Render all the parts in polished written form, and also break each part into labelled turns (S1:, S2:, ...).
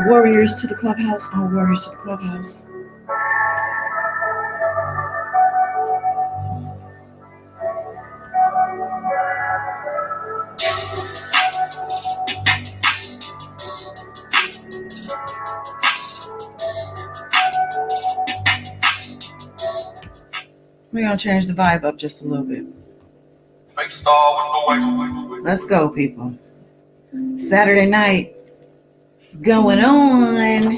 S1: Warriors to the clubhouse. All warriors to the clubhouse. We're going to change the vibe up just a little bit. Let's go, people. Saturday night. What's going on?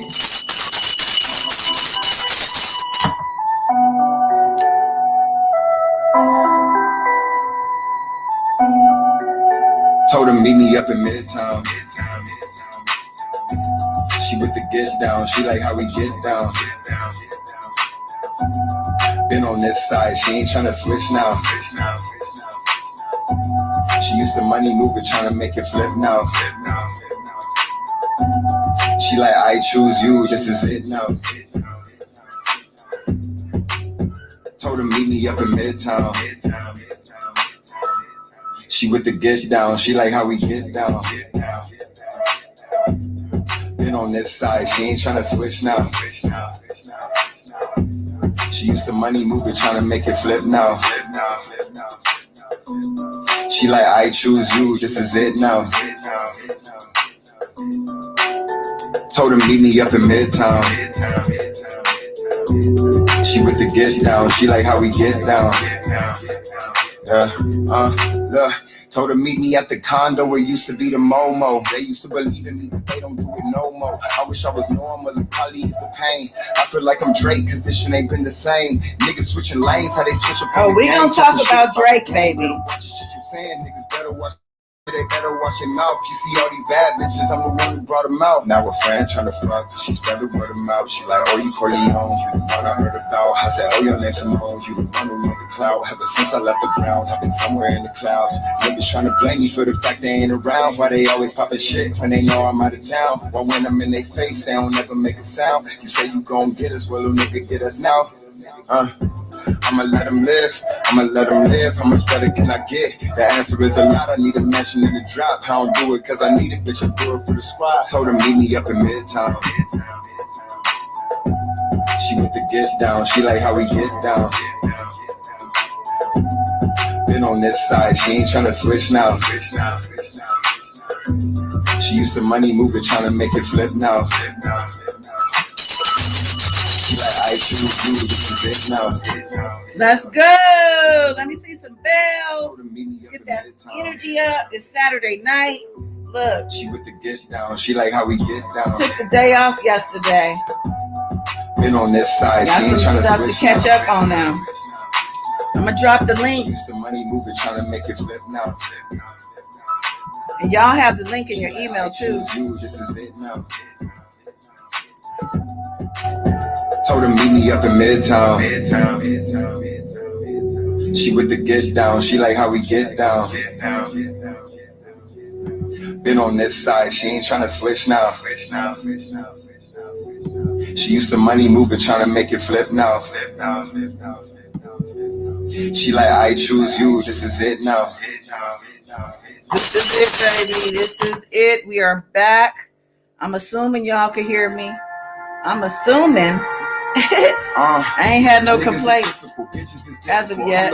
S2: Told him meet me up in Midtown. She with the get down. She like how we get down. Been on this side. She ain't tryna switch now. She used to money move it, tryna make it flip now. She like, I choose you, this is it now. Told her meet me up in Midtown. She with the get down, she like how we get down. Been on this side, she ain't tryna switch now. She used to money move it, tryna make it flip now. She like, I choose you, this is it now. Told him meet me up in Midtown. She with the get down, she like how we get down. Look. Told her meet me at the condo where used to be the Momo. They used to believe in me, but they don't do it no more. I wish I was normal, it probably ease the pain. I feel like I'm Drake, cause this shit ain't been the same. Niggas switching lanes, how they switch up.
S1: Oh, we gonna talk about Drake, baby.
S2: Watch the shit you saying, niggas better watch. They better watch your mouth. You see all these bad bitches, I'm the one who brought them out. Now a friend tryna fuck, she's better word of mouth. She like, oh, you Corleone, you the one I heard about. I said, oh, your name's Simone, you the one who on the cloud. Ever since I left the ground, I've been somewhere in the clouds. Niggas tryna blame me for the fact they ain't around. Why they always poppin' shit when they know I'm out of town? Why when I'm in their face, they don't never make a sound? You say you gon' get us, well, little nigga, get us now. I'ma let him live, I'ma let him live. How much better can I get? The answer is a lot. I need a mansion in the drop. I don't do it cause I need it, bitch, I do it for the squad. Told her meet me up in Midtown. She with the get down, she like how we get down. Been on this side, she ain't tryna switch now. She used to money move it, tryna make it flip now. I choose you, this is it now.
S1: Let's go. Let me see some bells. Let's get that energy up. It's Saturday night. Look.
S2: She with the get down. She like how we get down.
S1: Took the day off yesterday.
S2: Been on this side.
S1: Got
S2: She ain't
S1: some
S2: trying
S1: stuff
S2: to
S1: to catch up on now. I'm gonna drop the link.
S2: Use some money, move it, trying to make it flip now.
S1: And y'all have the link in your email too.
S2: This is it now. Told her meet me up in Midtown. She with the get down. She like how we get down. Been on this side. She ain't trying to switch now. She used some money, move it, trying to make it flip now. She like, I choose you. This is it now.
S1: This is it, baby. This is it. We are back. I'm assuming y'all can hear me. I'm assuming. I ain't had no complaints as of yet.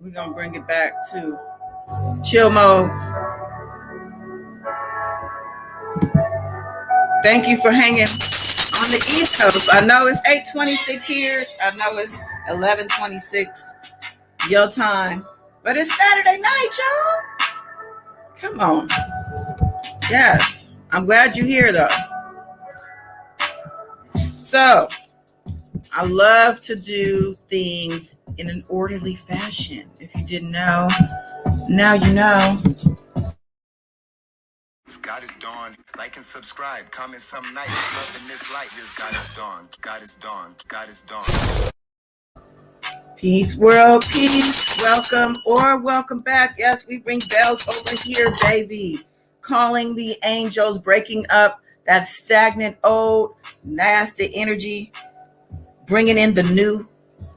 S1: We're going to bring it back to chill mode. Thank you for hanging on the East Coast. I know it's 8:26 here. I know it's 11:26 your time. But it's Saturday night, y'all. Come on. Yes. I'm glad you're here, though. So, I love to do things in an orderly fashion. If you didn't know, now you know.
S2: God is dawn. Like and subscribe. Comment some night. Loving this light. Here's God is dawn. God is dawn. God is dawn.
S1: Peace, world, peace. Welcome back. Yes, we ring bells over here, baby. Calling the angels, breaking up that stagnant, old, nasty energy, bringing in the new.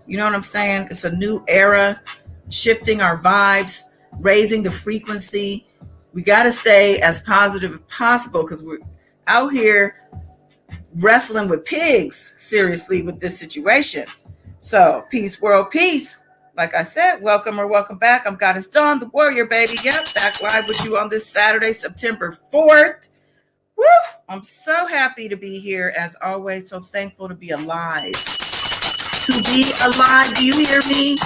S1: You know what I'm saying? It's a new era, shifting our vibes, raising the frequency. We got to stay as positive as possible because we're out here wrestling with pigs, seriously, with this situation. So, peace, world, peace. Like I said, welcome back. I'm Goddess Dawn, the warrior, baby. Yep, back live with you on this Saturday, September 4th. Woo! I'm so happy to be here, as always. So thankful to be alive. To be alive, do you hear me?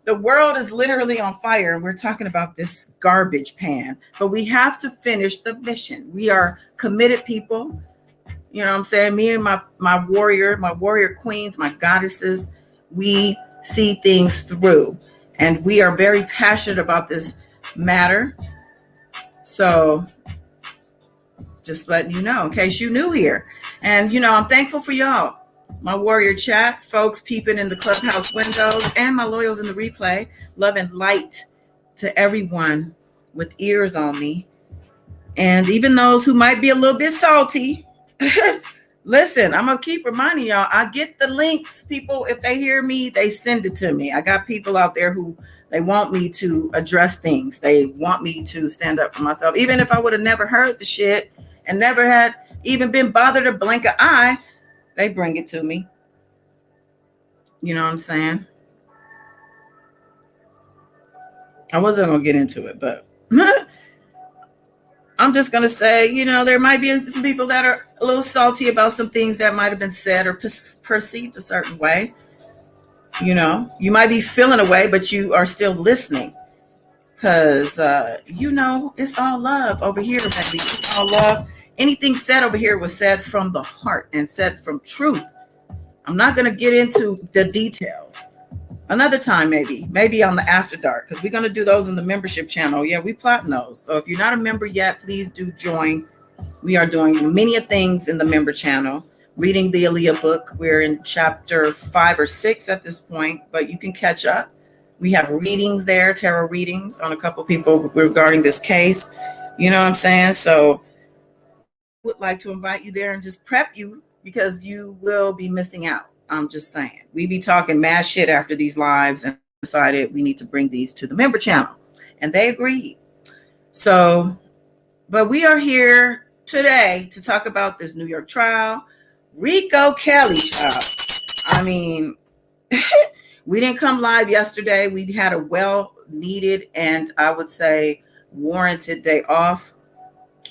S1: The world is literally on fire, and we're talking about this garbage pan. But we have to finish the mission. We are committed people. You know what I'm saying? Me and my warrior queens, my goddesses, we see things through. And we are very passionate about this matter. So just letting you know, in case you're new here. And, you know, I'm thankful for y'all. My warrior chat, folks peeping in the clubhouse windows, and my loyals in the replay. Love and light to everyone with ears on me. And even those who might be a little bit salty, listen, I'm going to keep reminding y'all, I get the links. People, if they hear me, they send it to me. I got people out there who they want me to address things. They want me to stand up for myself. Even if I would have never heard the shit and never had even been bothered to blink an eye, they bring it to me. You know what I'm saying? I wasn't going to get into it, but I'm just going to say, you know, there might be some people that are a little salty about some things that might have been said or perceived a certain way. You know, you might be feeling a way, but you are still listening. Because, you know, it's all love over here, baby. It's all love. Anything said over here was said from the heart and said from truth. I'm not going to get into the details. Another time, maybe on the After Dark, because we're going to do those in the membership channel. Yeah, we plotting those. So if you're not a member yet, please do join. We are doing many things in the member channel. Reading the Aaliyah book. We're in chapter 5 or 6 at this point, but you can catch up. We have readings there, tarot readings on a couple people regarding this case. You know what I'm saying? So would like to invite you there and just prep you because you will be missing out. I'm just saying. We be talking mad shit after these lives and decided we need to bring these to the member channel. And they agreed. So, but we are here today to talk about this New York trial. Rico Kelly trial. I mean, we didn't come live yesterday. We had a well-needed and I would say warranted day off.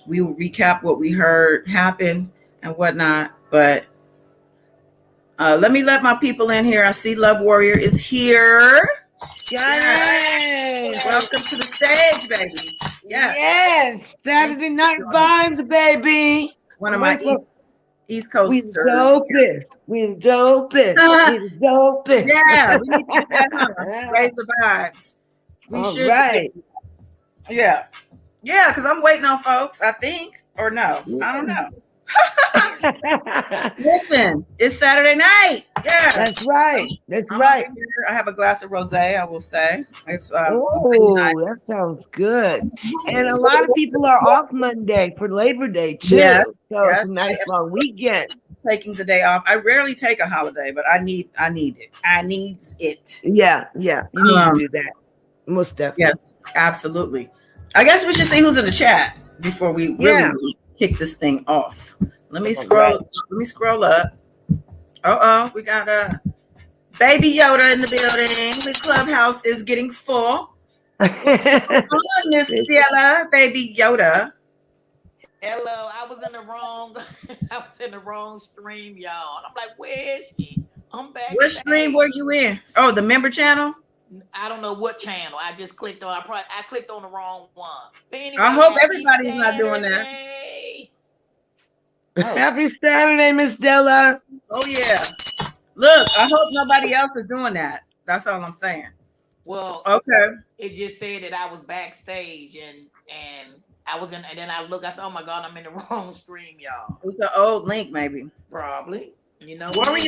S1: We will recap what we heard happen and whatnot. But let me let my people in here. I see Love Warrior is here. Yes. Welcome to the stage, baby.
S3: Yes. Saturday Night Vibes, baby.
S1: One of my East Coast
S3: We the dopest. We the dopest. We the dopest.
S1: Yeah, we need to get that on. Raise the vibes. We
S3: All
S1: should.
S3: right.
S1: Yeah. Yeah, because I'm waiting on folks, I think. Or no. I don't know. Listen, it's Saturday night. Yeah.
S3: That's right. That's right.
S1: I have a glass of rosé, I will say. It's
S3: that sounds good. And a lot of people are off Monday for Labor Day too.
S1: Yes,
S3: so it's a nice long weekend.
S1: Taking the day off. I rarely take a holiday, but I need it. I needs it.
S3: Yeah. You need to do that. Most definitely.
S1: Yes, absolutely. I guess we should see who's in the chat before we really kick this thing off. Let me scroll. Let me scroll up. We got Baby Yoda in the building. The clubhouse is getting full. What's going on, Miss Stella, Baby Yoda?
S4: Hello, I was in the wrong stream, y'all. I'm like, where is she? I'm back.
S1: What stream were you in? Oh, the member channel?
S4: I don't know what channel. I just clicked on. I clicked on the wrong one. Anyway,
S1: I hope everybody's not doing that.
S3: Happy Saturday, Miss Della.
S1: Oh yeah. Look, I hope nobody else is doing that. That's all I'm saying.
S4: Well,
S1: okay.
S4: It just said that I was backstage and I was in, and then I look. I said, "Oh my God, I'm in the wrong stream, y'all."
S1: It's the old link, maybe.
S4: Probably. You know,
S1: Warriors.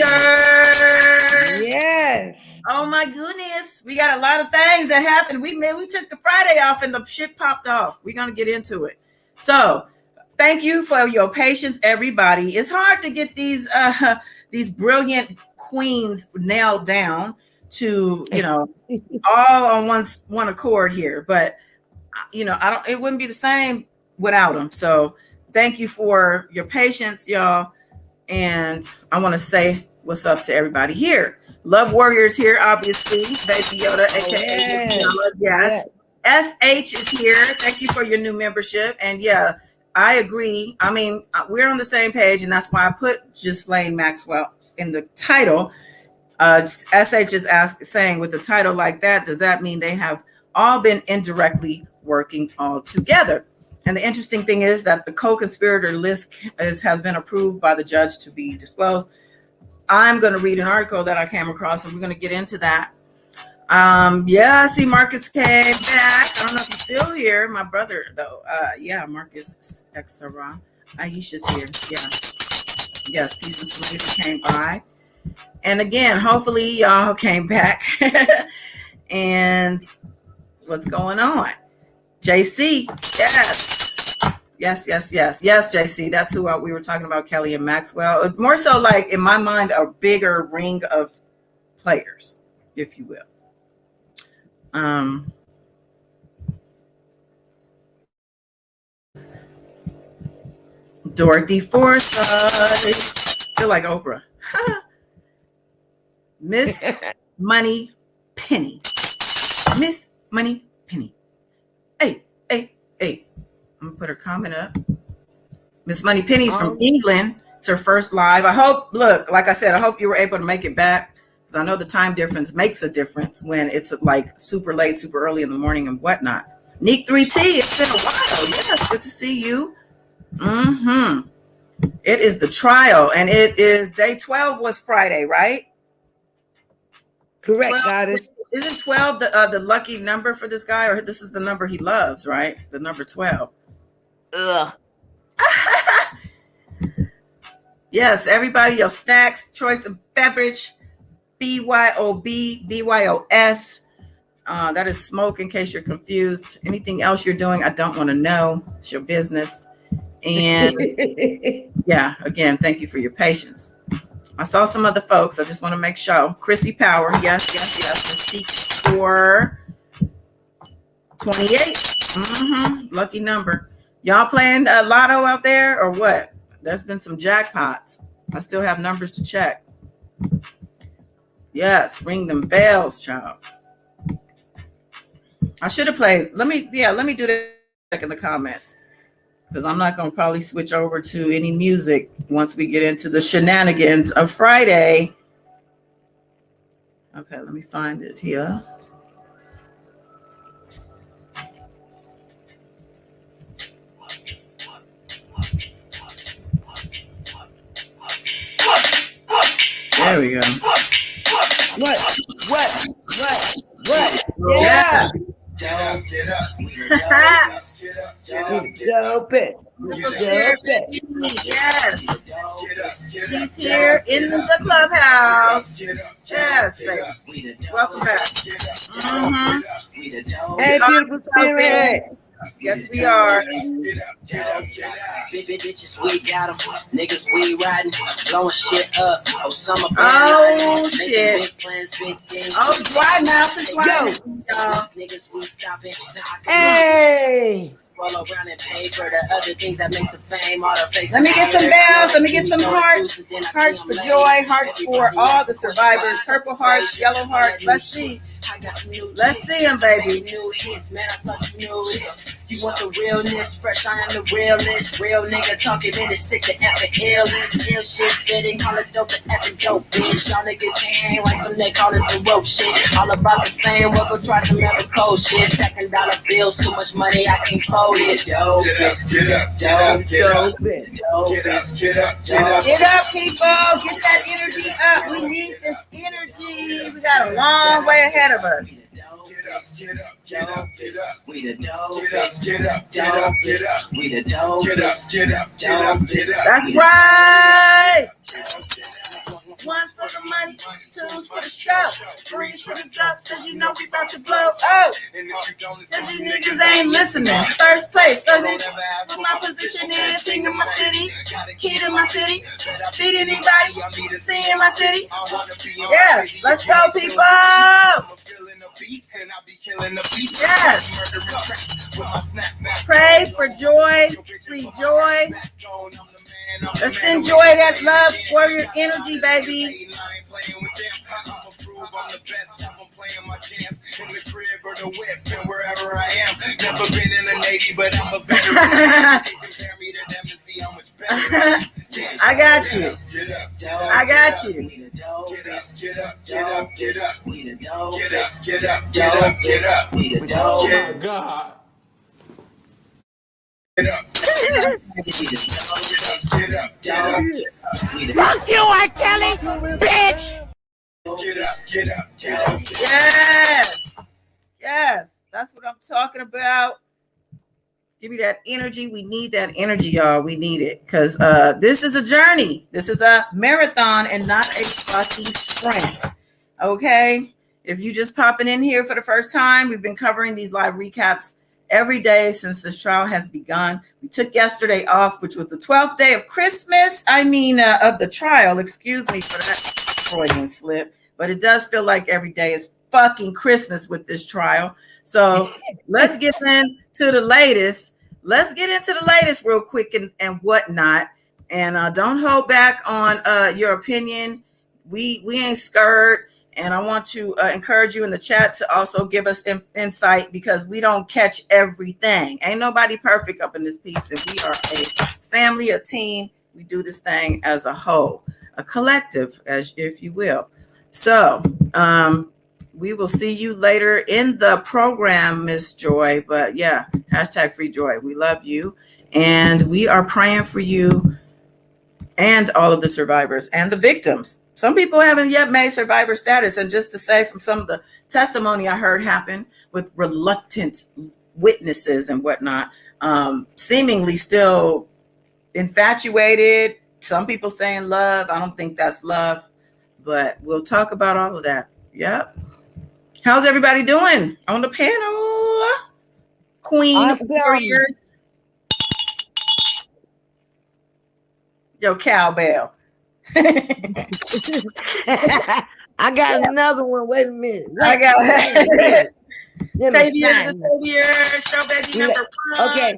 S3: Yes.
S1: Oh my goodness, we got a lot of things that happened. We took the Friday off and the shit popped off. We're gonna get into it. So, thank you for your patience, everybody. It's hard to get these brilliant queens nailed down to all on one accord here, but it wouldn't be the same without them. So, thank you for your patience, y'all. And I want to say what's up to everybody here. Love Warriors here, obviously. Baby Yoda, aka yes. SH is here. Thank you for your new membership. And yeah, I agree. I mean, we're on the same page, and that's why I put Ghislaine Maxwell in the title. SH is saying with the title like that, does that mean they have all been indirectly working all together? And the interesting thing is that the co-conspirator list has been approved by the judge to be disclosed. I'm going to read an article that I came across, and we're going to get into that. I see Marcus came back. I don't know if he's still here. My brother, though. Marcus Exara. Aisha's here. Yeah. Yes, peace and salute who came by. And again, hopefully y'all came back. And what's going on? JC, yes, JC. That's who we were talking about, Kelly and Maxwell. More so, like in my mind, a bigger ring of players, if you will. Dorothy Forsyth, feel like Oprah. Miss Money Penny, Miss Money Penny. Hey, I'm gonna put her comment up. Miss Money Penny's from England. It's her first live. I hope you were able to make it back, because I know the time difference makes a difference when it's like super late, super early in the morning and whatnot. Neek 3T, it's been a while. Yes, good to see you. It is the trial, and it is day 12 was Friday, right?
S3: Correct, Goddess.
S1: Isn't 12 the lucky number for this guy, or this is the number he loves, right? The number 12.
S3: Ugh.
S1: Yes, everybody, your snacks, choice of beverage, BYOB, BYOS. That is smoke, in case you're confused. Anything else you're doing, I don't want to know. It's your business. And yeah, again, thank you for your patience. I saw some other folks. I just want to make sure. Chrissy Power, yes. Let's seek for 28. Lucky number. Y'all playing lotto out there or what? There's been some jackpots. I still have numbers to check. Yes, ring them bells, child. I should have played. Let me do that in the comments, because I'm not going to probably switch over to any music once we get into the shenanigans of Friday. Okay, let me find it here. There we go.
S3: What?
S1: Yeah.
S3: Yeah.
S2: Get up.
S3: Dope it.
S1: Yes. She's here in the clubhouse. Yes, baby. Welcome back. Mm-hmm.
S3: Hey, beautiful spirit.
S1: Yes, we are.
S5: Bitches, we got them. Niggas, we riding. Blowing shit up. Oh, summer.
S1: Oh, shit.
S5: Big plans, big things.
S1: Oh, dry mouth is dry. Y'all.
S5: Niggas, we stopping.
S3: Hey.
S5: Roll around and pay for the other things that makes the fame. All the face.
S1: Let me get some bells. Let me get some hearts. Hearts for joy. Hearts for all the survivors. Purple hearts, yellow hearts. Let's see. Let's see them, baby.
S5: New hits, man. I thought you knew this. You want the realness, fresh, I am the realness. Real nigga talking in the sick, the effing illness. Ill shit, spitting, call it dope, the effing dope, bitch. Y'all niggas can't hang like some they call it some rope shit. All about the fame, we'll go try some ever cold shit. Stacking dollar bills, too much money, I can't hold it. Dope,
S2: Get up. Get up. Get up.
S3: Dope it.
S2: Get up. Get up.
S1: Get up, people. Get that energy up. We need this energy. We got a long way ahead of us.
S2: Get up. Get up. Get up.
S5: we the dope.
S2: Get up. Get up. Get up.
S5: We the dope.
S2: Get up. Get up. Get up. Get up.
S1: That's right. One's for the money, two's for the show, three's for the drop, cause you know we about to blow. Oh, cause you niggas ain't listening. First place, so what my position is, king of my city, key to my city, beat anybody, see in my city. Yes, let's go, people. Yes. Pray for joy, free joy. Let's enjoy that love warrior energy, baby.
S2: Never been in the Navy, but I'm a veteran.
S1: I got you. I got you.
S2: Get up, get up, get up, get up. We the dope. Get up, get up, get up, get up.
S5: We the dope.
S2: Get
S6: God.
S2: up. Get up, get up.
S6: Fuck you, R. Kelly, bitch!
S2: Get up, get up, get up.
S1: Yes. Yes. That's what I'm talking about. Give me that energy. We need that energy, y'all. We need it. Because this is a journey. This is a marathon and not a fucking sprint. Okay? If you just popping in here for the first time, we've been covering these live recaps every day since this trial has begun. We took yesterday off, which was the 12th day of Christmas. Of the trial. Excuse me for that Freudian slip. But it does feel like every day is fucking Christmas with this trial. So let's get into the latest. Let's get into the latest real quick and whatnot. And don't hold back on your opinion. We ain't scared. And I want to encourage you in the chat to also give us insight because we don't catch everything. Ain't nobody perfect up in this piece. And we are a family, a team. We do this thing as a whole, a collective, as if you will. So we will see you later in the program, Miss Joy. But yeah, hashtag free joy. We love you. And we are praying for you and all of the survivors and the victims. Some people haven't yet made survivor status. And just to say from some of the testimony I heard happen with reluctant witnesses and whatnot, seemingly still infatuated. Some people saying love. I don't think that's love, but we'll talk about all of that. Yep. How's everybody doing on the panel? Queen warriors. Yo, cowbell.
S3: I got another one. Wait a minute.
S1: I got it.
S3: Savior,
S1: show baby number one.
S3: Okay.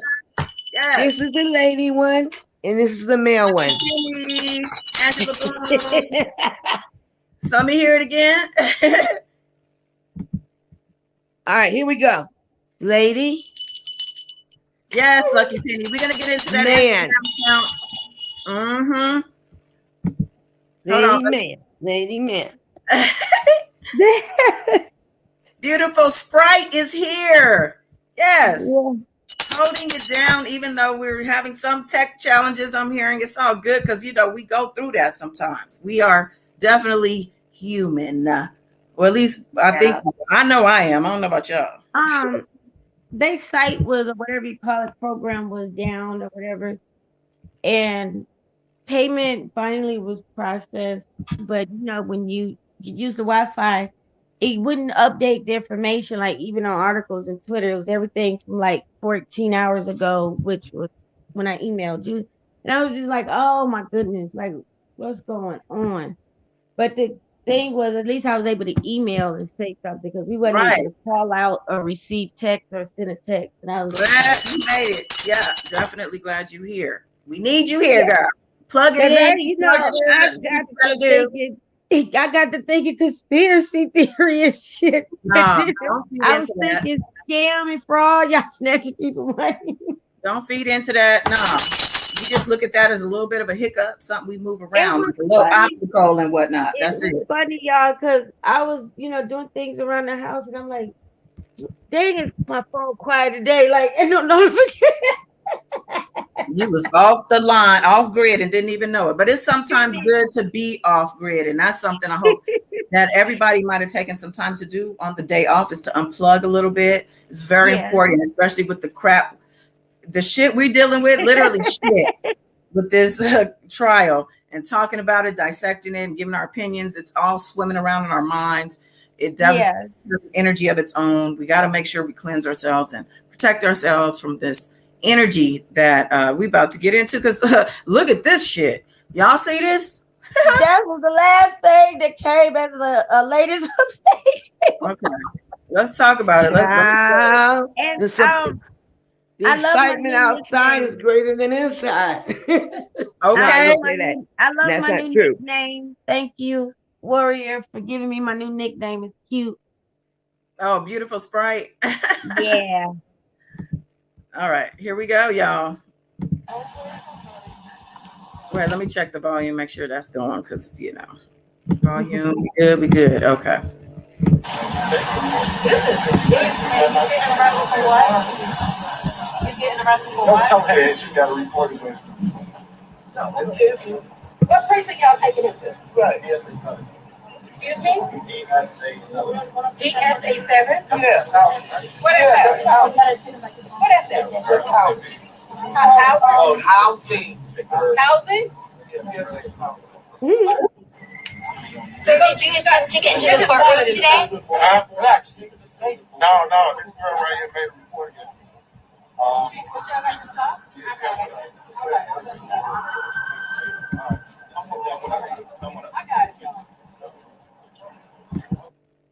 S1: Yes.
S3: This is the lady one, and this is the male one.
S1: Angela Bloom. So let me hear it again.
S3: All right, here we go. Lady.
S1: Yes, Lucky Penny. We're gonna get into that.
S3: Man.
S1: Mm-hmm.
S3: Lady man.
S1: Beautiful Sprite is here. Yes.
S3: Yeah.
S1: Holding it down, even though we're having some tech challenges. I'm hearing it's all good because we go through that sometimes. We are definitely human. Or at least I think I know I am. I don't know about y'all.
S7: They site was, or whatever you call it, program was down or whatever, and payment finally was processed. But when you use the Wi-Fi, it wouldn't update the information. Like even on articles and Twitter, it was everything from like 14 hours ago, which was when I emailed you, and I was just like, oh my goodness, like what's going on? But the thing was, at least I was able to email and say something because we wasn't
S1: Right.
S7: able to call out or receive text or send a text. And I was
S1: Glad you made it. Yeah, definitely glad you here. We need you here, girl. Plug it in.
S7: I got to thinking conspiracy theory and shit.
S1: No,
S7: I was thinking scam and fraud. Y'all snatching people money.
S1: Don't feed into that. No. You just look at that as a little bit of a hiccup, something we move around, like a little obstacle and whatnot. That's it.
S7: It's funny, y'all, because I was, doing things around the house, and I'm like, dang, is my phone quiet today? Like, and no notification.
S1: You was off the line, off grid, and didn't even know it. But it's sometimes good to be off grid, and that's something I hope that everybody might have taken some time to do on the day off, is to unplug a little bit. It's very important, especially with the crap. The shit we're dealing with, literally shit, with this trial and talking about it, dissecting it, and giving our opinions. It's all swimming around in our minds. It does has energy of its own. We got to make sure we cleanse ourselves and protect ourselves from this energy that we about to get into. Because look at this shit. Y'all see this?
S7: That was the last thing that came as the latest upstage.
S1: Okay, let's talk about it. Let's
S3: go. The excitement outside is greater than inside.
S1: Okay.
S7: I love my new nickname. Thank you, Warrior, for giving me my new nickname. It's cute.
S1: Oh, beautiful Sprite.
S7: Yeah.
S1: All right, here we go, y'all. Wait, let me check the volume, make sure that's going, because, volume, we good. Okay.
S8: Don't tell her she got a report against me. No, what precinct y'all taking it to? Right, ESA7. Excuse me? ESA7. ESA7? Yes. What is that? What is that? That's housing. Oh, housing. Housing? Yes. So you got to get into the courtroom today? Relax. No, this girl right here made a report against me.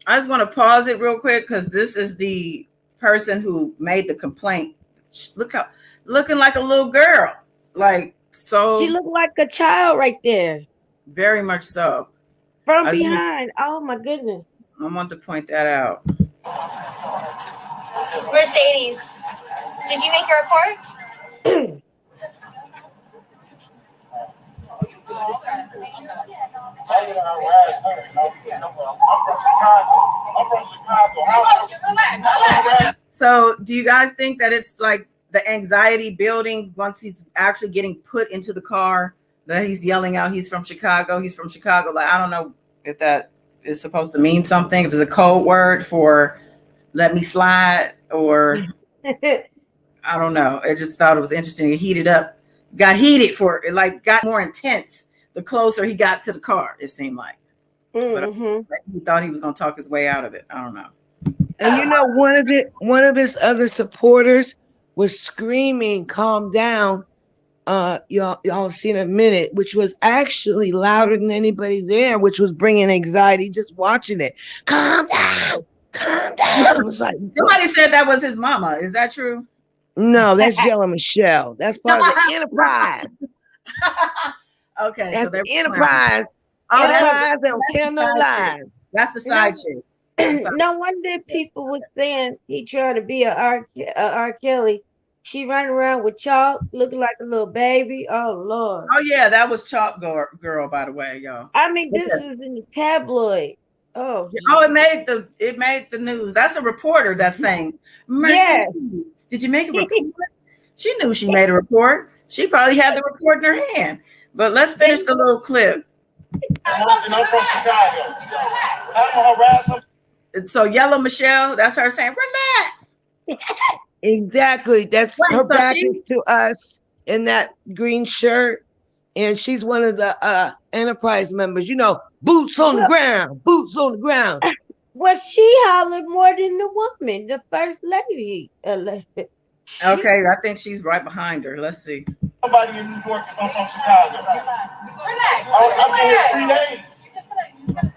S1: I just want to pause it real quick because this is the person who made the complaint. Looking like a little girl, like so.
S7: She looked like a child right there.
S1: Very much so.
S7: From behind. Oh my goodness.
S1: I want to point that out.
S8: Mercedes, did you make a report?
S1: So do you guys think that it's like the anxiety building once he's actually getting put into the car, that he's yelling out, he's from Chicago. Like, I don't know if that is supposed to mean something, if it's a code word for let me slide, or I don't know. I just thought it was interesting. It heated up, got heated for it, like got more intense the closer he got to the car, it seemed like.
S7: Mm-hmm.
S1: But he thought he was going to talk his way out of it. I don't know.
S3: And one of his other supporters was screaming, "Calm down." Y'all see in a minute, which was actually louder than anybody there, which was bringing anxiety just watching it. Calm down. I was like,
S1: somebody said that was his mama. Is that true?
S3: No, that's Yellow Michelle. That's part of the enterprise.
S1: Okay,
S3: that's
S1: so they're
S3: the enterprise. Enterprise don't tell no lies.
S1: That's the side chick.
S7: No wonder people were saying he trying to be a R. Kelly. She running around with chalk, looking like a little baby. Oh Lord.
S1: Oh yeah, that was Chalk Girl, by the way, y'all.
S7: I mean, this is in the tabloid. Oh,
S1: it made the news. That's a reporter that's saying, "Mercy, did you make a report?" She knew she made a report. She probably had the report in her hand. But let's finish the little clip.
S8: And I'm from Chicago. I'm gonna harass him.
S1: So Yellow Michelle, that's her saying, relax.
S3: Exactly. That's
S1: Wait,
S3: her
S1: so
S3: back
S1: she-
S3: is to us in that green shirt. And she's one of the Enterprise members. You know, boots on the ground, boots on the ground.
S7: Well, she hollered more than the woman, the first lady elected.
S1: Okay, I think she's right behind her. Let's see.
S8: Somebody in New York to come from Chicago. I've been here 3 days.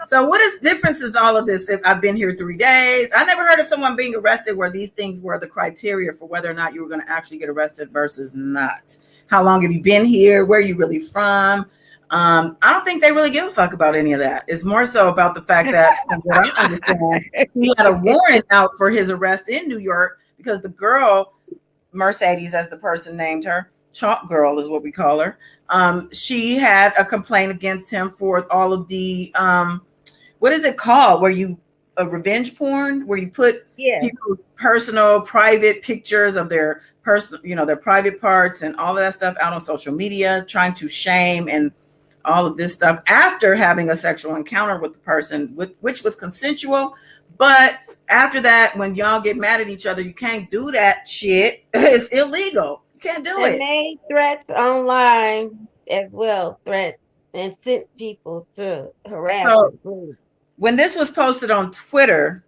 S1: So what is difference is all of this? If I've been here 3 days, I never heard of someone being arrested where these things were the criteria for whether or not you were going to actually get arrested versus not. How long have you been here? Where are you really from? I don't think they really give a fuck about any of that. It's more so about the fact that, from what I understand, he had a warrant out for his arrest in New York because the girl, Mercedes, as the person named her, Chalk Girl is what we call her. She had a complaint against him for all of the what is it called? Where you revenge porn, where you put people's personal, private pictures of their personal, their private parts and all of that stuff out on social media, trying to shame and all of this stuff after having a sexual encounter with the person, which was consensual. But after that, when y'all get mad at each other, you can't do that shit. It's illegal. You can't do it.
S7: And made threats online as well, threats, and sent people to harass.
S1: So when this was posted on Twitter,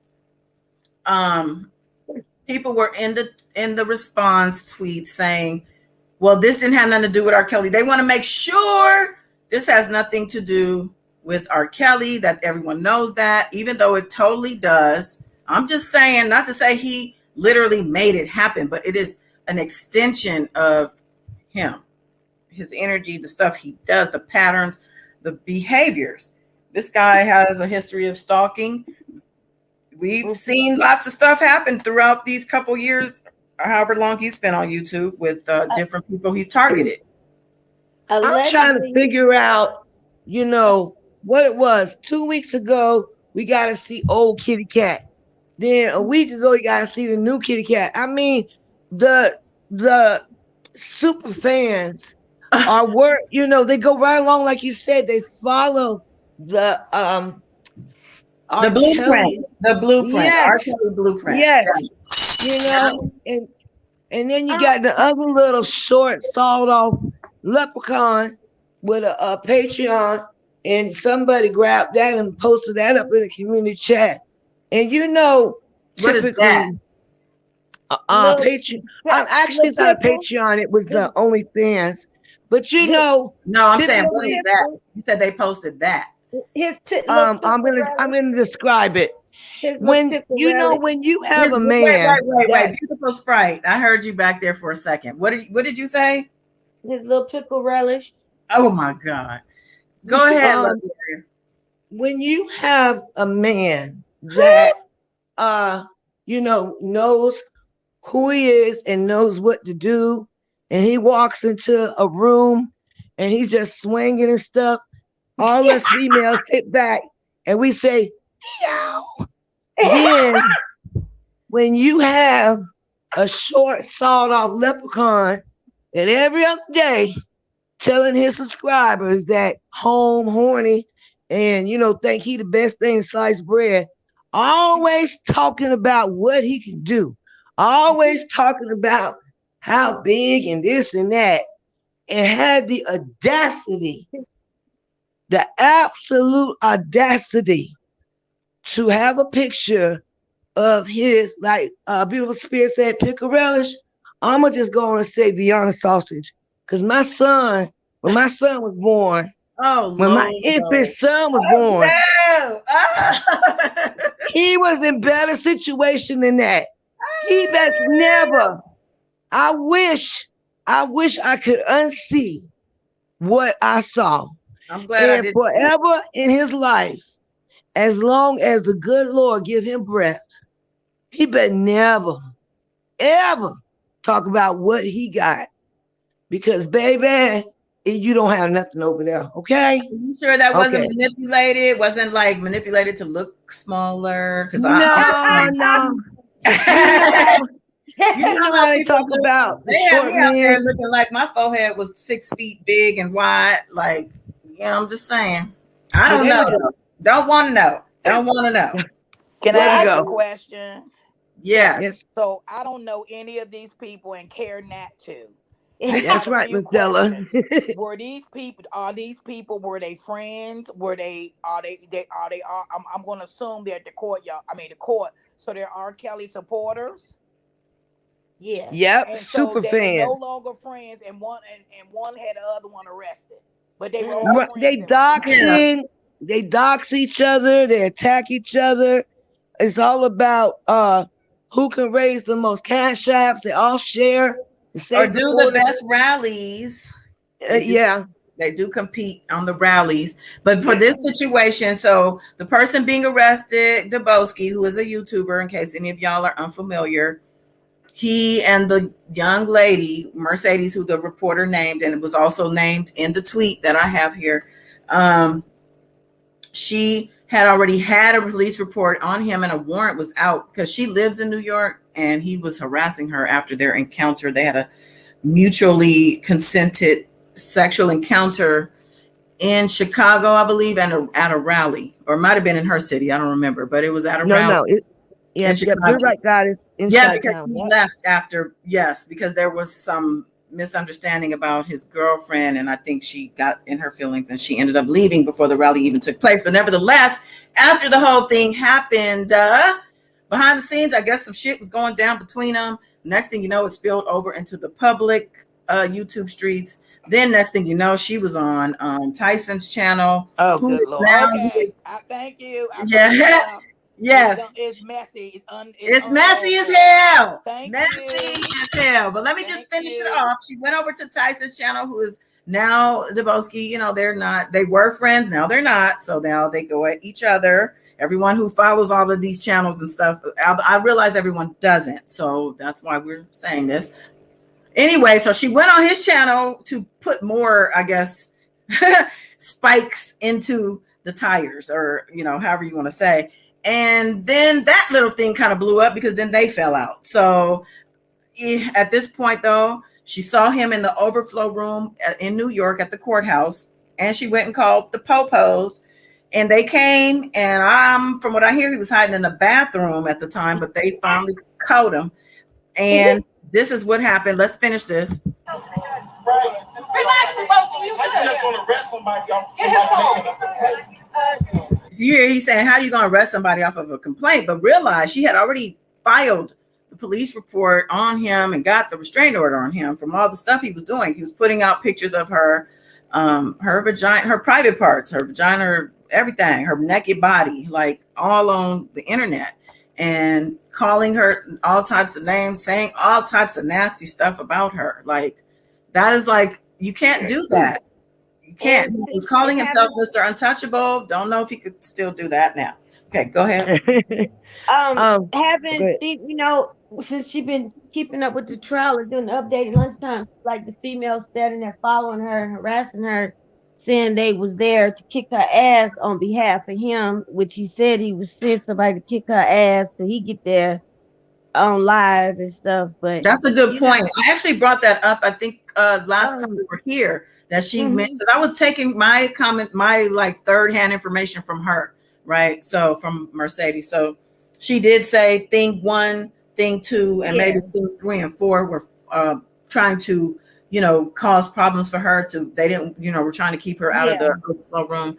S1: people were in the response tweet saying, well, this didn't have nothing to do with R. Kelly. They want to make sure this has nothing to do with R. Kelly, that everyone knows that, even though it totally does. I'm just saying, not to say he literally made it happen, but it is an extension of him, his energy, the stuff he does, the patterns, the behaviors. This guy has a history of stalking. We've seen lots of stuff happen throughout these couple years, however long he's been on YouTube with different people he's targeted.
S3: I'm trying to figure out, what it was. 2 weeks ago, we got to see old kitty cat. Then a week ago, you got to see the new kitty cat. I mean, the super fans are they go right along, like you said. They follow the
S1: blueprint. The blueprint.
S3: Yes.
S1: R. Kelly blueprint.
S3: Yes. And then you got the other little short, sawed off leprechaun with a Patreon, and somebody grabbed that and posted that up in the community chat. And
S1: what is that?
S3: Patreon. Actually, it's not a Patreon. It was the OnlyFans. But
S1: no, I'm saying, what is that? You said they posted that.
S3: I'm gonna describe it. When you have a man.
S1: Wait, beautiful sprite. I heard you back there for a second. What did you say?
S7: His little pickle relish.
S1: Oh my God. Go ahead.
S3: When you have a man that knows who he is and knows what to do, and he walks into a room and he's just swinging and stuff, all us females sit back and we say, "Yow." Then when you have a short, sawed-off leprechaun that every other day telling his subscribers that home horny and think he the best thing in sliced bread, always talking about what he can do, always talking about how big and this and that, and had the audacity, the absolute audacity to have a picture of his, like Beautiful Spirit said, pickle relish. I'm going to just go on and say Vienna sausage. Because my son, when my son was born, my infant son was born, he was in better situation than that. He best never. I wish I could unsee what I saw.
S1: I'm glad I did.
S3: Forever in his life, as long as the good Lord give him breath, he better never, ever talk about what he got. Because, baby, you don't have nothing over there, okay?
S1: Are you sure that wasn't manipulated? It wasn't like manipulated to look smaller? Because
S3: no. You know how they talk about
S1: they have me out there looking like my forehead was 6 feet big and wide. Like, I'm just saying. I
S3: So
S1: don't
S3: there
S1: know.
S3: we go.
S1: Don't want to know. Don't want to know.
S4: Can
S3: There we
S4: I ask a
S3: go.
S4: question?
S1: Yes.
S3: Yes,
S4: So I don't know any of these people and care not to. I
S3: that's
S4: got a
S3: right,
S4: few
S3: Miss Della.
S4: questions. Were these people? Are these people? Were they friends? Were they? Are they? They are they? Are I'm going to assume they're at the court, y'all. I mean the court. So there are Kelly supporters,
S7: Yeah.
S3: Yep,
S4: and so
S3: super
S4: they are no
S3: fans.
S4: longer friends. And one had the other one arrested, but they were
S7: Mhm.
S4: all
S3: Right,
S4: friends
S3: they
S4: at one time.
S1: Yeah.
S3: they dox each other, they attack each other. It's all about who can raise the most cash apps. They all share the
S1: Or
S3: same
S1: do the
S3: supporters.
S1: best rallies. They do.
S3: Yeah.
S1: They do compete on the rallies. But for this situation, so the person being arrested, Dubowski, who is a YouTuber, in case any of y'all are unfamiliar, he and the young lady, Mercedes, who the reporter named, and it was also named in the tweet that I have here, she had already had a police report on him and a warrant was out because she lives in New York and he was harassing her after their encounter. They had a mutually consented sexual encounter in Chicago, I believe, and at a rally, or it might have been in her city. I don't remember, but it was at a
S3: No,
S1: rally
S3: no.
S1: in
S3: Yep, yep. You're
S1: Chicago.
S3: right, God. It's
S1: Yeah,
S3: inside
S1: because
S3: town.
S1: he
S3: Yep.
S1: left after, yes, because there was some misunderstanding about his girlfriend, and I think she got in her feelings and she ended up leaving before the rally even took place. But nevertheless, after the whole thing happened, behind the scenes, I guess some shit was going down between them. Next thing you know, it spilled over into the public YouTube streets. Then next thing you know, she was on Tyson's channel.
S4: Oh,
S1: Who
S4: good
S1: is
S4: Lord.
S1: now,
S4: Okay, I thank you. I put it
S1: yeah,
S4: there.
S1: yes,
S4: It's messy. It's
S1: it's messy
S4: uncalled
S1: as
S4: for.
S1: hell.
S4: Thank
S1: Messy
S4: you.
S1: as hell. But let me just
S4: Thank
S1: finish it
S4: you.
S1: off. She went over to Tyson's channel, who is now Dubowski. You know, they were friends. Now they're not. So now they go at each other. Everyone who follows all of these channels and stuff, I realize everyone doesn't. So that's why we're saying this. Anyway, so she went on his channel to put more, I guess, spikes into the tires, or, you know, however you want to say. And then that little thing kind of blew up because then they fell out. So at this point, though, she saw him in the overflow room in New York at the courthouse, and she went and called the Popos, and they came. And from what I hear, he was hiding in the bathroom at the time, but they finally caught him. And this is what happened. Let's finish this.
S8: Relax, the both of you. I just want to arrest somebody off.
S1: So you hear he's saying, how are you going to arrest somebody off of a complaint? But realize she had already filed the police report on him and got the restraining order on him from all the stuff he was doing. He was putting out pictures of her vagina, her private parts, her vagina, everything, her naked body, like all on the internet, and calling her all types of names, saying all types of nasty stuff about her. Like, that is like, you can't do that. You can't. He was calling himself Mr. Untouchable. Don't know if he could still do that now. Okay, go ahead.
S7: You know, since she been keeping up with the trial and doing the updated lunchtime, like the female standing there following her and harassing her, saying they was there to kick her ass on behalf of him, which he said he was sent somebody to kick her ass till he get there on live and stuff. But
S1: that's a good point. I actually brought that up, I think, last time we were here, that she mentioned. I was taking my comment, my like third-hand information from her, right? So from Mercedes. So she did say thing 1, thing 2, and maybe thing 3 and 4 were trying to, you know, cause problems for her. They didn't, you know, we're trying to keep her out of the overflow room.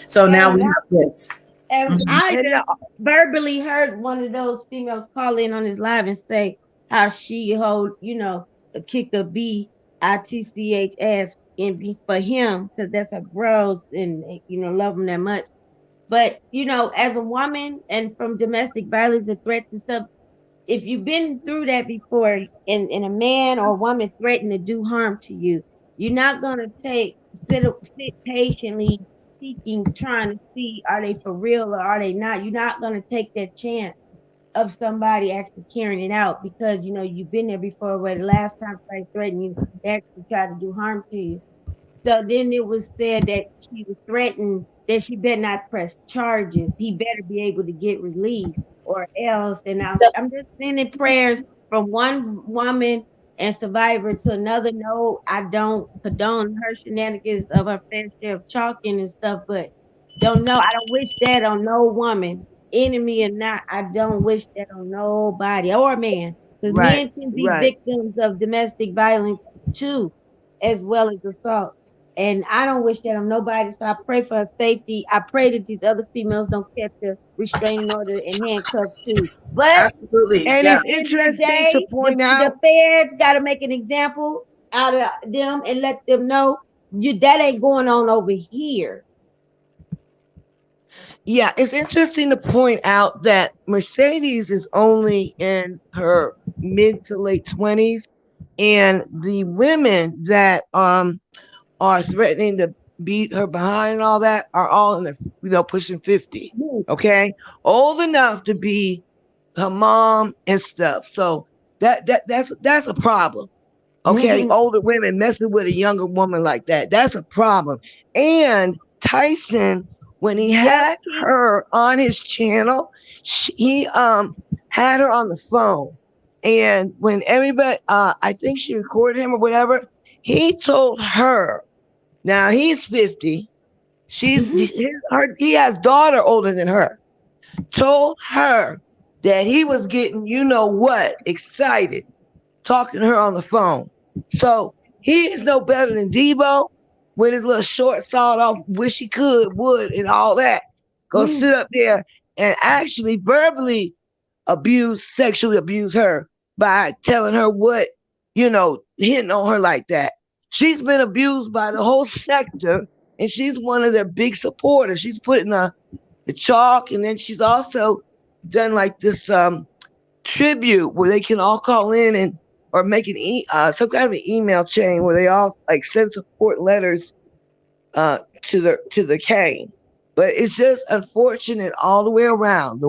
S1: So now we have this.
S7: And I just verbally heard one of those females call in on his live and say how she hold, you know, a kick a bitch ass for him because that's her bros and, you know, love him that much. But, you know, as a woman and from domestic violence and threats and stuff, if you've been through that before and a man or a woman threatened to do harm to you, you're not going to sit patiently seeking, trying to see, are they for real or are they not? You're not going to take that chance of somebody actually carrying it out because, you know, you've been there before where the last time somebody threatened you, they actually tried to do harm to you. So then it was said that she was threatened that she better not press charges. He better be able to get released or else. And I'm just sending prayers from one woman and Survivor to another note. I don't condone her shenanigans of her fair share of chalking and stuff, but don't know. I don't wish that on no woman, enemy or not. I don't wish that on nobody or man, because
S3: Right,
S7: men can be
S3: right.
S7: victims of domestic violence too, as well as assault. And I don't wish that on nobody. So I pray for her safety. I pray that these other females don't catch a restraining order and handcuffs too. But
S1: Absolutely.
S3: And
S1: Yeah.
S3: it's
S7: at the end of the
S3: interesting to
S7: day,
S3: point
S7: the
S3: out.
S7: feds got to make an example out of them and let them know that ain't going on over here.
S3: Yeah, it's interesting to point out that Mercedes is only in her mid to late 20s, and the women that are threatening to beat her behind and all that are all in the pushing 50. Okay, old enough to be her mom and stuff. So that's a problem. Okay, older women messing with a younger woman like that's a problem. And Tyson, when he had her on his channel, he had her on the phone, and when everybody, I think she recorded him or whatever, he told her. Now he's 50. He has daughter older than her. Told her that he was getting, you know what, excited talking to her on the phone. So he is no better than Debo with his little short, sawed off, wish he could, would, and all that. Go sit up there and actually verbally sexually abuse her by telling her what, hitting on her like that. She's been abused by the whole sector, and she's one of their big supporters. She's putting the chalk, and then she's also done like this tribute where they can all call in and or make some kind of an email chain where they all like send support letters to the Kane. But it's just unfortunate all the way around.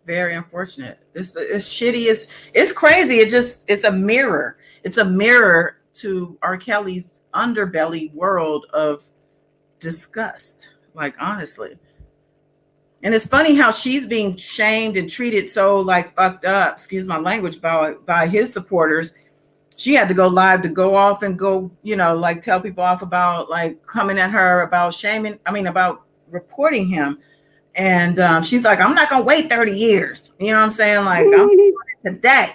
S1: Very unfortunate. It's shitty. It's crazy. It's a mirror. It's a mirror to R. Kelly's underbelly world of disgust. Like, honestly. And it's funny how she's being shamed and treated so like fucked up, excuse my language, by his supporters. She had to go live to go off and go, like tell people off about like coming at her about about reporting him. And she's like, I'm not going to wait 30 years. You know what I'm saying? Like, I'm doing it today.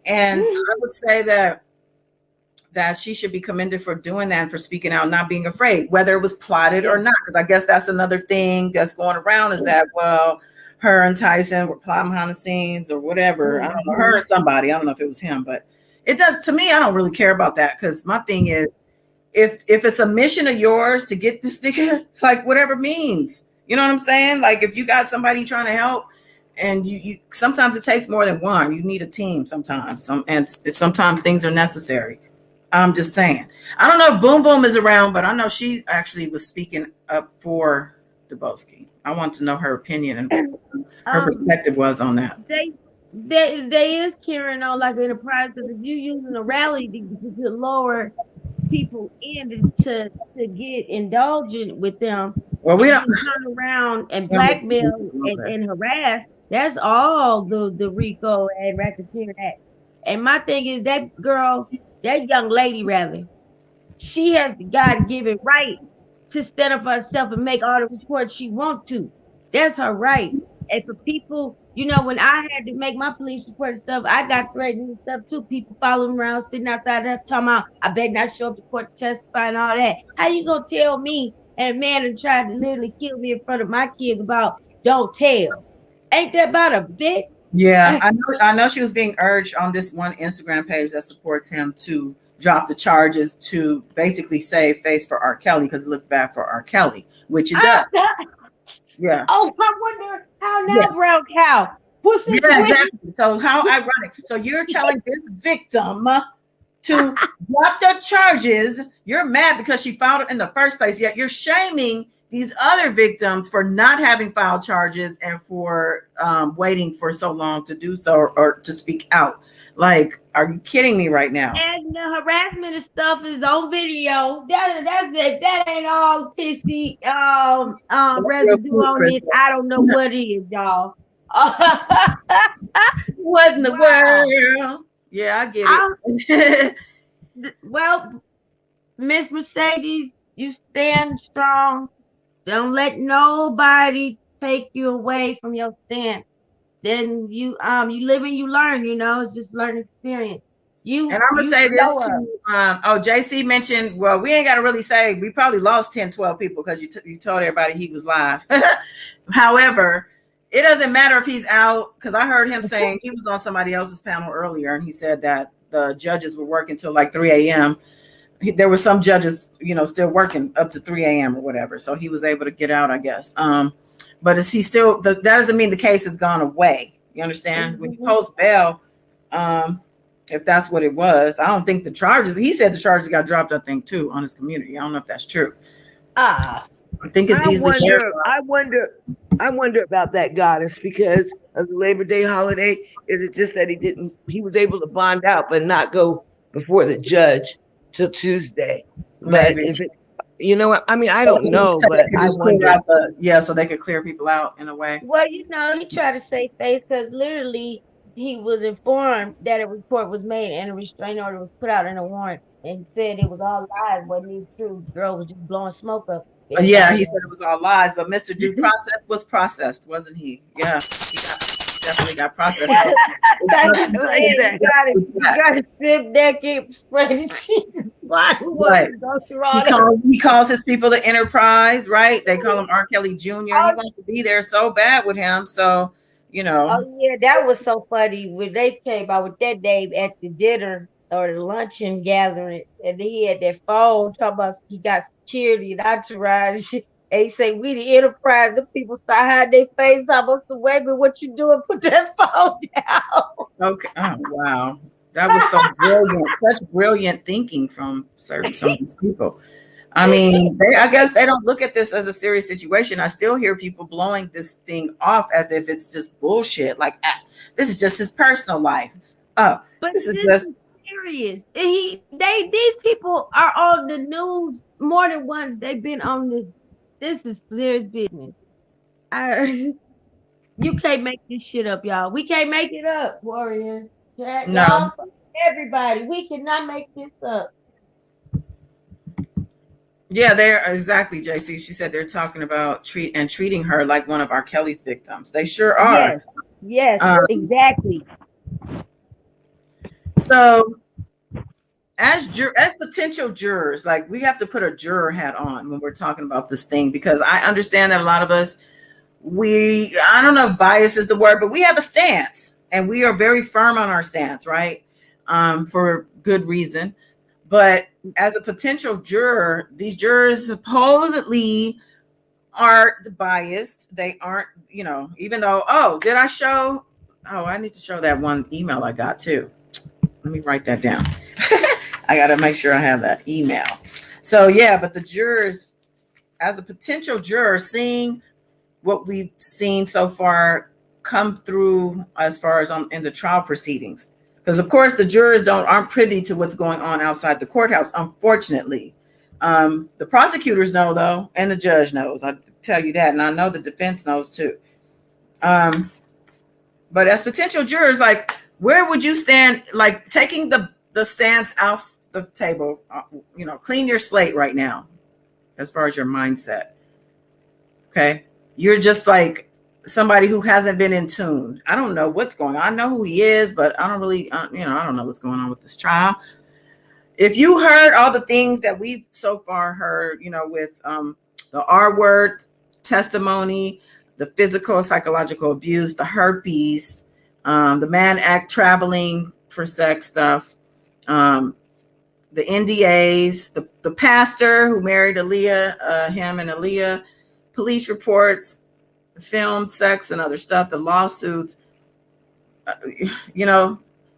S1: And I would say that she should be commended for doing that and for speaking out, not being afraid, whether it was plotted or not. Because I guess that's another thing that's going around is that, well, her and Tyson were plotting behind the scenes or whatever. I don't know, her or somebody. I don't know if it was him, but it does. To me, I don't really care about that because my thing is, if it's a mission of yours to get this nigga, like whatever means. You know what I'm saying? Like if you got somebody trying to help and you sometimes it takes more than one. You need a team sometimes. And sometimes things are necessary. I'm just saying. I don't know if Boom Boom is around, but I know she actually was speaking up for Dubowski. I want to know her opinion and her perspective was on that.
S7: They is carrying on like in the process. If you using a rally to lower people in to get indulgent with them,
S1: well, we don't
S7: turn around and blackmail and harass. That's all the Rico and Racketeer Act. And my thing is that young lady rather, she has the God-given right to stand up for herself and make all the reports she wants to. That's her right. And for people, when I had to make my police report and stuff, I got threatened and stuff too. People following around, sitting outside that talking about, I better not show up to court to testify and all that. How you gonna tell me and a man that tried to literally kill me in front of my kids about don't tell? Ain't that about a bitch?
S1: Yeah, I know she was being urged on this one Instagram page that supports him to drop the charges to basically save face for R. Kelly because it looks bad for R. Kelly, which it does. Yeah.
S7: Oh, I wonder how now, brown cow. What's this?
S1: Yeah, exactly. So how ironic. So you're telling this victim to drop the charges. You're mad because she filed it in the first place, yet you're shaming these other victims for not having filed charges and for waiting for so long to do so or to speak out. Like, are you kidding me right now?
S7: And the harassment and stuff is on video. That's it. That ain't all pissy residue on it. I don't know what it is, y'all.
S1: What in the world? Yeah, I get it.
S7: Well, Miss Mercedes, you stand strong. Don't let nobody take you away from your stand. Then you live and you learn, it's just learning experience.
S1: And
S7: You
S1: I'm gonna
S7: you
S1: say this
S7: show up.
S1: too. JC mentioned, well, we ain't got to really say, we probably lost 10, 12 people because you told everybody he was live. However, it doesn't matter if he's out, because I heard him saying he was on somebody else's panel earlier, and he said that the judges were working till like 3 a.m. There were some judges, still working up to 3 a.m. or whatever. So he was able to get out, I guess. But is he still, that doesn't mean the case has gone away. You understand? When you post bail, if that's what it was, I don't think the charges, he said the charges got dropped, I think, too, on his community. I don't know if that's true. I think it's easily
S3: I wonder about that, Goddess, because of the Labor Day holiday. Is it just that he was able to bond out but not go before the judge till Tuesday? But
S1: maybe.
S3: if it, I don't know, but I wonder.
S1: So they could clear people out in a way.
S7: Well, he tried to save face because literally he was informed that a report was made and a restraining order was put out in a warrant and said it was all lies, wasn't even true. The girl was just blowing smoke up.
S1: Yeah, he said it was all lies, but Mr. Due Process was processed, wasn't he? Yeah, he definitely got processed.
S7: You gotta strip naked, spread his cheeks.
S1: Right. He calls his people the Enterprise, right? They call him R. Kelly Jr. He wants to be there so bad with him, so
S7: Oh yeah, that was so funny when they came out with that name at the dinner or the luncheon gathering, and he had that phone talking about he got security and entourage. And he say, "We the Enterprise." The people start hiding their face. I'm about to wait, but what you doing? Put that phone down.
S1: Okay. Oh wow, that was so brilliant. Such brilliant thinking from some of these people. I mean, I guess they don't look at this as a serious situation. I still hear people blowing this thing off as if it's just bullshit. Like, this is just his personal life.
S7: But this is just serious. These people are on the news more than once. They've been on the. This is serious business. You can't make this shit up, y'all. We can't make it up, warriors.
S1: No.
S7: Y'all, everybody, we cannot make this up.
S1: Yeah, they're exactly, JC. She said they're talking about treating her like one of R. Kelly's victims. They sure are.
S7: Yes, exactly.
S1: So, as potential jurors, like, we have to put a juror hat on when we're talking about this thing, because I understand that a lot of us, I don't know if bias is the word, but we have a stance, and we are very firm on our stance, right? For good reason. But as a potential juror, these jurors supposedly aren't biased. They aren't, even though, I need to show that one email I got too. Let me write that down. I got to make sure I have that email. So yeah, but the jurors, as a potential juror, seeing what we've seen so far come through as far as in the trial proceedings. Because of course the jurors aren't privy to what's going on outside the courthouse, unfortunately. The prosecutors know though, and the judge knows. I tell you that, and I know the defense knows too. But as potential jurors, like, where would you stand? Like, taking the stance off the table, clean your slate right now, as far as your mindset. Okay, you're just like somebody who hasn't been in tune. I don't know what's going on. I know who he is, but I don't really, I don't know what's going on with this trial. If you heard all the things that we've so far heard, with the R word testimony, the physical, psychological abuse, the herpes, the man act traveling for sex stuff, the NDAs, the pastor who married Aaliyah, him and Aaliyah, police reports, film, sex, and other stuff, the lawsuits,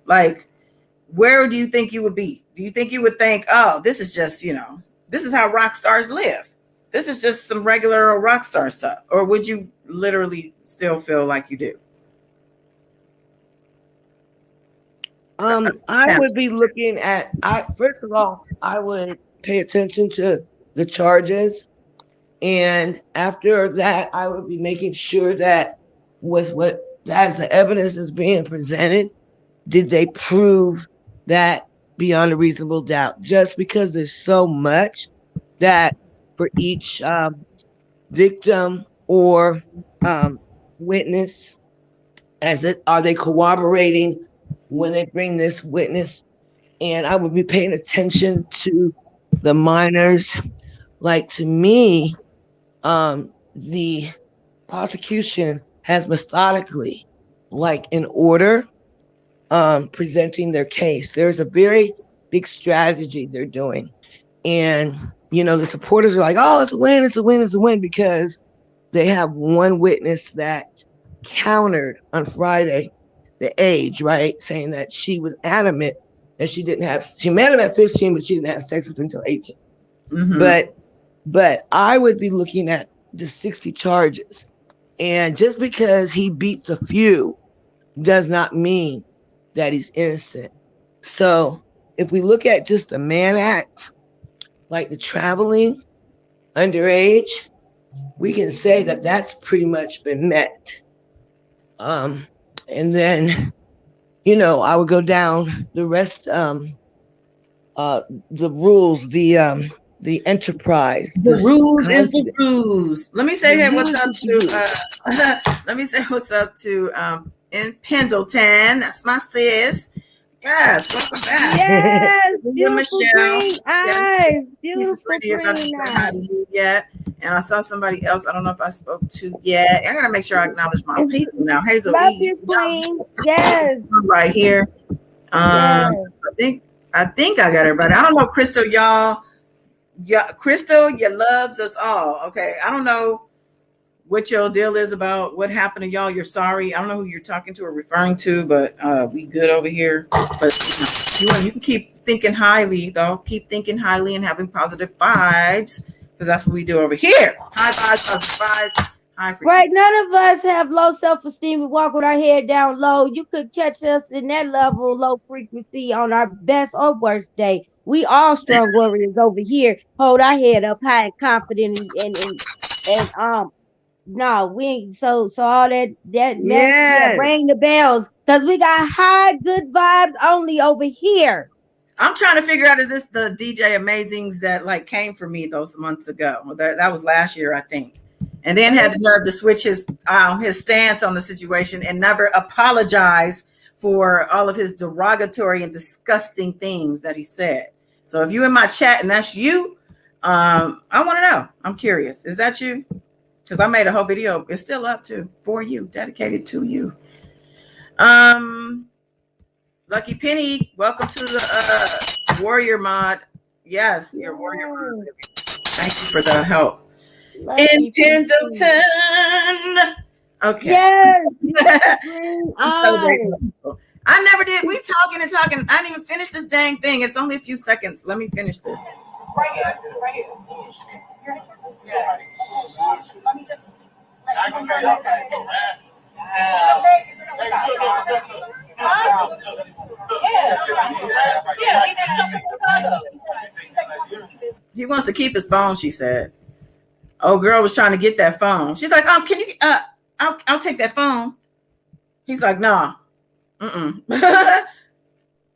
S1: like, where do you think you would be? Do you think you would think, oh, this is just, this is how rock stars live? This is just some regular rock star stuff? Or would you literally still feel like you do?
S3: I would be looking at, first of all, I would pay attention to the charges. And after that, I would be making sure that as the evidence is being presented, did they prove that beyond a reasonable doubt? Just because there's so much that for each victim or witness, are they corroborating when they bring this witness? And I would be paying attention to the minors. Like, to me, the prosecution has methodically, like in order, presenting their case. There's a very big strategy they're doing. And, the supporters are like, oh, it's a win, it's a win, it's a win, because they have one witness that countered on Friday the age, right? Saying that she was adamant that she met him at 15, but she didn't have sex with him until 18.
S1: Mm-hmm.
S3: But I would be looking at the 60 charges. And just because he beats a few does not mean that he's innocent. So if we look at just the Mann Act, like the traveling underage, we can say that that's pretty much been met. And then, I would go down the rest, the rules, the enterprise.
S1: The rules is the rules. Let me say hey, what's up to let me say what's up to in Pendleton. That's my sis. Yes, welcome back.
S7: Yes, beautiful
S1: Michelle.
S7: green eyes.
S1: Beautiful
S7: Beautiful green eyes.
S1: Yet. And I saw somebody else. I don't know if I spoke to yet. I gotta make sure I acknowledge my people now. Hazel
S7: Love
S1: E.
S7: you, queen. Yes.
S1: Right here.
S7: Yes.
S1: I think I got everybody. I don't know, Crystal, y'all. Yeah, Crystal, you loves us all. Okay. I don't know what your deal is about what happened to y'all. You're sorry. I don't know who you're talking to or referring to, but we good over here. But you can keep thinking highly, though. Keep thinking highly and having positive vibes, because that's what we do over here. High vibes, positive vibes, high frequency.
S7: Right. None of us have low self-esteem. We walk with our head down low. You could catch us in that level, low frequency, on our best or worst day. We all strong warriors over here. Hold our head up high and confident and no, we ain't so all that mess, yeah, ring the bells, because we got high good vibes only over here.
S1: I'm trying to figure out, is this the DJ Amazings that like came for me those months ago? That was last year, I think. And then had the nerve to switch his stance on the situation and never apologize for all of his derogatory and disgusting things that he said. So if you're in my chat and that's you, I want to know. I'm curious. Is that you? Because I made a whole video. It's still up too, for you, dedicated to you. Lucky Penny, welcome to the Warrior Mod. Yes, your Warrior Mod. Thank you for the help. In Pendleton. Okay.
S7: Yes.
S1: I never did. We talking and talking. I didn't even finish this dang thing. It's only a few seconds. Let me finish this.
S8: Right here. Right here. Yeah. Let me just.
S1: He wants to keep his phone, she said. Oh, girl was trying to get that phone. She's like, can you I'll take that phone. He's like, nah.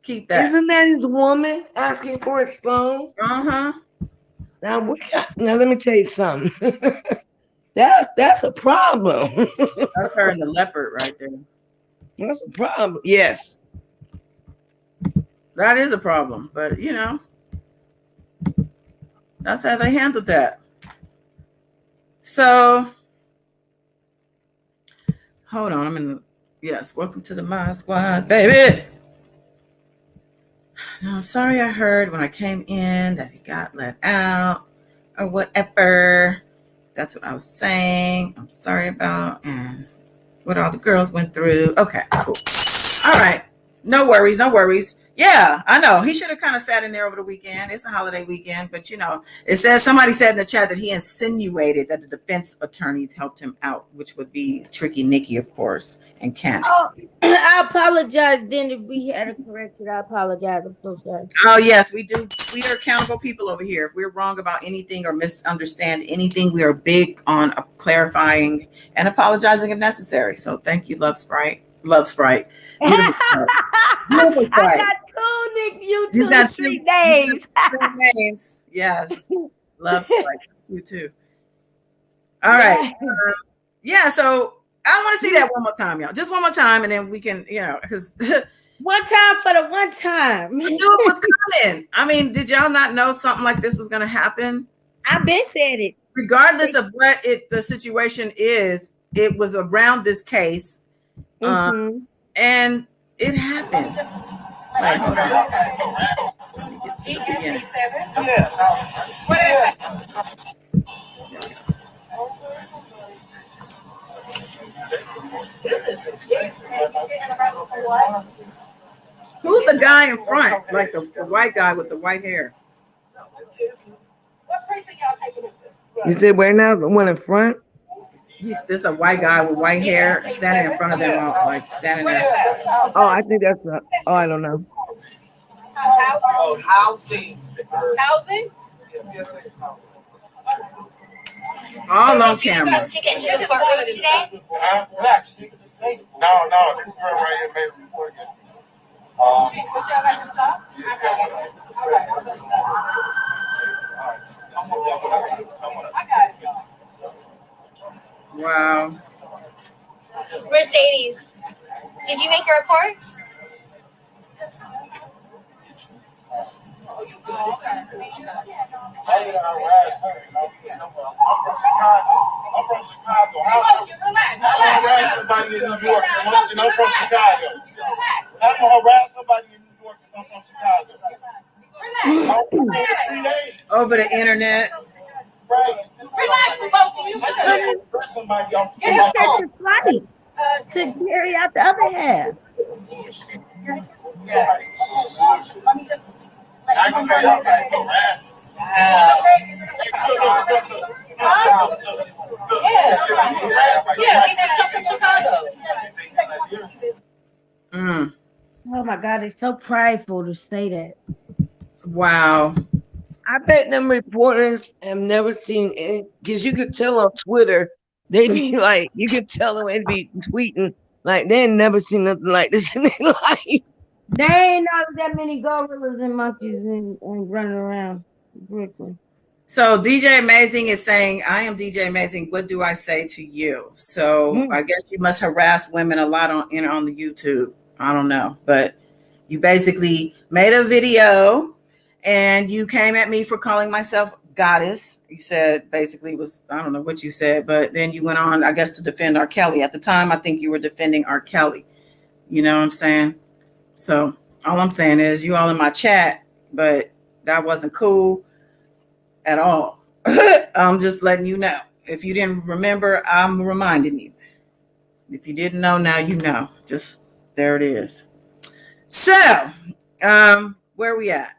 S1: Keep that.
S3: Isn't that his woman asking for his phone?
S1: Uh-huh.
S3: Now let me tell you something. That's a problem.
S1: That's her and the leopard right there.
S3: That's a problem. Yes.
S1: That is a problem, but that's how they handled that. So hold on, yes, welcome to the My Squad, baby. Now, I'm sorry I heard when I came in that he got let out or whatever. That's what I was saying. I'm sorry about and what all the girls went through. Okay, cool. All right. No worries. Yeah, I know. He should have kind of sat in there over the weekend. It's a holiday weekend, but it says, somebody said in the chat that he insinuated that the defense attorneys helped him out, which would be Tricky Nikki, of course, and Ken.
S7: Oh, I apologize then if we had to correct it. I apologize. I'm so sorry.
S1: Oh, yes, we do. We are accountable people over here. If we're wrong about anything or misunderstand anything, we are big on clarifying and apologizing if necessary. So thank you, Love Sprite. Beautiful site. Beautiful
S7: I
S1: site.
S7: got two Nick
S1: You
S7: YouTube
S1: got
S7: street
S1: two
S7: names.
S1: names. Yes. Love Spike. You too. All right. Yeah, so I want to see that one more time, y'all. Just one more time, and then we can, because
S7: One time for the one time.
S1: I knew it was coming. I mean, did y'all not know something like this was going to happen?
S7: I've been said it.
S1: Regardless of what the situation is, it was around this case, and it happened. Wait, hold on. Let me get to the beginning.
S8: Yes. What is it?
S1: Who's the guy in front? Like the white guy with the white hair?
S8: What precinct y'all taking it to?
S3: You said where now? The one in front?
S1: He's just a white guy with white hair standing in front of them, like standing there.
S3: Oh, I think that's I don't know.
S8: Housing. Housing?
S1: All on camera.
S8: Ticket here for early today?
S9: Relax. No, this girl right here made a report against me.
S8: What's y'all got to stop? I got it, y'all.
S1: Wow.
S10: Mercedes, did you make a report?
S8: Oh, you good. Okay.
S9: I ain't gonna harass her. I'm from Chicago. How
S8: Relax.
S9: I'm gonna harass somebody in New York and I'm from Chicago? I'm gonna harass somebody in New York and I'm from Chicago.
S8: Relax.
S1: Over the internet.
S8: Relax, the both of you.
S9: Somebody I'm
S7: They set the flight to carry out the other half.
S8: Let me just.
S9: aggravated harassment.
S8: Yeah, he just come from Chicago.
S7: Oh my God, it's so prideful to say that.
S1: Wow.
S3: I bet them reporters have never seen any, because you could tell on Twitter, they be like, you could tell them they'd be tweeting, like they ain't never seen nothing like this in their life.
S7: They ain't know that many gorillas and monkeys and running around Brooklyn.
S1: So DJ Amazing is saying, I am DJ Amazing. What do I say to you? So I guess you must harass women a lot on the YouTube. I don't know. But you basically made a video and you came at me for calling myself goddess. You said basically was, I don't know what you said, but then you went on, I guess, to defend R. Kelly. At the time, I think you were defending R. Kelly. You know what I'm saying? So all I'm saying is you all in my chat, but that wasn't cool at all. I'm just letting you know. If you didn't remember, I'm reminding you. If you didn't know, now you know. Just there it is. So, where we at?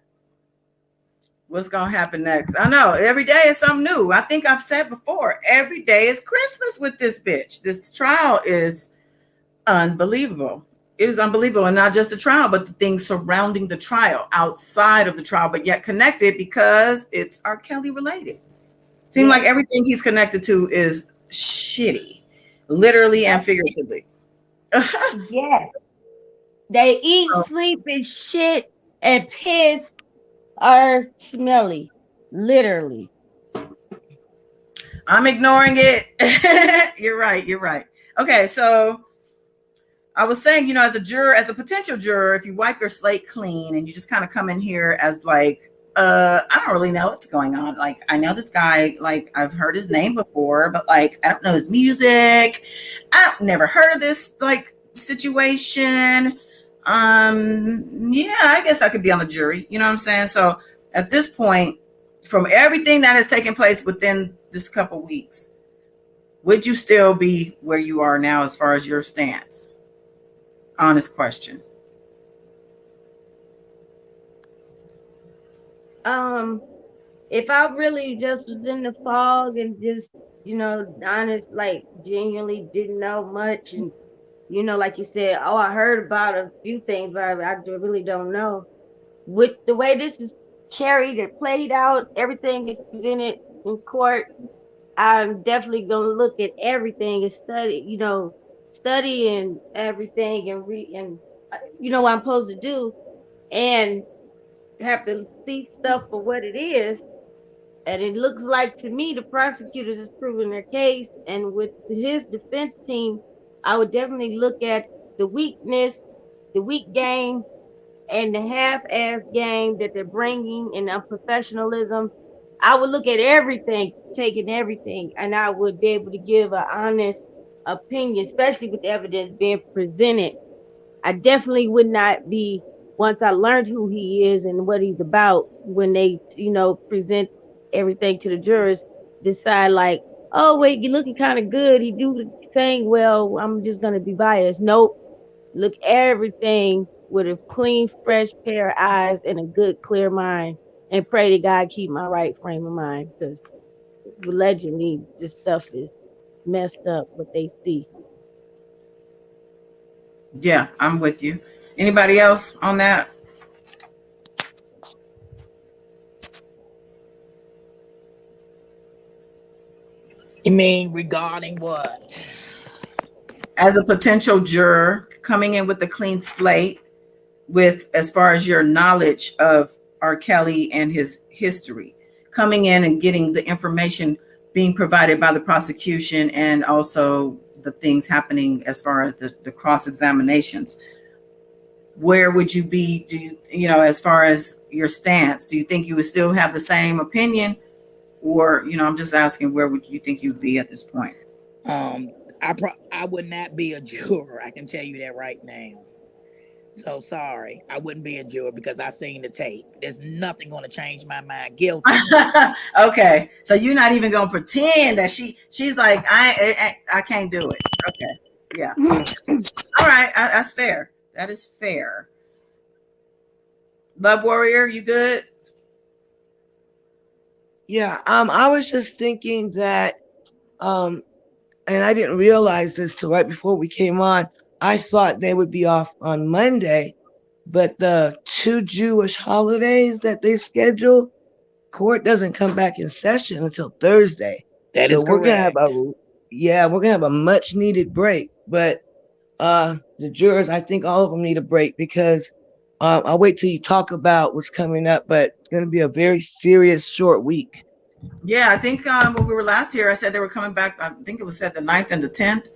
S1: What's going to happen next? I know every day is something new. I think I've said before, every day is Christmas with this bitch. This trial is unbelievable. It is unbelievable. And not just the trial, but the things surrounding the trial, outside of the trial, but yet connected because it's R. Kelly related. Seems like everything he's connected to is shitty, literally and figuratively.
S7: Yes. They eat, sleep, and shit and piss are smelly. Literally.
S1: I'm ignoring it. You're right. Okay, so I was saying, as a juror, as a potential juror, if you wipe your slate clean and you just kind of come in here as like, I don't really know what's going on. Like, I know this guy, like I've heard his name before, but like, I don't know his music. I've never heard of this like situation. Yeah, I guess I could be on the jury. You know what I'm saying? So at this point, from everything that has taken place within this couple weeks, would you still be where you are now as far as your stance? Honest question.
S7: If I really just was in the fog and just, honest, like genuinely didn't know much and, like you said, I heard about a few things, but I really don't know. With the way this is carried and played out, everything is presented in court, I'm definitely going to look at everything and study and everything and you know, what I'm supposed to do, and have to see stuff for what it is. And it looks like to me the prosecutors is proving their case. And with his defense team, I would definitely look at the weakness, the weak game, and the half-ass game that they're bringing in unprofessionalism. I would look at everything, taking everything, and I would be able to give an honest opinion, especially with the evidence being presented. I definitely would not be, once I learned who he is and what he's about, when they, present everything to the jurors, decide like, oh wait, you're looking kind of good. He do saying, well, I'm just gonna be biased. Nope. Look everything with a clean, fresh pair of eyes and a good, clear mind, and pray to God keep my right frame of mind, because allegedly this stuff is messed up. What they see.
S1: Yeah, I'm with you. Anybody else on that?
S4: You mean regarding what?
S1: As a potential juror coming in with a clean slate, with as far as your knowledge of R. Kelly and his history, coming in and getting the information being provided by the prosecution, and also the things happening as far as the cross examinations. Where would you be? Do you know, as far as your stance, do you think you would still have the same opinion, or I'm just asking, where would you think you'd be at this point?
S4: I would not be a juror. I can tell you that right now. So sorry, I wouldn't be a juror because I seen the tape. There's nothing going to change my mind. Guilty.
S1: Okay, so you're not even going to pretend that she's like, I can't do it. Okay, yeah. All right, that's fair. That is fair. Love Warrior, you good?
S3: Yeah, I was just thinking that, and I didn't realize this till right before we came on. I thought they would be off on Monday, but the 2 Jewish holidays that they scheduled, court doesn't come back in session until Thursday.
S4: That
S3: so
S4: is
S3: we're
S4: correct.
S3: We're gonna have a much needed break. But the jurors, I think all of them need a break, because I'll wait till you talk about what's coming up, but it's gonna be a very serious short week.
S1: Yeah, I think when we were last here, I said they were coming back. I think it was said the 9th and the 10th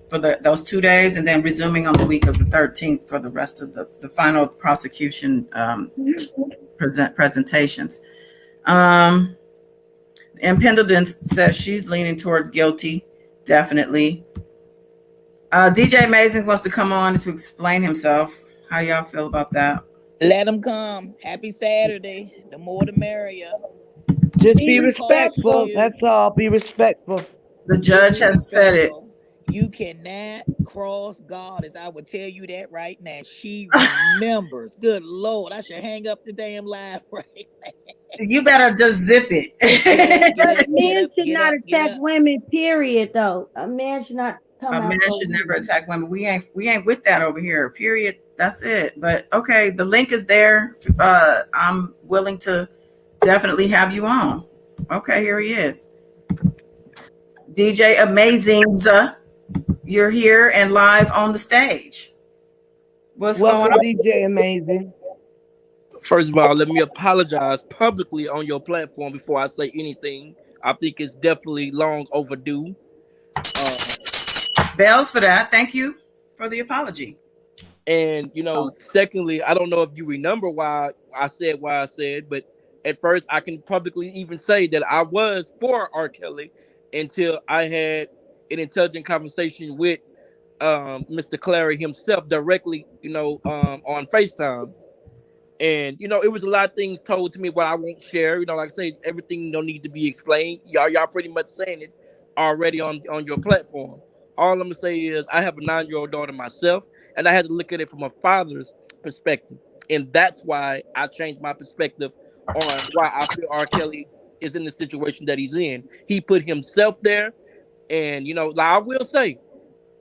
S1: for those 2 days, and then resuming on the week of the 13th for the rest of the final prosecution presentations. And Pendleton says she's leaning toward guilty, definitely. DJ Amazing wants to come on to explain himself. How y'all feel about that?
S4: Let him come. Happy Saturday. The more the merrier.
S3: Just be respectful. That's all. Be respectful.
S1: The judge has said it.
S4: You cannot cross goddess. I would tell you that right now. She remembers. Good Lord, I should hang up the damn live right now.
S1: You better just zip it.
S7: But men should not attack women, period, though. A man should not come out.
S1: A man should never attack women. We ain't with that over here, period. That's it. But okay, the link is there. I'm willing to definitely have you on. Okay, here he is. DJ Amazings, you're here and live on the stage. What's going on?
S3: DJ Amazing.
S11: First of all, let me apologize publicly on your platform before I say anything. I think it's definitely long overdue.
S1: Bells for that. Thank you for the apology.
S11: And, secondly, I don't know if you remember why I said, but at first I can publicly even say that I was for R. Kelly until I had an intelligent conversation with Mr. Clary himself directly, on FaceTime. And, it was a lot of things told to me what I won't share. Like I say, everything don't need to be explained. Y'all pretty much saying it already on your platform. All I'm going to say is I have a 9-year-old daughter myself, and I had to look at it from a father's perspective. And that's why I changed my perspective on why I feel R. Kelly is in the situation that he's in. He put himself there. And, like I will say,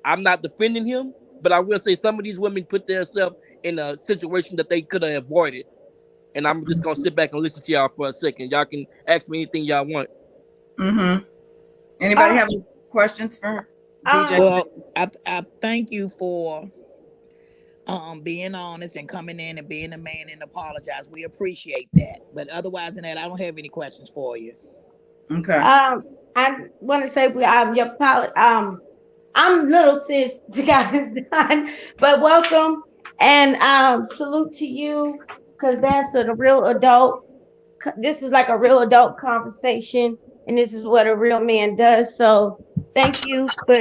S11: I'm not defending him, but I will say some of these women put themselves in a situation that they could have avoided. And I'm just going to sit back and listen to y'all for a second. Y'all can ask me anything y'all want.
S1: Mm-hmm. Anybody have any questions for DJ?
S4: Well, I thank you for being honest and coming in and being a man and apologize. We appreciate that. But otherwise than that, I don't have any questions for you.
S1: Okay.
S7: I want to say your I'm little sis to guys done, but welcome and salute to you because that's a real adult. This is like a real adult conversation, and this is what a real man does. So thank you for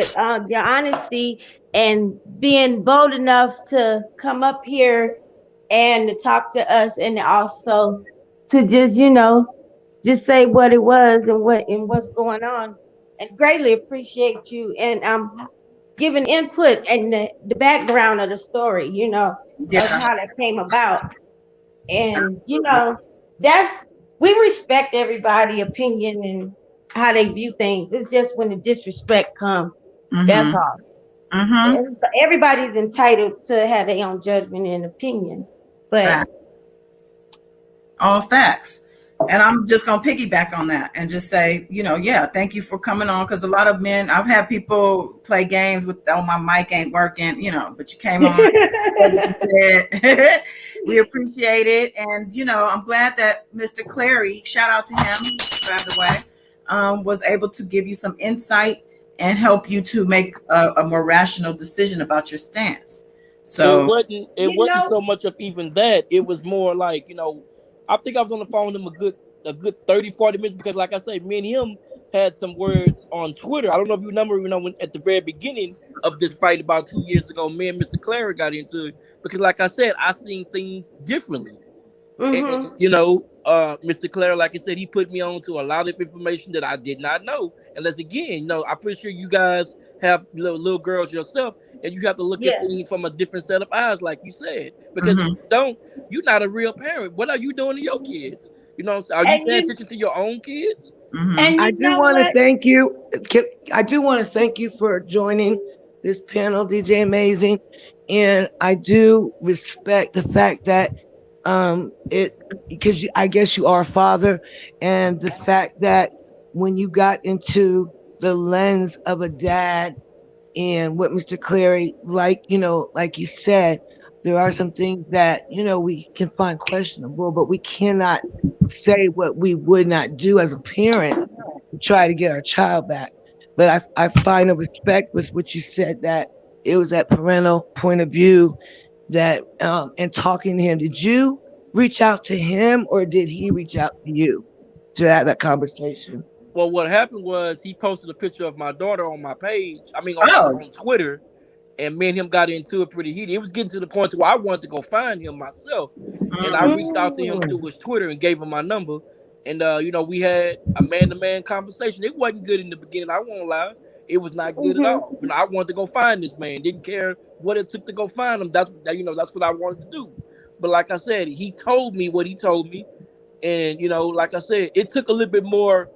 S7: your honesty and being bold enough to come up here and to talk to us, and also to just say what it was and what's going on. And greatly appreciate you and giving input and the background of the story, of
S1: Yeah.
S7: how that came about. And that's we respect everybody' opinion and how they view things. It's just when the disrespect comes, that's
S1: Mm-hmm.
S7: all.
S1: Mm-hmm.
S7: Everybody's entitled to have their own judgment and opinion, but
S1: Facts. All facts. And I'm just gonna piggyback on that and just say, yeah, thank you for coming on, because a lot of men, I've had people play games with, oh, my mic ain't working, but you came on, said what you said. We appreciate it. And I'm glad that Mr. Clary, shout out to him, by the way, was able to give you some insight and help you to make a more rational decision about your stance. So
S11: It wasn't so much of even that. It was more like, I think I was on the phone with him a good 30, 40 minutes because, like I say, me and him had some words on Twitter. I don't know if you remember, when at the very beginning of this fight about 2 years ago, me and Mr. Clary got into it because, like I said, I seen things differently. And, Mr. Clary, like I said, he put me on to a lot of information that I did not know. Unless, again, I'm pretty sure you guys have little girls yourself, and you have to look at things from a different set of eyes, like you said. Because if you don't, you're not a real parent. What are you doing to your kids? Are you paying attention to your own kids?
S7: And
S3: I do want to thank you. I do want to thank you for joining this panel, DJ Amazing, and I do respect the fact that because I guess you are a father, and the fact that when you got into the lens of a dad and what Mr. Clary, like you said, there are some things that we can find questionable, but we cannot say what we would not do as a parent to try to get our child back. But I find a respect with what you said, that it was that parental point of view that and talking to him. Did you reach out to him or did he reach out to you to have that conversation?
S11: Well, what happened was he posted a picture of my daughter on my page. I mean, on Twitter, and me and him got into it pretty heated. It was getting to the point where I wanted to go find him myself, and I reached out to him through his Twitter and gave him my number. And we had a man-to-man conversation. It wasn't good in the beginning. I won't lie. It was not good at all. I wanted to go find this man. Didn't care what it took to go find him. That's what I wanted to do. But like I said, he told me what he told me, and like I said, it took a little bit more.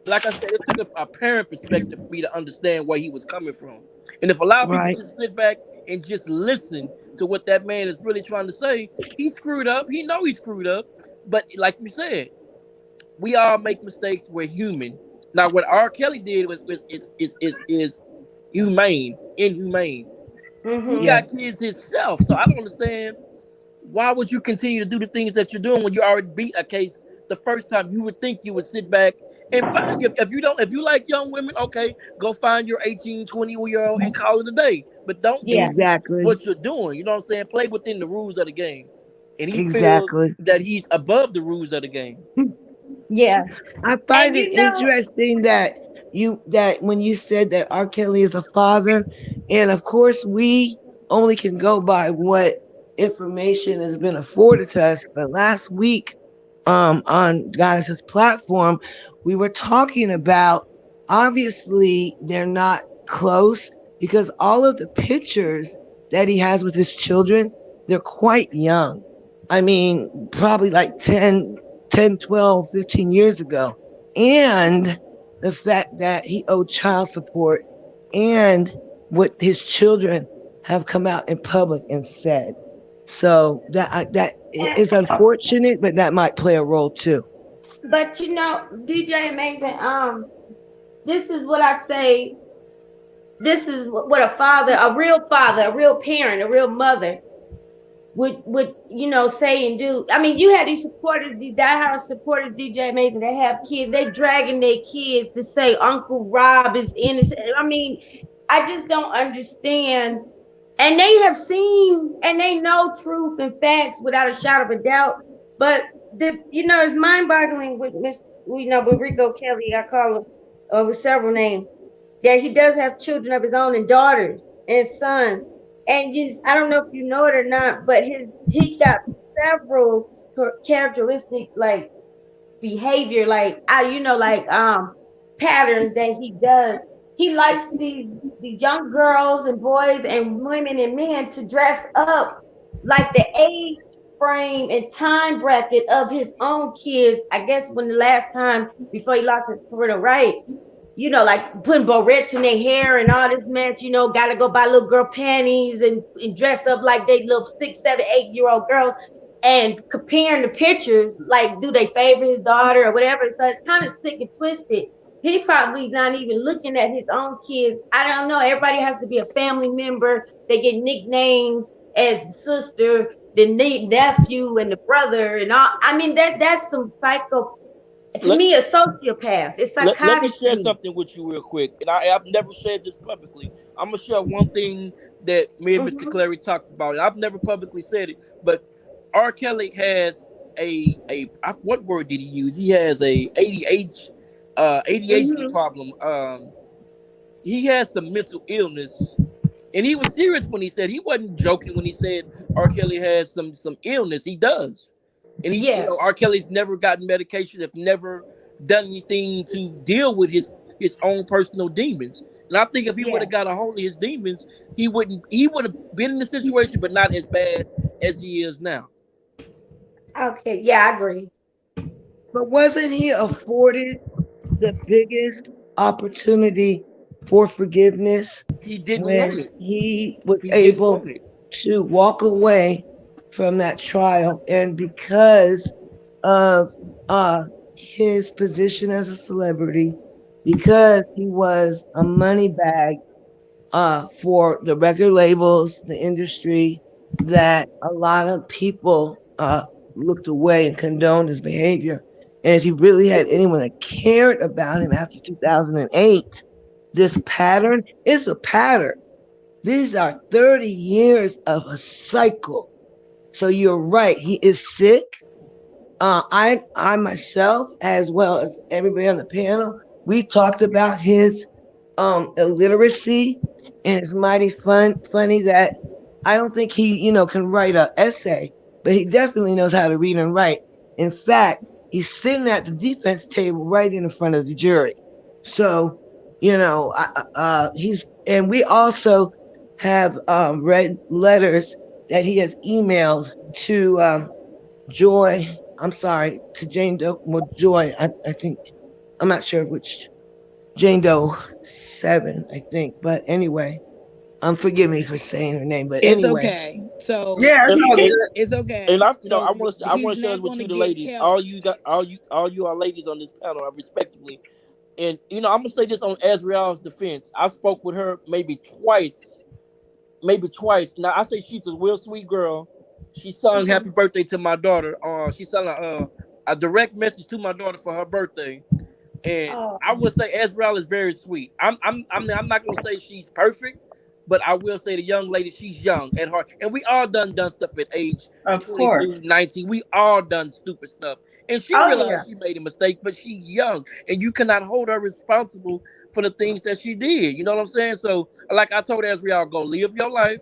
S11: Like I said, it took a parent perspective for me to understand where he was coming from. And if a lot of people just sit back and just listen to what that man is really trying to say, he screwed up. He know he screwed up. But like you said, we all make mistakes. We're human. Now, what R. Kelly did is inhumane. He got kids himself. So I don't understand, why would you continue to do the things that you're doing when you already beat a case the first time? You would think you would sit back and find, if you like young women, okay, go find your 18, 20-year-old and call it a day. But don't do what you're doing. You know what I'm saying? Play within the rules of the game. And he feels that he's above the rules of the game.
S7: Yeah.
S3: I find it interesting that when you said that R. Kelly is a father, and of course we only can go by what information has been afforded to us. But last week, on Goddess's platform, we were talking about, obviously they're not close because all of the pictures that he has with his children, they're quite young. I mean, probably like 10, 12, 15 years ago. And the fact that he owed child support, and what his children have come out in public and said. So that is unfortunate, but that might play a role too.
S7: But DJ Amazing, this is what I say. this is what a father, a real father, a real parent, a real mother would say and do. I mean, you had these supporters, these diehard supporters, DJ Amazing. They have kids. They dragging their kids to say Uncle Rob is innocent. I mean, I just don't understand. And they have seen and they know truth and facts without a shadow of a doubt. But it's mind-boggling with with Rico Kelly. I call him with several names. That he does have children of his own and daughters and sons. And I don't know if you know it or not, but he got several characteristic like behavior, like patterns that he does. He likes these young girls and boys and women and men to dress up like the age frame and time bracket of his own kids. I guess when the last time before he lost his parental rights, like putting barrettes in their hair and all this mess, gotta go buy little girl panties and dress up like they little 6, 7, 8-year-old girls and comparing the pictures, like do they favor his daughter or whatever. So it's kind of sick and twisted. He probably not even looking at his own kids. I don't know. Everybody has to be a family member. They get nicknames as the sister, the nephew, and the brother, and all. I mean, that's some psycho. To me, a sociopath. It's psychotic.
S11: Let me share something with you real quick, and I've never shared this publicly. I'm gonna share one thing that me and Mr. Clary talked about, and I've never publicly said it, but R. Kelly has what word did he use? He has a ADHD problem. He has some mental illness, and he was serious when he said, he wasn't joking when he said R. Kelly has some illness. He does. And R. Kelly's never gotten medication, have never done anything to deal with his own personal demons. And I think if he would have got a hold of his demons, he would have been in the situation, but not as bad as he is now.
S7: Okay, yeah, I agree.
S3: But wasn't he afforded the biggest opportunity for forgiveness?
S11: He didn't
S3: when
S11: want it.
S3: He was able to walk away from that trial, and because of his position as a celebrity, because he was a money bag for the record labels, the industry, that a lot of people looked away and condoned his behavior. And if he really had anyone that cared about him after 2008, this pattern is a pattern. These are 30 years of a cycle. So you're right. He is sick. I myself, as well as everybody on the panel, we talked about his illiteracy, and it's mighty funny that I don't think he, can write an essay, but he definitely knows how to read and write. In fact, he's sitting at the defense table right in front of the jury. So, and we also have read letters that he has emailed to to Jane Doe. Well, Joy, I think, I'm not sure which, Jane Doe 7, I think. But anyway, forgive me for saying her name, but
S4: it's
S3: anyway.
S4: Okay. So
S1: yeah,
S4: it's okay.
S11: And I
S4: So
S11: want to share with you, the ladies, all you are ladies on this panel, respectively. And I'm gonna say this on Azrael's defense. I spoke with her maybe twice. Now I say she's a real sweet girl. She sung "Happy Birthday" to my daughter. She sung a direct message to my daughter for her birthday. And I would say Azrael is very sweet. I'm not gonna say she's perfect, but I will say the young lady, she's young at heart. And we all done stuff at age 22, 19. We all done stupid stuff. And she realized she made a mistake, but she's young. And you cannot hold her responsible for the things that she did. You know what I'm saying? So, like I told Azrael, go live your life.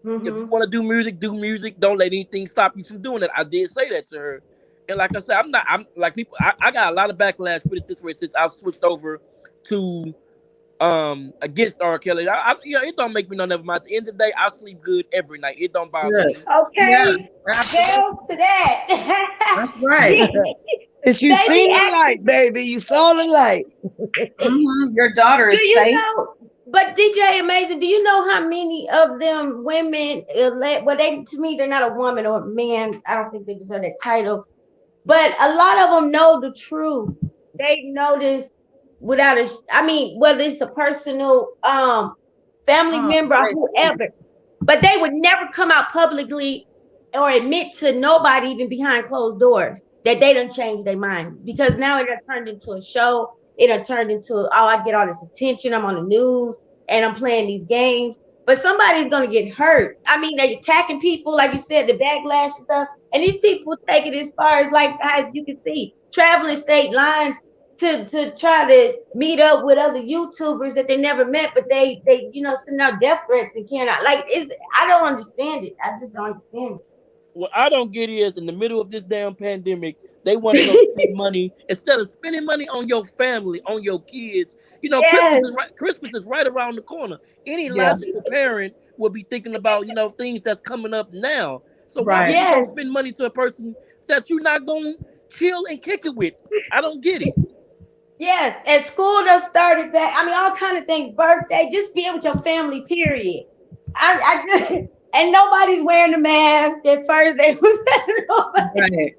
S11: If you want to do music, do music. Don't let anything stop you from doing it. I did say that to her. And like I said, I'm like people, I got a lot of backlash, put it this way, since I've switched over to against R. Kelly. It don't make me no never mind. At the end of the day, I sleep good every night. It don't bother me.
S7: Okay. Hell to that.
S1: That's right.
S3: If you seen the light, baby, you saw the light.
S1: Your daughter is safe.
S7: But DJ Amazing, do you know how many of them women, to me, they're not a woman or a man. I don't think they deserve that title. But a lot of them know the truth. They notice without I mean, whether it's a personal family member or whoever, but they would never come out publicly or admit to nobody, even behind closed doors, that they done changed their mind, because now it done turned into a show. It done turned into, oh, I get all this attention, I'm on the news and I'm playing these games, but somebody's gonna get hurt. I mean, they attacking people, like you said, the backlash and stuff, and these people take it as far as, like, as you can see, traveling state lines to try to meet up with other YouTubers that they never met, but they send out death threats and cannot, like, I don't understand it. I just don't understand it.
S11: What I don't get is, in the middle of this damn pandemic, they want to go spend money instead of spending money on your family, on your kids. You know,
S7: Yes.
S11: Christmas is right around the corner. Any logical parent will be thinking about, things that's coming up now. So why would you go spend money to a person that you're not going to chill and kick it with? I don't get it.
S7: Yes, and school just started back. I mean, all kind of things. Birthday, just being with your family. Period. I just and nobody's wearing a mask. At first, they was right.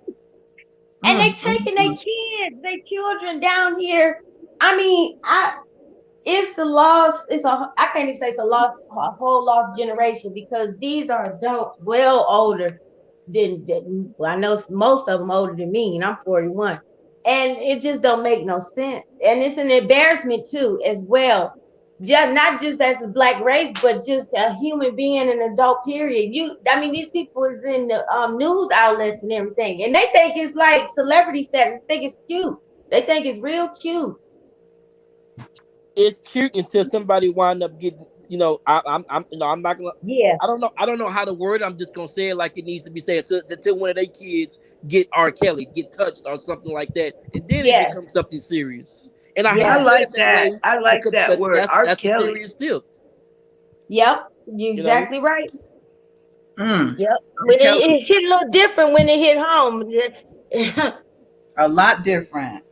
S7: And they taking their kids, their children down here. I mean, it's the loss. I can't even say it's a whole lost generation, because these are adults, well older than I know most of them older than me, and I'm 41. And it just don't make no sense. And it's an embarrassment too, as well. Not just as a black race, but just a human being, an adult, period. These people is in the news outlets and everything, and they think it's like celebrity status. They think it's cute. They think it's real cute.
S11: It's cute until somebody wind up getting, I'm not gonna. Yeah. I don't know how to word it. I'm just gonna say it like it needs to be said. Until one of their kids get R. Kelly, get touched or something like that, and then it becomes something serious. And I
S3: like that. I like that word.
S11: That's Kelly. Serious too.
S7: Yep, you're exactly right. Yep. But it hit a little different when it hit home.
S1: A lot different.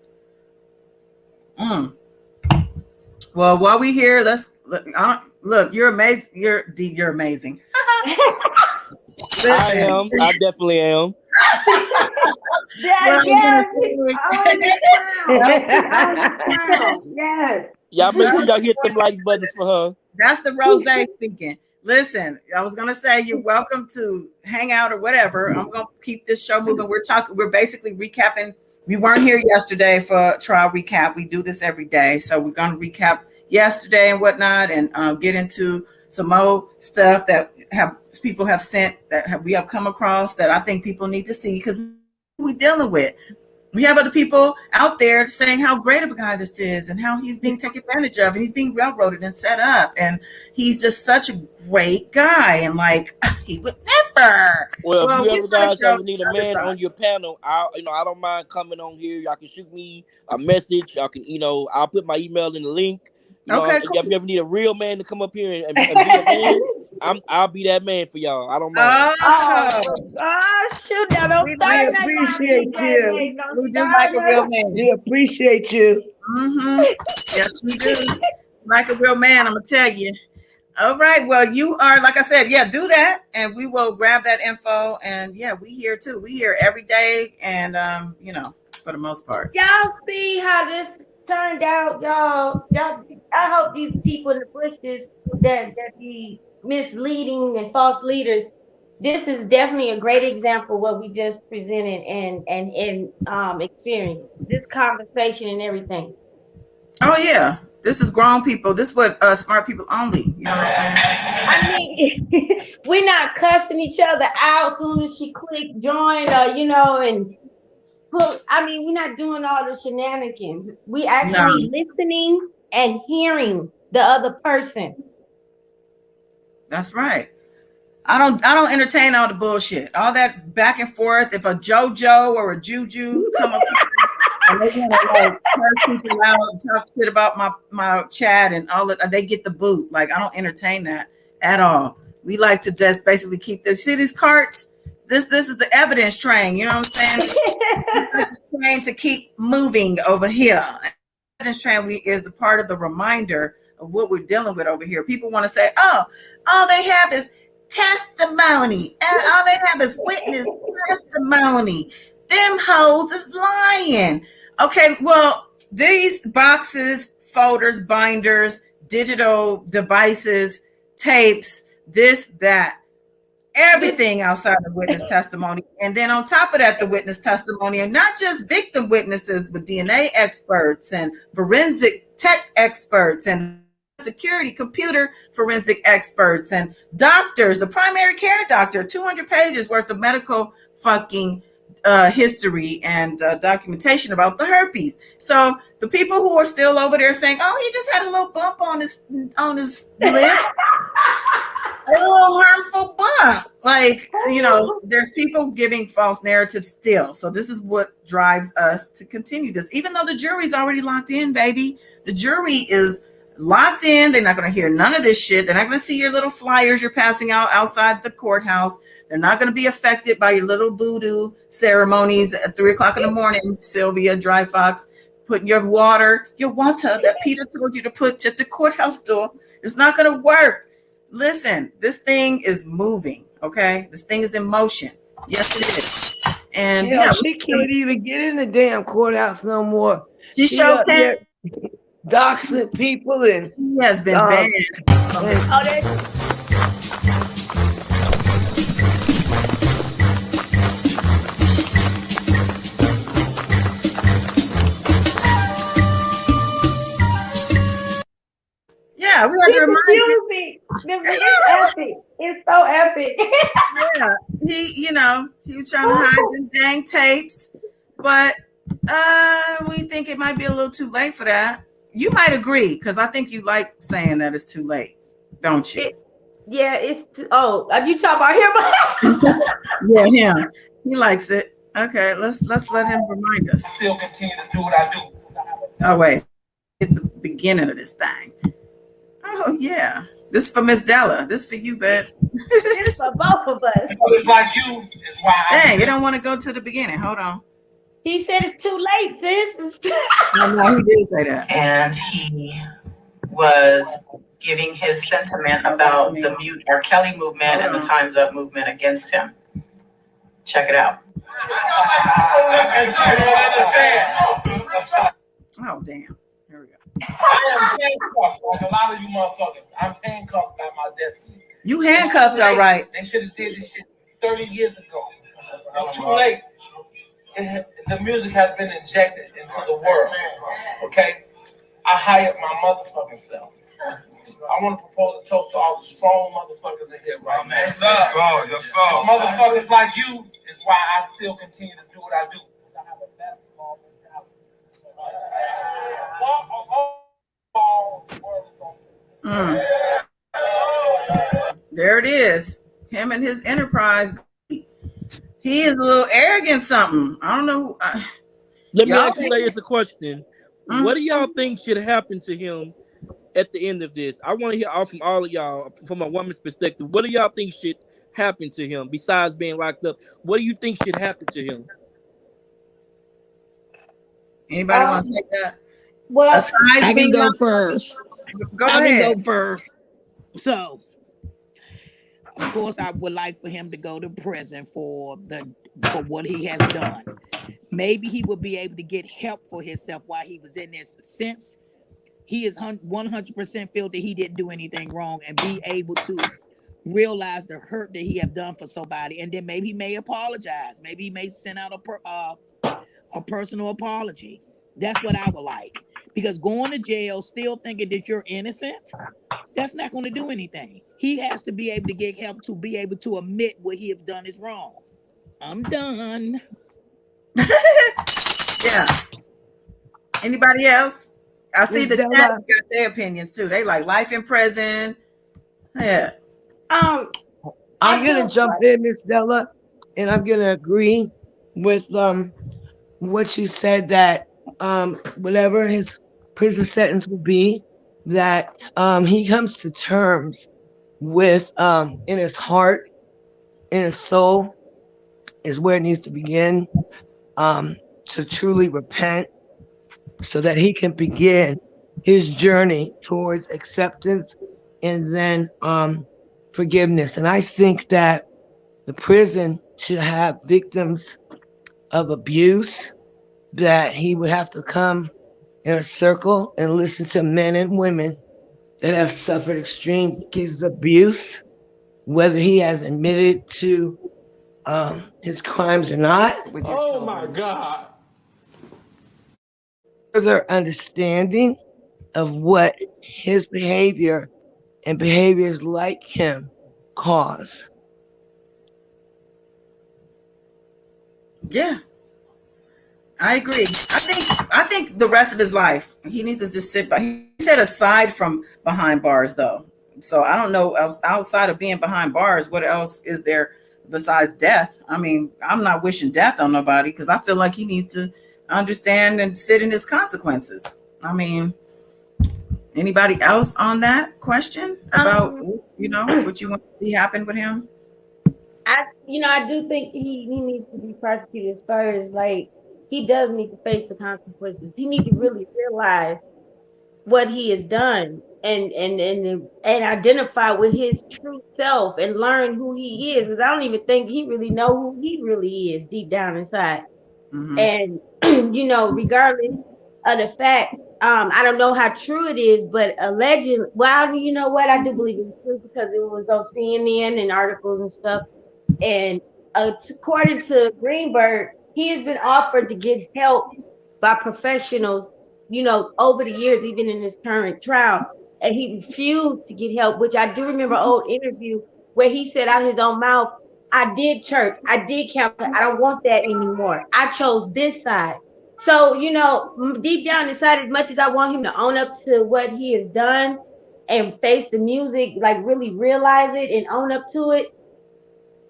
S1: Well, while we here, let's look. You're amazing. You're amazing.
S11: I am. I definitely am.
S7: Yes.
S11: Y'all make sure y'all hit them like buttons for her.
S1: That's the Rose speaking. Listen, I was gonna say you're welcome to hang out or whatever. I'm gonna keep this show moving. We're basically recapping. We weren't here yesterday for trial recap. We do this every day, so we're gonna recap yesterday and whatnot, and get into some more stuff that people have sent we have come across that I think people need to see, because we're dealing with. We have other people out there saying how great of a guy this is and how he's being taken advantage of and he's being railroaded and set up, and he's just such a great guy, and like he would never.
S11: Well, if you guys ever need a man on your panel, I don't mind coming on here. Y'all can shoot me a message. Y'all can, I'll put my email in the link.
S1: Okay,
S11: cool. If you ever need a real man to come up here and be a man, I'll be that man for y'all. I don't mind.
S7: Shoot! Now don't start.
S3: We appreciate you.
S1: We do like a real man.
S3: We appreciate you.
S1: Yes, we do. Like a real man, I'm gonna tell you. All right. Well, you are, like I said, do that, and we will grab that info. And we here too. We here every day, and for the most part.
S7: Y'all see how this turned out, y'all. I hope these people in the bushes that be misleading and false leaders. This is definitely a great example of what we just presented and experienced. This conversation and everything.
S1: Oh yeah, this is grown people. This is what smart people only. You know what I'm saying?
S7: I mean, we're not cussing each other out as soon as she clicked join, and. We're not doing all the shenanigans. We actually listening and hearing the other person.
S1: That's right. I don't entertain all the bullshit, all that back and forth. If a JoJo or a Juju come up and they want to curse people out and talk shit about my chat and all that, they get the boot. Like, I don't entertain that at all. We like to just basically keep this. See these carts? This is the evidence train. You know what I'm saying? Train to keep moving over here. Evidence train is a part of the reminder of what we're dealing with over here. People want to say, oh, all they have is testimony. All they have is witness testimony. Them hoes is lying. Okay, well, these boxes, folders, binders, digital devices, tapes, this, that, everything outside of witness testimony. And then on top of that, the witness testimony, and not just victim witnesses, but DNA experts and forensic tech experts and security computer forensic experts and doctors, the primary care doctor, 200 pages worth of medical fucking history and documentation about the herpes. So the people who are still over there saying, oh, he just had a little bump on his lip, a little harmful bump. Like, there's people giving false narratives still. So this is what drives us to continue this, even though the jury's already locked in, baby. The jury is locked in. They're not going to hear none of this shit. They're not going to see your little flyers you're passing out outside the courthouse. They're not going to be affected by your little voodoo ceremonies at 3:00 in the morning, Sylvia Dry Fox, putting your water that Peter told you to put at the courthouse door. It's not going to work. Listen, this thing is moving, okay? This thing is in motion. Yes, it is. And
S3: she can't even get in the damn courthouse no more.
S1: She sure can.
S3: Doxing people, and
S1: she has been banned. Yeah, we have to remind
S7: you. It's epic. It's so epic.
S1: Yeah, he was trying to hide them dang tapes, but we think it might be a little too late for that. You might agree, because I think you like saying that it's too late, don't you?
S7: It's are you talking about him?
S1: Yeah, him. He likes it. Okay, let's let him remind us.
S9: Still continue to do what I do.
S1: Oh wait, at the beginning of this thing. Oh yeah, this is for Miss Della. This is for you, babe.
S7: It's for both of us.
S9: It's like you is why.
S1: Dang, you don't want to go to the beginning. Hold on.
S7: He said it's too late, sis.
S1: No, he did say that.
S12: And he was giving his sentiment about the Mute R. Kelly movement and the Time's Up movement against him. Check it out.
S1: Oh, damn. Here we go.
S9: I am handcuffed like a lot of you motherfuckers. I'm handcuffed by my destiny.
S1: You handcuffed, all right.
S9: They should have did this shit 30 years ago. It's too late. The music has been injected into the world. Okay? I hired my motherfucking self. I want to propose a toast to all the strong motherfuckers in here right now. Yes, sir. Yes, sir. Motherfuckers like you is why I still continue to do what I do.
S1: There it is. Him and his enterprise. He is a little arrogant something. I don't know.
S11: Let me ask you ladies a question. What do y'all think should happen to him at the end of this? I want to hear from all of y'all from a woman's perspective. What do y'all think should happen to him besides being locked up? What do you think should happen to him?
S1: Anybody want to take that?
S4: Well, I can go first.
S1: Go ahead.
S4: I can go first. So, of course, I would like for him to go to prison for what he has done. Maybe he will be able to get help for himself while he was in this, since he is 100% feel that he didn't do anything wrong, and be able to realize the hurt that he have done for somebody, and then maybe he may apologize. Maybe he may send out a personal apology. That's what I would like, because going to jail still thinking that you're innocent, that's not going to do anything. He has to be able to get help to be able to admit what he have done is wrong. I'm done.
S1: Yeah. Anybody else? I see the chat got their opinions too. They like life in prison. Yeah.
S3: I'm gonna jump in, Miss Della, and I'm gonna agree with what she said, that whatever his prison sentence will be, that he comes to terms with in his heart, in his soul, is where it needs to begin, to truly repent, so that he can begin his journey towards acceptance and then forgiveness. And I think that the prison should have victims of abuse, that he would have to come in a circle and listen to men and women that have suffered extreme cases of abuse, whether he has admitted to his crimes or not.
S6: Oh my God.
S3: Further understanding of what his behavior and behaviors like him cause.
S1: Yeah, I agree. I think the rest of his life he needs to just sit by. He said aside from behind bars though. So I don't know outside of being behind bars, what else is there besides death? I mean, I'm not wishing death on nobody because I feel like he needs to understand and sit in his consequences. I mean, anybody else on that question about what you want to see happen with him?
S7: I do think he needs to be prosecuted as far as like he does need to face the consequences. He need to really realize what he has done and identify with his true self and learn who he is. Because I don't even think he really know who he really is deep down inside.
S1: Mm-hmm.
S7: And regardless of the fact, I don't know how true it is, but allegedly, well, you know what? I do believe it's true because it was on CNN and articles and stuff. And according to Greenberg, he has been offered to get help by professionals, over the years, even in his current trial. And he refused to get help, which I do remember an old interview where he said out his own mouth, I did church, I did counseling, I don't want that anymore. I chose this side. So, deep down inside, as much as I want him to own up to what he has done and face the music, like really realize it and own up to it,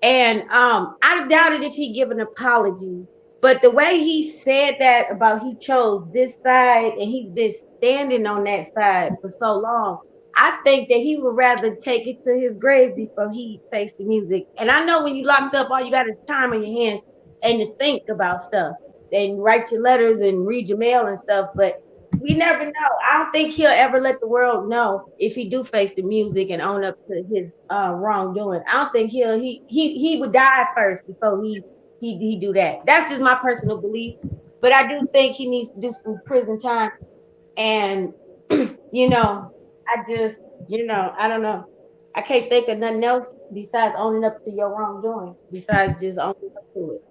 S7: and I doubted if he give an apology. But the way he said that about he chose this side and he's been standing on that side for so long, I think that he would rather take it to his grave before he faced the music. And I know when you locked up, all you got is time on your hands and to think about stuff and write your letters and read your mail and stuff. But we never know. I don't think he'll ever let the world know if he do face the music and own up to his wrongdoing. I don't think he would die first before he do that. That's just my personal belief. But I do think he needs to do some prison time. And I just I don't know. I can't think of nothing else besides owning up to your wrongdoing. Besides just owning up to it.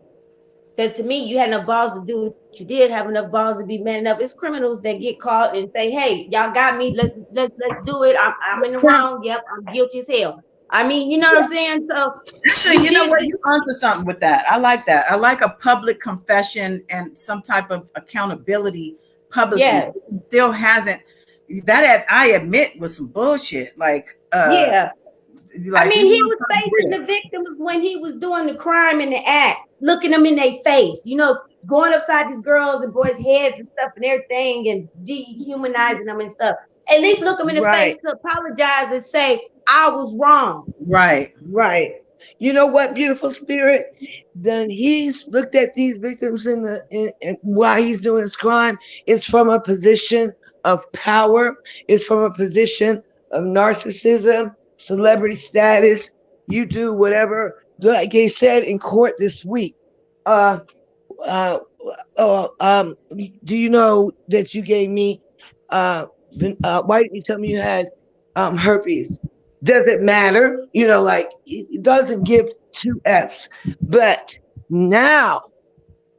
S7: Because to me, you had enough balls to do what you did, have enough balls to be man enough. It's criminals that get caught and say, "Hey, y'all got me. Let's do it. I'm in the wrong. Yep, I'm guilty as hell." I mean, you know what I'm saying? So
S1: actually, you know what? You're onto something with that. I like that. I like a public confession and some type of accountability publicly.
S7: Yeah.
S1: Still hasn't that I admit was some bullshit. Like
S7: yeah.
S1: Like,
S7: I mean, he was facing the victims when he was doing the crime and the act, looking them in their face, going upside these girls and boys' heads and stuff and everything and dehumanizing them and stuff. At least look them in the face to apologize and say, I was wrong.
S1: Right.
S3: You know what, beautiful spirit? Then he's looked at these victims while he's doing his crime. It's from a position of power. It's from a position of narcissism, celebrity status. You do whatever, like they said in court this week. Do you know that you gave me? Why didn't you tell me you had herpes? Does it matter? Like it doesn't give two F's. But now,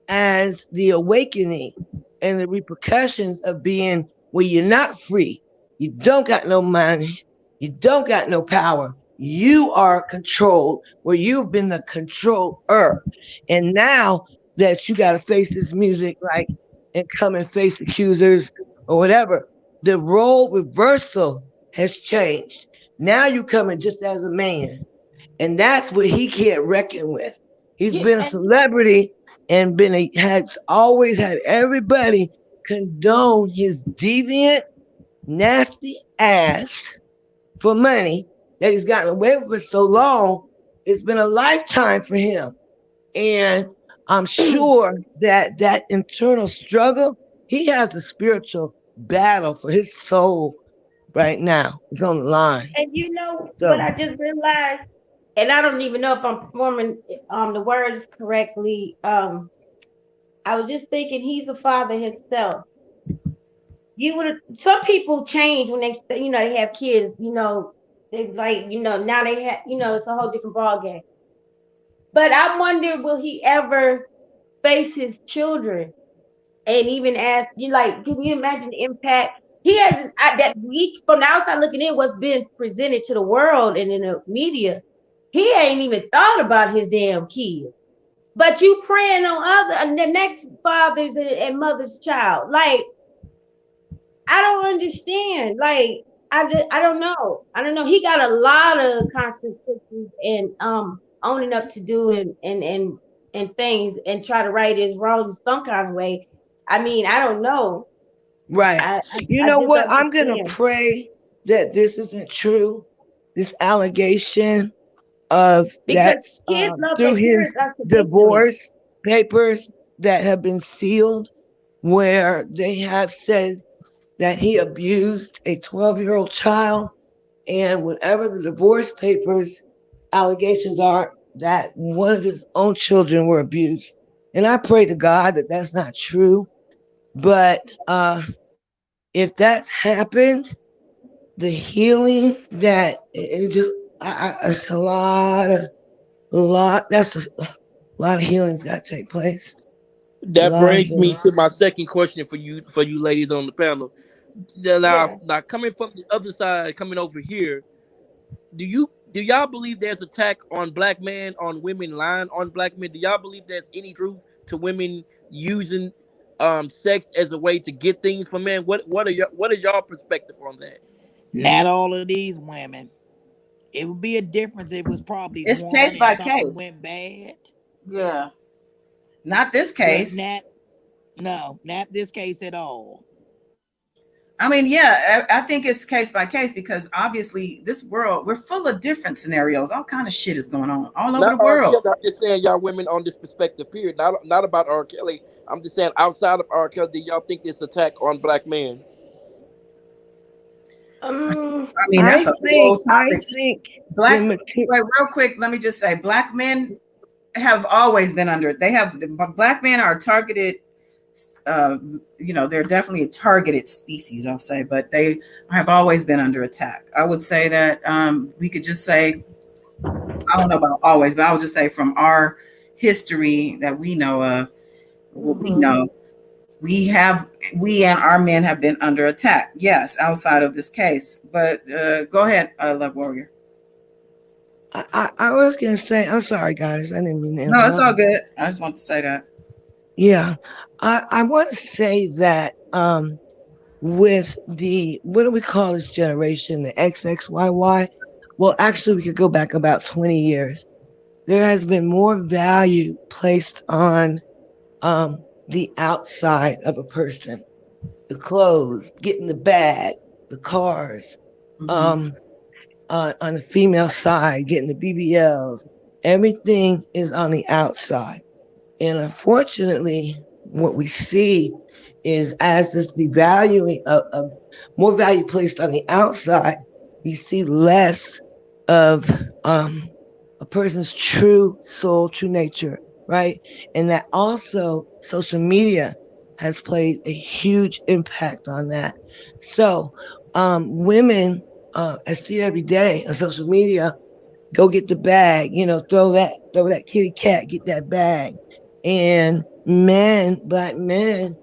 S3: as the awakening and the repercussions of being where you're not free, you don't got no money, you don't got no power, you are controlled, where you've been the controller. And now that you got to face this music, and come and face accusers or whatever, the role reversal has changed. Now you coming just as a man. And that's what he can't reckon with. He's been a celebrity and has always had everybody condone his deviant, nasty ass for money that he's gotten away with for so long. It's been a lifetime for him. And I'm sure that internal struggle, he has a spiritual battle for his soul right now. It's on the line.
S7: And what I just realized, and I don't even know if I'm performing the words correctly. I was just thinking he's a father himself. you would have. Some people change when they have kids. They like now they have it's a whole different ball game. But I wonder, will he ever face his children and even ask you, like, can you imagine the impact he hasn't that we from the outside looking in what's been presented to the world and in the media. He ain't even thought about his damn kids. But you preying on the next father's and mother's child. Like, I don't understand. Like, I don't know. I don't know. He got a lot of consequences and owning up to do and things and try to right his wrongs some kind of way. I mean, I don't know.
S3: Right. You
S7: I
S3: know
S7: just
S3: what? I'm gonna
S7: understand.
S3: pray that this isn't true. This allegation of
S7: Because
S3: that
S7: kids love
S3: through
S7: their
S3: his
S7: parents unconditionally.
S3: divorce papers that have been sealed, where they have said that he abused a 12-year-old child, and whatever the divorce papers allegations are, that one of his own children were abused. And I pray to God that that's not true. But if that's happened, the healing that it just, it's that's a lot of healing's got to take place. A
S11: That
S3: lot of
S11: brings me
S3: healing.
S11: to my second question for you ladies on the panel.
S7: Yeah.
S11: Now coming from the other side, coming over here, do y'all believe there's attack on black men, on women lying on black men? Do y'all believe there's any truth to women using sex as a way to get things from men? What is y'all perspective on that?
S4: Not all of these women. It would be a difference if it was probably
S1: It's
S4: one
S1: case
S4: and
S1: by
S4: something
S1: case.
S4: went bad.
S1: Yeah. Not this
S4: But
S1: case.
S4: not this case at all.
S1: I mean, yeah, I think it's case by case because obviously this world, we're full of different scenarios. All kind of shit is going on all over
S11: Not
S1: the
S11: R.
S1: world.
S11: Kelly. I'm just saying y'all women on this perspective period. Not about R. Kelly. I'm just saying outside of R. Kelly, do y'all think it's attack on black men?
S1: I mean,
S3: I
S1: that's a
S3: think
S1: whole topic.
S3: the
S1: Black,
S3: material.
S1: wait, real quick, let me just say, black men have always been under. Black men are targeted. They're definitely a targeted species, I'll say, but they have always been under attack. I would say that we could just say, I don't know about always, but I would just say from our history that we know of, what we know, we and our men have been under attack. Yes, outside of this case. But go ahead, Love Warrior.
S3: I was gonna say, I'm sorry, guys. I didn't mean to
S1: No, it's all
S3: interrupt.
S1: good. I just want to say that.
S3: Yeah, I want to say that with the what do we call this generation, the XXYY? Well, actually, we could go back about 20 years. There has been more value placed on the outside of a person, the clothes, getting the bag, the cars. Um, on the female side, getting the BBLs. Everything is on the outside. And unfortunately, what we see is as this devaluing of more value placed on the outside, you see less of a person's true soul, true nature, right? And that also social media has played a huge impact on that. So women, I see every day on social media, go get the bag, throw that kitty cat, get that bag. And men, black men,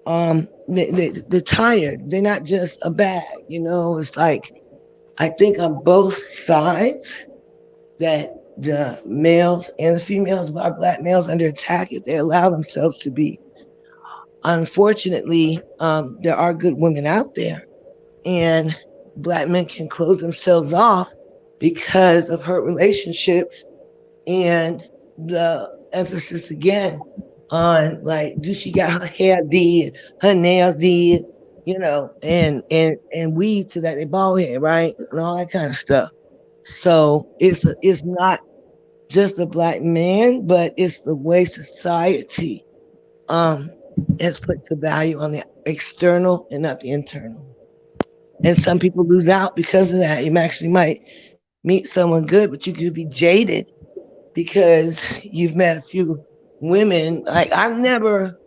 S3: they're tired. They're not just a bag, it's like, I think on both sides that the males and the females are black males under attack if they allow themselves to be. Unfortunately, there are good women out there, and black men can close themselves off because of hurt relationships and the emphasis again on, like, do she got her hair did, her nails did, and weave to that, they bald head, right, and all that kind of stuff. So it's not just the black man, but it's the way society has put the value on the external and not the internal. And some people lose out because of that. You actually might meet someone good, but you could be jaded because you've met a few women. Like, I've never,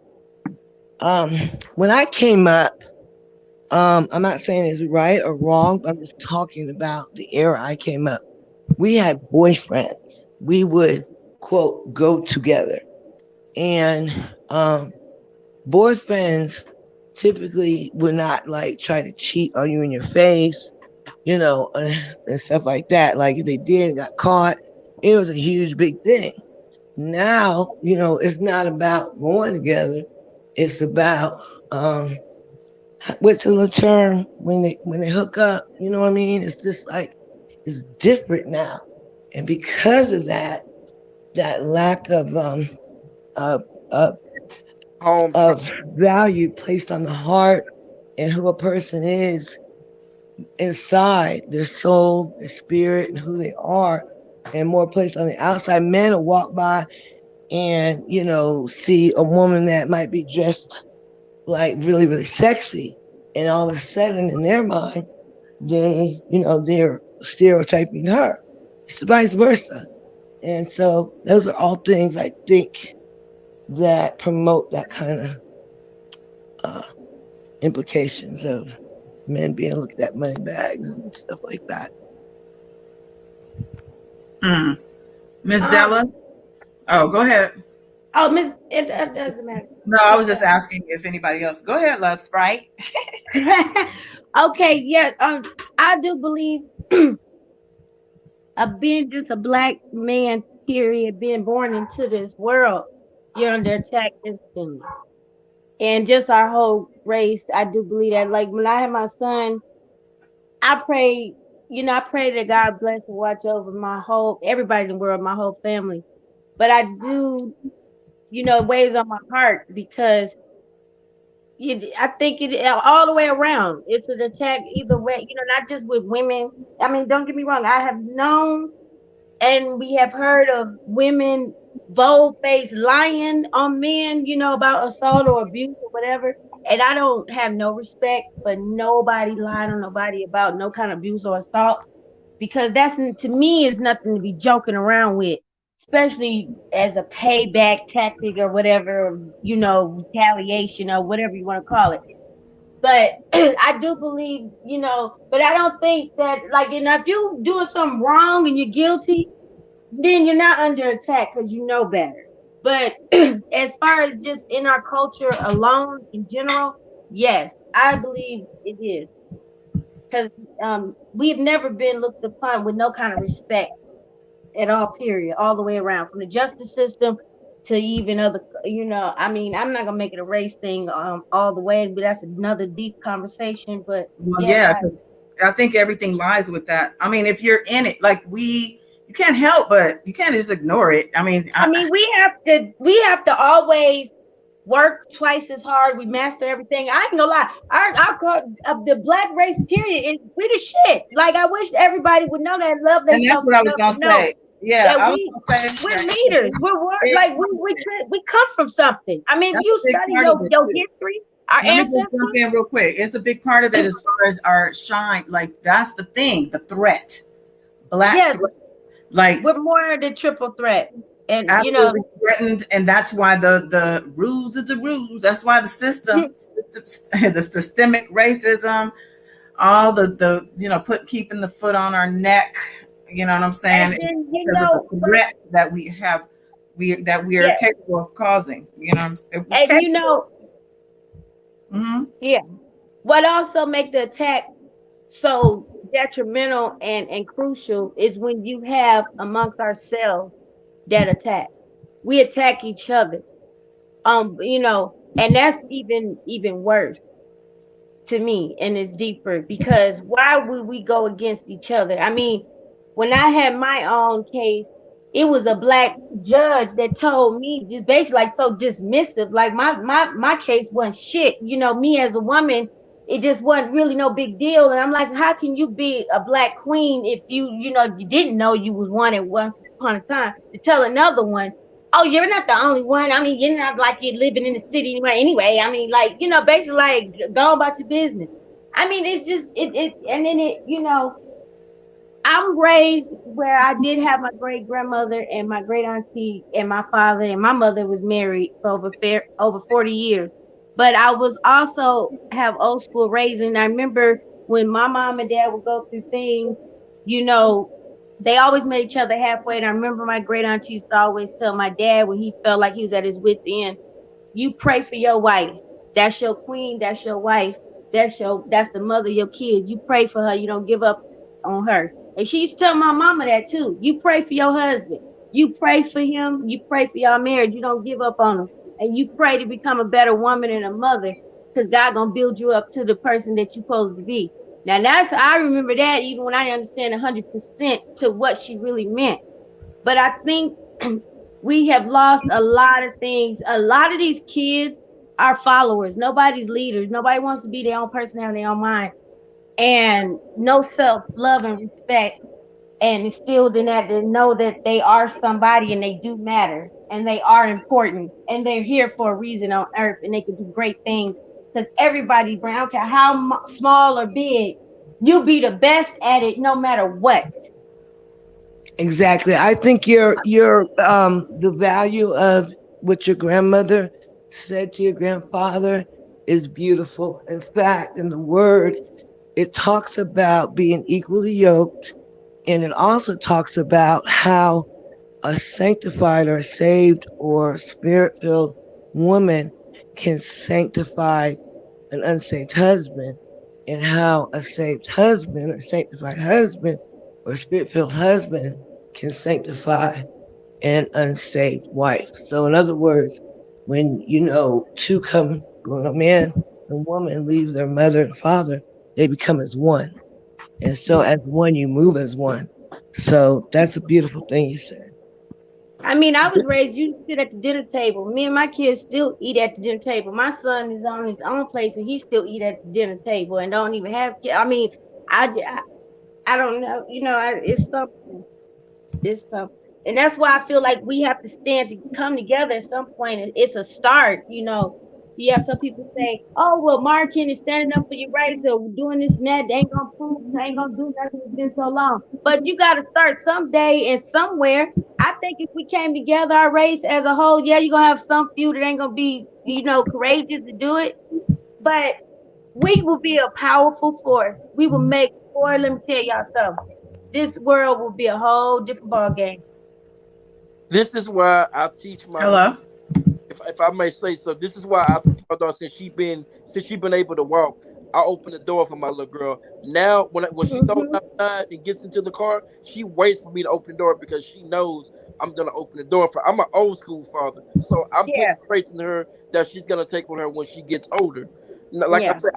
S3: when I came up, I'm not saying it's right or wrong, but I'm just talking about the era I came up. We had boyfriends. We would quote go together, and boyfriends typically would not like try to cheat on you in your face, you know, and stuff like that. Like if they did, got caught, it was a huge big thing. Now, you know, it's not about going together. It's about what's the term when they hook up. You know what I mean? It's just like it's different now, and because of that, that lack of of,
S11: Home.
S3: of value placed on the heart and who a person is inside, their soul, their spirit, and who they are, and more placed on the outside. Men will walk by and, you know, see a woman that might be dressed like really, really sexy. And all of a sudden, in their mind, they're stereotyping her. It's vice versa. And so those are all things I think that promote that kind of uh, implications of men being looked at money bags and stuff like that.
S1: Miss Della? Oh, go ahead.
S7: Oh, Miss, it doesn't matter.
S1: No, I was just asking if anybody else. Go ahead, love Sprite.
S7: Okay, yeah. I do believe being just a black man, period, being born into this world, you're under attack instantly. And just our whole race, I do believe that. Like when I had my son, I pray, I pray that God bless and watch over everybody in the world, my whole family. But I do, it weighs on my heart because I think it all the way around. It's an attack either way, not just with women. I mean, don't get me wrong. I have known and we have heard of women bold-faced lying on men, about assault or abuse or whatever. And I don't have no respect for nobody lying on nobody about no kind of abuse or assault because that's, to me, is nothing to be joking around with, especially as a payback tactic or whatever, retaliation or whatever you want to call it. But I do believe, but I don't think that, like, if you're doing something wrong and you're guilty, then you're not under attack because you know better. But as far as just in our culture alone in general, yes, I believe it is. Because we've never been looked upon with no kind of respect at all, period, all the way around, from the justice system to even other, I mean, I'm not going to make it a race thing all the way, but that's another deep conversation. But
S1: I think everything lies with that. I mean, if you're in it, like you can't help, but you can't just ignore it. I mean,
S7: we have to always work twice as hard. We master everything. I ain't gonna lie. The black race period is we the shit. Like I wish everybody would know that. Love themselves.
S1: And that's what I was gonna say. Yeah,
S7: we're leaders. We come from something. I mean, if you study your history, our ancestors.
S1: Jump in real quick. It's a big part of it as far as our shine. Like that's the thing, the threat. Black threat. Like
S7: we're more than triple threat. And
S1: absolutely threatened, and that's why the rules is the rules. That's why the system, the systemic racism, all the keeping the foot on our neck. You know what I'm saying? Because of the threat that we have, that we are capable of causing. You know,
S7: yeah. What also make the attack so detrimental and crucial is when you have amongst ourselves that attack. We attack each other. And that's even worse to me, and it's deeper because why would we go against each other? I mean, when I had my own case, it was a black judge that told me just basically like so dismissive. Like my case wasn't shit. Me as a woman, it just wasn't really no big deal. And I'm like, how can you be a black queen if you didn't know you was wanted once upon a time to tell another one, oh, you're not the only one. I mean, you're not like you're living in the city anyway. I mean, like, basically like go about your business. I mean, it's just and then I'm raised where I did have my great grandmother and my great auntie and my father and my mother was married for over 40 years. But I was also have old school raising. I remember when my mom and dad would go through things, you know, they always met each other halfway. And I remember my great auntie used to always tell my dad when he felt like he was at his wit's end, you pray for your wife. That's your queen. That's your wife. That's the mother of your kids. You pray for her. You don't give up on her. And she used to tell my mama that too. You pray for your husband. You pray for him. You pray for your marriage. You don't give up on him. And you pray to become a better woman and a mother, because God gonna build you up to the person that you're supposed to be. Now I remember that even when I understand 100% to what she really meant. But I think we have lost a lot of things. A lot of these kids are followers. Nobody's leaders. Nobody wants to be their own person, have their own mind, and no self love and respect. And instilled in that, to know that they are somebody and they do matter and they are important and they're here for a reason on earth and they can do great things. Because everybody, I don't care how small or big, you'll be the best at it no matter what.
S3: Exactly. I think your the value of what your grandmother said to your grandfather is beautiful. In fact, in the word, it talks about being equally yoked, and it also talks about how a sanctified or saved or spirit filled woman can sanctify an unsaved husband, and how a saved husband or sanctified husband or spirit filled husband can sanctify an unsaved wife. So, in other words, when two come, when a man and woman leave their mother and father, they become as one. And so, as one, you move as one. So, that's a beautiful thing you said.
S7: I mean, I was raised, you sit at the dinner table. Me and my kids still eat at the dinner table. My son is on his own place and he still eat at the dinner table and don't even have kids. I mean, I don't know. It's something. It's something. And that's why I feel like we have to stand to come together at some point. And it's a start. You have some people say, oh, well, Martin is standing up for your rights, so we're doing this and that. They ain't going to prove, they ain't going to do nothing. It's been so long. But you got to start someday and somewhere. I think if we came together, our race as a whole, yeah, you're going to have some few that ain't going to be, courageous to do it. But we will be a powerful force. We will make, boy, let me tell y'all something. This world will be a whole different ball game.
S11: This is why I teach my.
S1: Hello.
S11: If I may say so, this is why I teach my daughter since she been able to walk. I open the door for my little girl. Now, when she goes outside and gets into the car, she waits for me to open the door because she knows I'm gonna open the door for. I'm an old school father, so I'm putting traits in her that she's gonna take with her when she gets older. Like I said,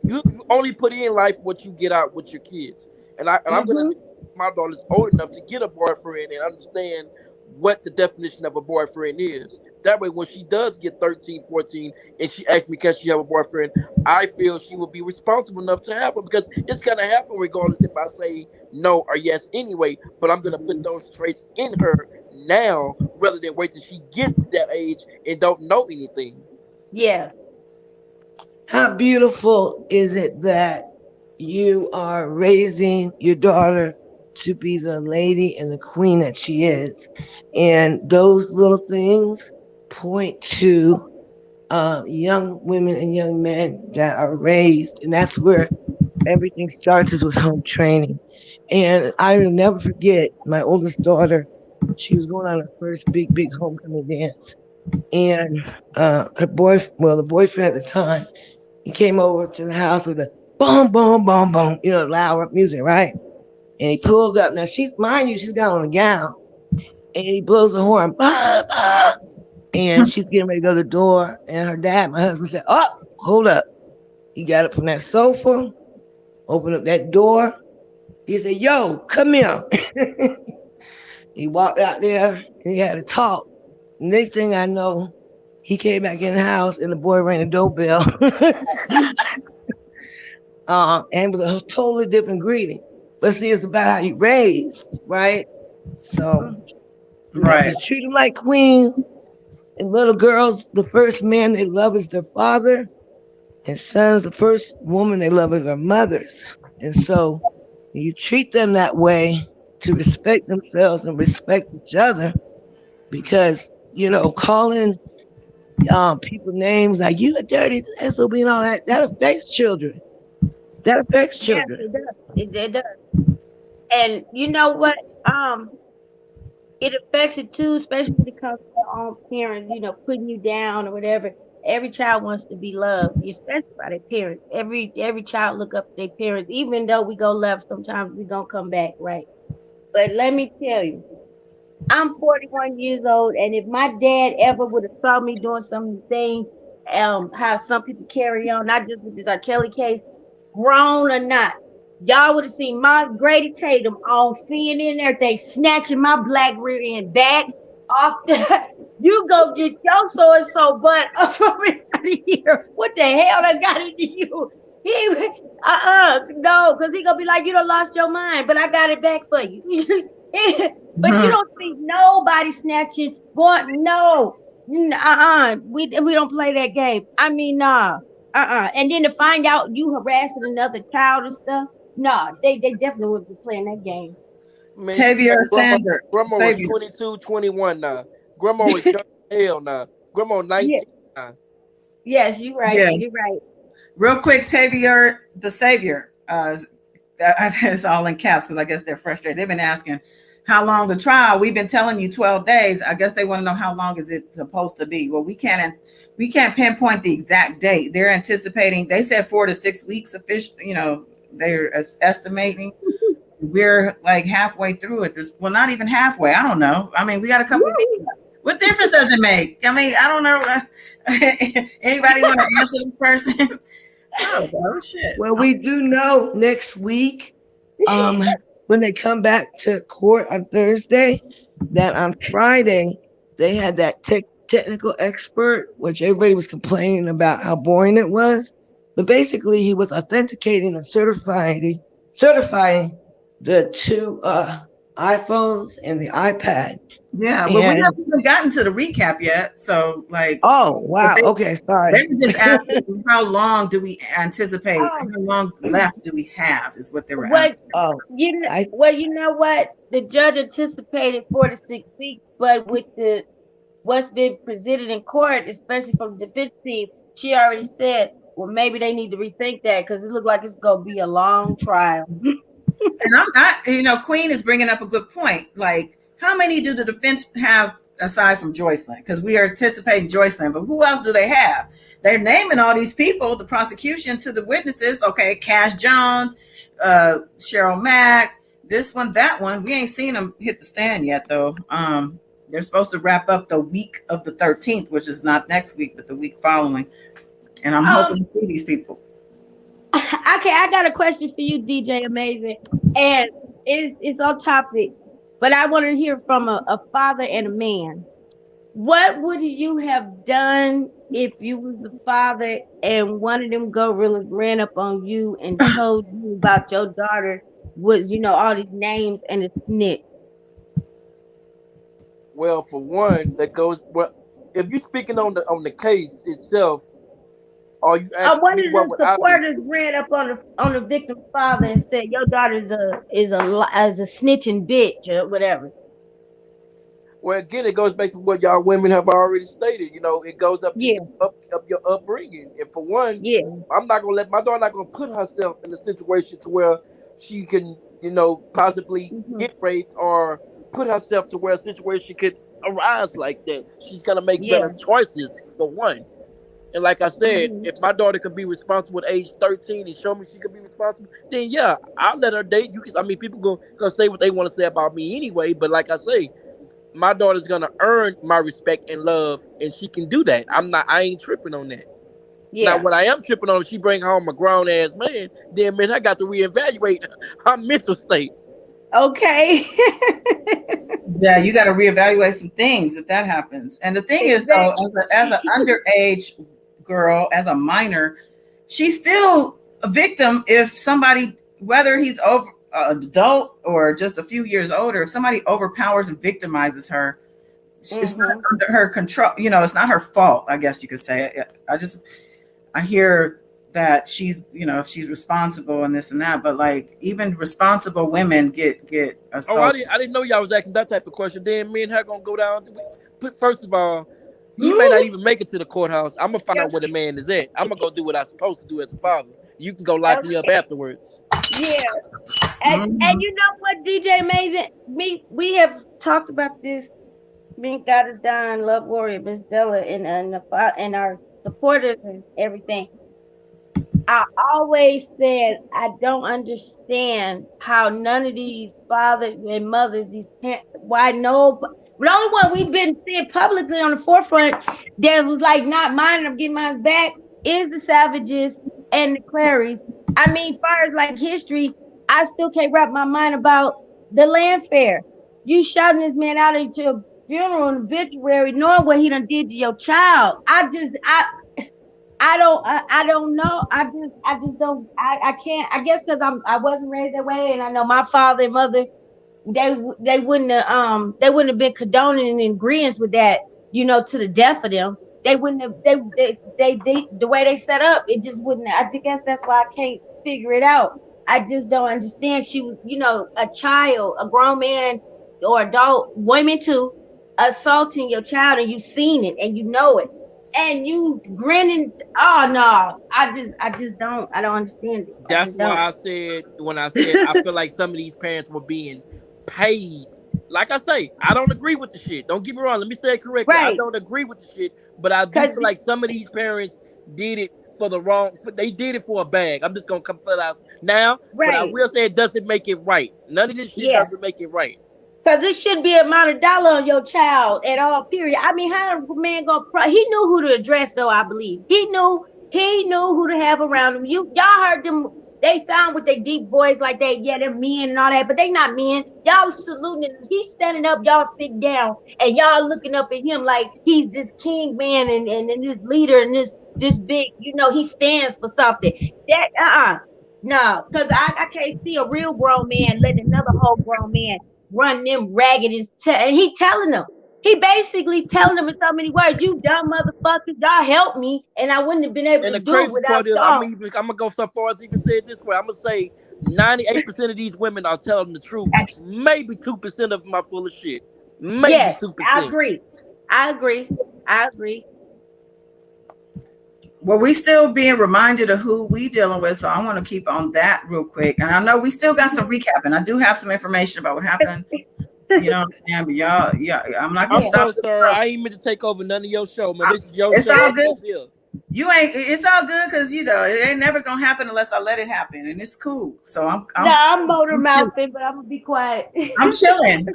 S11: you only put in life what you get out with your kids, and I'm gonna. My daughter's old enough to get a boyfriend and understand what the definition of a boyfriend is. That way, when she does get 13, 14, and she asks me, can she have a boyfriend, I feel she will be responsible enough to have one, because it's going to happen regardless if I say no or yes anyway. But I'm going to put those traits in her now rather than wait till she gets that age and don't know anything.
S7: Yeah.
S3: How beautiful is it that you are raising your daughter to be the lady and the queen that she is? And those little things point to young women and young men that are raised. And that's where everything starts, is with home training. And I will never forget my oldest daughter. She was going on her first big homecoming dance. And the boyfriend at the time, he came over to the house with a boom, boom, boom, boom, loud music, right? And he pulled up. Now, she's got on a gown. And he blows the horn, bah, bah, and she's getting ready to go to the door. And her dad, my husband, said, oh, hold up. He got up from that sofa, opened up that door. He said, yo, come here. He walked out there, and he had a talk. Next thing I know, he came back in the house, and the boy rang the doorbell. And it was a totally different greeting. But see, it's about how you raised, right? So,
S1: right.
S3: Treat them like queens. And little girls, the first man they love is their father. And sons, the first woman they love is their mothers. And so you treat them that way to respect themselves and respect each other. Because, calling people names like you a dirty SOB and all that. That affects children. That affects
S7: Yes,
S3: children.
S7: it does. It does. And you know what? Um, it affects it too, especially when it comes to your own parents, putting you down or whatever. Every child wants to be loved, especially by their parents. Every child look up to their parents, even though we go left, sometimes we gonna come back, right? But let me tell you, I'm 41 years old, and if my dad ever would have saw me doing some of the things, how some people carry on, not just with this R. Kelly case, grown or not, y'all would have seen my Grady Tatum on CNN and everything, snatching my black rear end back off the. You go get your so and so butt up from out of here. What the hell I got into you? He no, because he gonna be like, you done lost your mind, but I got it back for you. But you don't see nobody snatching, going, no, we don't play that game. I mean, nah, and then to find out you harassing another child and stuff, nah, they definitely would be playing that game.
S11: Man,
S1: Tavia Sanders.
S11: Grandma was 22, 21 now. Grandma was young as hell now. Grandma 19 now.
S7: Yes, you're right.
S1: Yeah.
S7: You're right.
S1: Real quick, Tavia the Savior. It's all in caps because I guess they're frustrated. They've been asking how long the trial. We've been telling you 12 days. I guess they want to know how long is it supposed to be. Well, we can't pinpoint the exact date. They're anticipating. They said 4 to 6 weeks. Official, they're estimating. We're like halfway through it. Well, not even halfway. I don't know. I mean, we got a couple of weeks. What difference does it make? I mean, I don't know. Anybody want to answer this person? Oh shit.
S3: Well, we do know next week, when they come back to court on Thursday, that on Friday they had that technical expert, which everybody was complaining about how boring it was. But basically, he was authenticating and certifying the two iPhones and the iPad.
S1: Yeah, but we haven't even gotten to the recap yet. So, like,
S3: oh wow, okay, sorry.
S1: They were just asking how long do we anticipate? How long left do we have? Is what they were asking.
S7: You know what? The judge anticipated 4 to 6 weeks, but with what's been presented in court, especially from the defense team, she already said, well, maybe they need to rethink that because it looks like it's gonna be a long trial.
S1: And I'm not, Queen is bringing up a good point. Like, how many do the defense have aside from Joycelyn? Because we are anticipating Joycelyn, but who else do they have? They're naming all these people, the prosecution, to the witnesses. Okay, Cash Jones, Cheryl Mack, this one, that one. We ain't seen them hit the stand yet, though. They're supposed to wrap up the week of the 13th, which is not next week, but the week following. And I'm hoping to see these people.
S7: Okay, I got a question for you, DJ Amazing, and it's on topic, but I want to hear from a father and a man. What would you have done if you was the father and one of them really ran up on you and told you about your daughter was, all these names and a snitch?
S11: Well, for one, if you're speaking on the case itself, are you asking
S7: one
S11: me
S7: of the supporters ran up on the victim's father and said your daughter is a snitching bitch or whatever?
S11: Well, again, it goes back to what y'all women have already stated. It goes up to your upbringing. And for one, I'm not gonna let my daughter not gonna put herself in a situation to where she can, possibly get raped or put herself to where a situation could arise like that. She's gonna make better choices, for one. And like I said, if my daughter can be responsible at age 13 and show me she can be responsible, then yeah, I'll let her date. People gonna say what they want to say about me anyway. But like I say, my daughter's gonna earn my respect and love, and she can do that. I ain't tripping on that. Yeah. Now, what I am tripping on, if she bring home a grown ass man, then man, I got to reevaluate her mental state.
S7: Okay.
S1: Yeah, you got to reevaluate some things if that happens. And the thing is, though, as an underage girl, as a minor, she's still a victim if somebody, whether he's adult or just a few years older, if somebody overpowers and victimizes her, it's not under her control. It's not her fault, I guess you could say. I hear that she's, if she's responsible and this and that, but like even responsible women get assaulted.
S11: I didn't know y'all was asking that type of question. Then me and her gonna go down. First of all, He may not even make it to the courthouse. I'm gonna find out where the man is at. I'm gonna go do what I'm supposed to do as a father. You can go lock me up afterwards.
S7: Yeah. And you know what, DJ Amazing? We have talked about this. Me, God is dying, Love Warrior, Miss Della, and our supporters and everything. I always said I don't understand how none of these fathers and mothers, these parents, why no. The only one we've been seeing publicly on the forefront that was like not mine, I'm getting mine back, is the Savages and the Clarys. I mean, far as like history, I still can't wrap my mind about the land fair. You shouting this man out into a funeral and obituary, knowing what he done did to your child. I don't know. I just don't. I can't. I guess because I wasn't raised that way, and I know my father and mother they wouldn't have been condoning and in agreement with that, you know, to the death of them. They wouldn't have they the way they set up, it just wouldn't. I guess that's why I can't figure it out. I just don't understand. She was, you know, a child, a grown man or adult, women too, assaulting your child, and you've seen it and you know it. And you grinning. Oh no, I don't understand it.
S11: That's why I said when I said I feel like some of these parents were being paid. Like I say, I don't agree with the shit. Don't get me wrong. Let me say it correctly. Right. I don't agree with the shit, but I do feel like some of these parents did it for the wrong. They did it for a bag. I'm just gonna come flat out now, but I will say it doesn't make it right. None of this shit doesn't make it right.
S7: Because this should be amount of dollar on your child at all, period. I mean, how a man gonna he knew who to address though, I believe. He knew who to have around him. Y'all heard them, they sound with their deep voice like they're men and all that, but they not men. Y'all saluting him. He's standing up, y'all sit down, and y'all looking up at him like he's this king man and this leader and this big, you know, he stands for something. That no, because I can't see a real grown man letting another whole grown man run them ragged and he telling them. He basically telling them in so many words, you dumb motherfuckers, y'all help me, and I wouldn't have been able to do it without y'all.
S11: I'm gonna go so far as even say it this way. I'm gonna say 98% of these women are telling the truth. Maybe 2% of them are full of shit. Maybe 2%.
S7: I agree.
S1: Well, we still being reminded of who we dealing with, so I want to keep on that real quick. And I know we still got some recapping. I do have some information about what happened. You know what I'm saying? But y'all, I'm not gonna stop.
S11: So sorry, I ain't meant to take over none of your show, man. This is your
S1: it's
S11: show.
S1: All good. It's all good because you know it ain't never gonna happen unless I let it happen, and it's cool. So I'm
S7: motor mouthing, but I'm gonna be quiet.
S1: I'm chilling.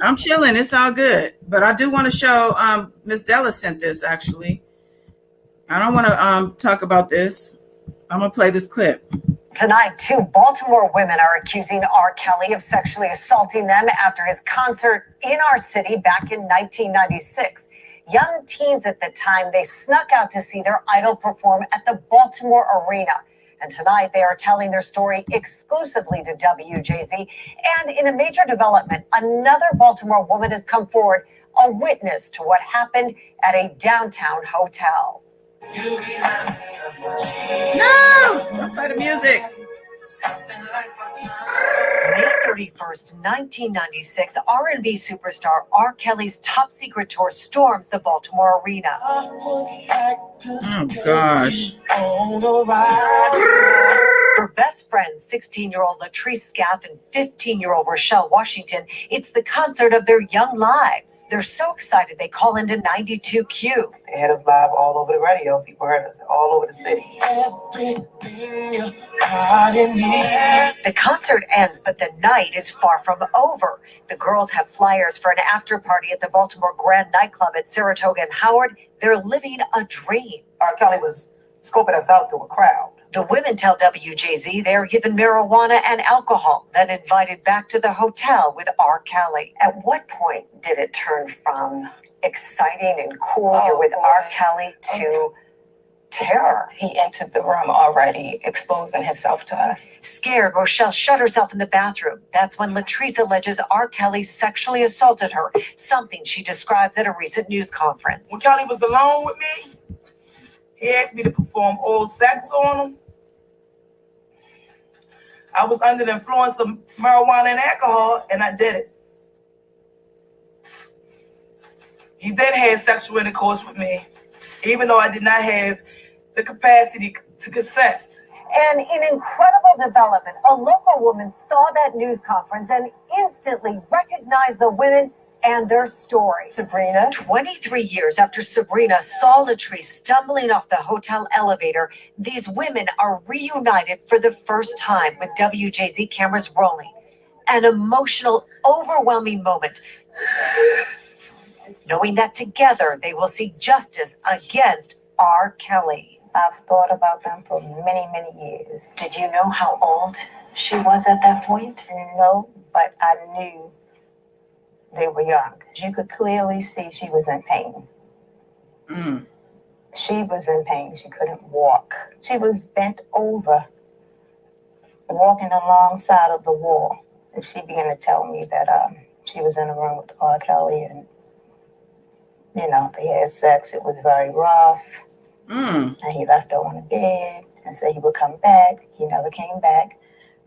S1: It's all good. But I do want to show Miss Della sent this actually. I don't want to talk about this. I'm gonna play this clip.
S13: Tonight, 2 Baltimore women are accusing R. Kelly of sexually assaulting them after his concert in our city back in 1996. Young teens at the time, they snuck out to see their idol perform at the Baltimore Arena. And tonight, they are telling their story exclusively to WJZ. And in a major development, another Baltimore woman has come forward, a witness to what happened at a downtown hotel.
S1: No! Don't play the music.
S13: May 31st, 1996, R&B superstar R. Kelly's top secret tour storms the Baltimore Arena.
S1: Oh, gosh.
S13: For best friends, 16-year-old Latrice Scaff and 15-year-old Rochelle Washington, it's the concert of their young lives. They're so excited they call into 92Q.
S14: They had us live all over the radio. People heard us all over the city.
S13: The concert ends, but the night is far from over. The girls have flyers for an after party at the Baltimore Grand nightclub at Saratoga and Howard. They're living a dream.
S14: R. Kelly was scoping us out through a crowd.
S13: The women tell WJZ they are given marijuana and alcohol, then invited back to the hotel with R. Kelly.
S15: At what point did it turn from exciting and cool, you're with R. Kelly, to terror?
S16: He entered the room already exposing himself to us.
S13: Scared, Rochelle shut herself in the bathroom. That's when Latrice alleges R. Kelly sexually assaulted her, something she describes at a recent news conference.
S14: When Kelly was alone with me, he asked me to perform oral sex on him. I was under the influence of marijuana and alcohol, and I did it. He then had sexual intercourse with me. even though I did not have the capacity to consent.
S13: And in incredible development, a local woman saw that news conference and instantly recognized the women and their story. Sabrina, 23 years after Sabrina saw Latrice stumbling off the hotel elevator, these women are reunited for the first time with WJZ cameras rolling. An emotional, overwhelming moment, knowing that together they will seek justice against R. Kelly.
S16: I've thought about them for many, many years. Did you know how old she was at that point? No, but I knew they were young. You could clearly see she was in pain. She was in pain. She couldn't walk. She was bent over, walking alongside of the wall. And she began to tell me that she was in a room with R. Kelly and, you know, they had sex. It was very rough. And he left her on the bed and said he would come back. He never came back.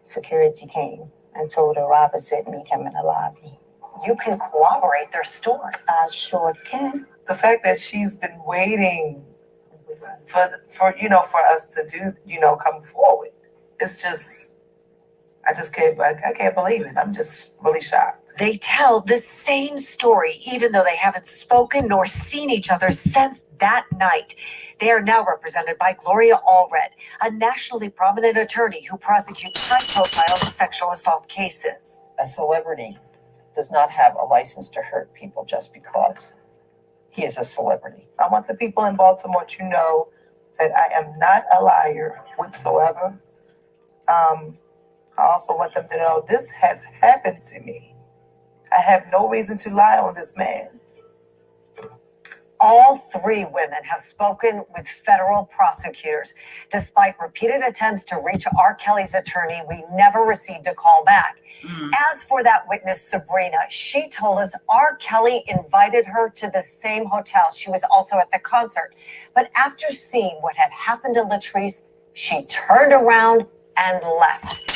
S16: Security came and told her Robert said meet him in the lobby.
S13: You can corroborate their story.
S16: I sure can.
S14: The fact that she's been waiting for you know, for us to do, you know, come forward. It's just, I can't believe it. I'm just really shocked.
S13: They tell the same story, even though they haven't spoken nor seen each other since that night. They are now represented by Gloria Allred, a nationally prominent attorney who prosecutes high-profile sexual assault cases.
S16: A celebrity does not have a license to hurt people just because he is a celebrity.
S14: I want the people in Baltimore to know that I am not a liar whatsoever. I also want them to know this has happened to me. I have no reason to lie on this man.
S13: All three women have spoken with federal prosecutors. Despite repeated attempts to reach R. Kelly's attorney, we never received a call back. As for that witness, Sabrina, she told us R. Kelly invited her to the same hotel. She was also at the concert. But after seeing what had happened to Latrice, she turned around and left.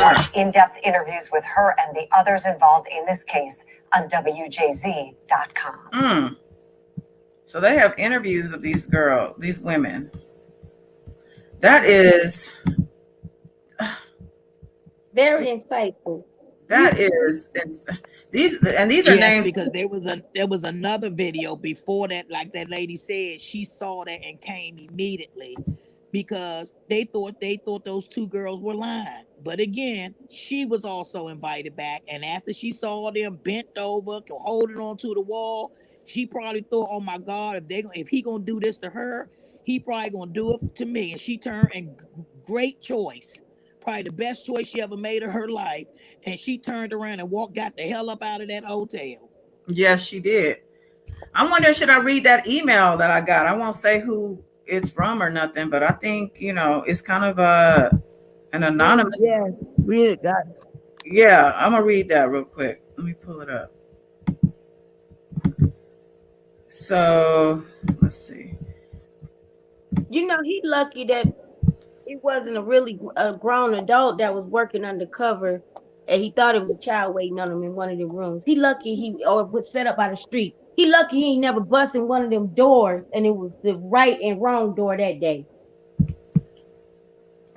S13: Watch in-depth interviews with her and the others involved in this case on WJZ.com.
S1: So they have interviews of these women. That is
S7: very insightful.
S1: That is these are names
S4: because there was another video before that, like that lady said, she saw that and came immediately because they thought those two girls were lying. But again, she was also invited back, and after she saw them bent over, holding onto the wall, she probably thought, "Oh my God, if he gonna do this to her, he probably gonna do it to me." And she turned, and great choice, probably the best choice she ever made of her life. And she turned around and got the hell up out of that hotel.
S1: Yes, she did. I'm wondering, should I read that email that I got? I won't say who it's from or nothing, but I think, you know, it's kind of an anonymous.
S3: Yeah, read it, guys.
S1: Yeah, I'm gonna read that real quick. Let me pull it up. So let's see.
S7: You know, he lucky that he wasn't a grown adult that was working undercover, and he thought it was a child waiting on him in one of the rooms. He lucky or was set up by the street. He lucky he ain't never bust in one of them doors, and it was the right and wrong door that day.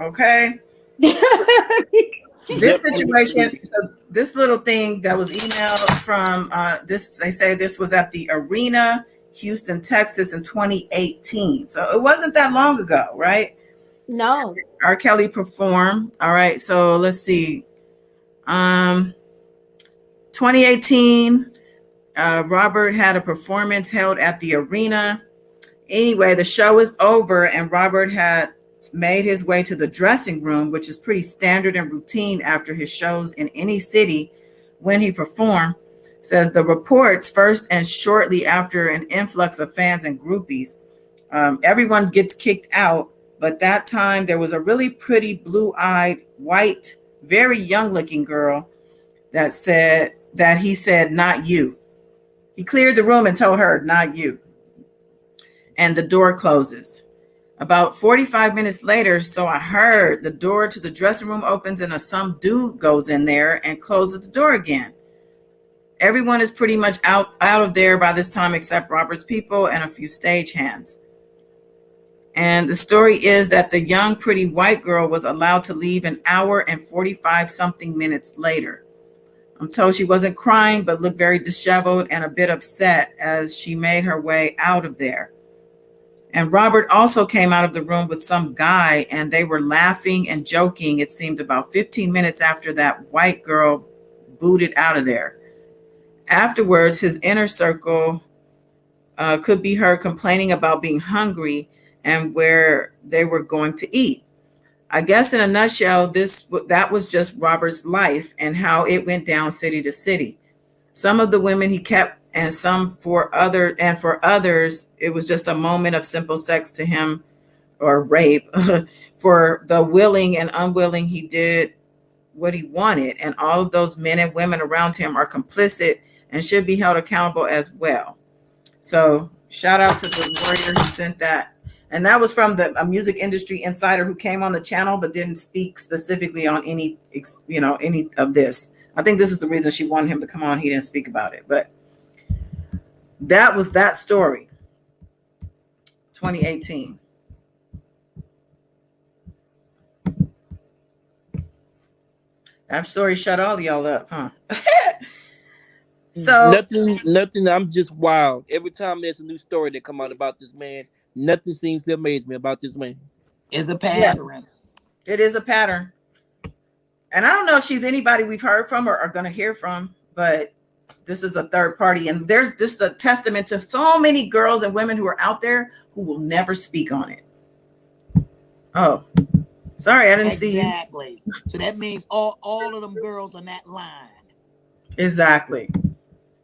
S1: Okay. This situation, so this little thing that was emailed from this, they say this was at the Arena, Houston, Texas in 2018. So it wasn't that long ago, right?
S7: No.
S1: R. Kelly performed. All right. So let's see. 2018, Robert had a performance held at the Arena. Anyway, the show is over and Robert had made his way to the dressing room, which is pretty standard and routine after his shows in any city when he performed. Says the reports first and shortly after an influx of fans and groupies, everyone gets kicked out. But that time there was a really pretty blue-eyed, white, very young-looking girl that he said, "Not you." He cleared the room and told her, "Not you." And the door closes. About 45 minutes later, so I heard, the door to the dressing room opens and some dude goes in there and closes the door again. Everyone is pretty much out of there by this time except Robert's people and a few stagehands. And the story is that the young, pretty white girl was allowed to leave an hour and 45 something minutes later. I'm told she wasn't crying, but looked very disheveled and a bit upset as she made her way out of there. And Robert also came out of the room with some guy, and they were laughing and joking. It seemed about 15 minutes after that white girl booted out of there. Afterwards, his inner circle could be heard complaining about being hungry and where they were going to eat. I guess in a nutshell, that was just Robert's life and how it went down city to city. Some of the women he kept, and for others, it was just a moment of simple sex to him, or rape. For the willing and unwilling, he did what he wanted, and all of those men and women around him are complicit and should be held accountable as well. So shout out to the warrior who sent that. And that was from a music industry insider who came on the channel but didn't speak specifically on any of this. I think this is the reason she wanted him to come on. He didn't speak about it, but that was that story. 2018. That story shut all y'all up, huh? So
S11: nothing. I'm just wild. Every time there's a new story that come out about this man, nothing seems to amaze me about this man.
S4: It's a pattern.
S1: Yeah, it is a pattern. And I don't know if she's anybody we've heard from or are going to hear from, but this is a third party. And there's just a testament to so many girls and women who are out there who will never speak on it. Oh, sorry, I didn't see you.
S4: Exactly. So that means all of them girls on that line.
S1: Exactly.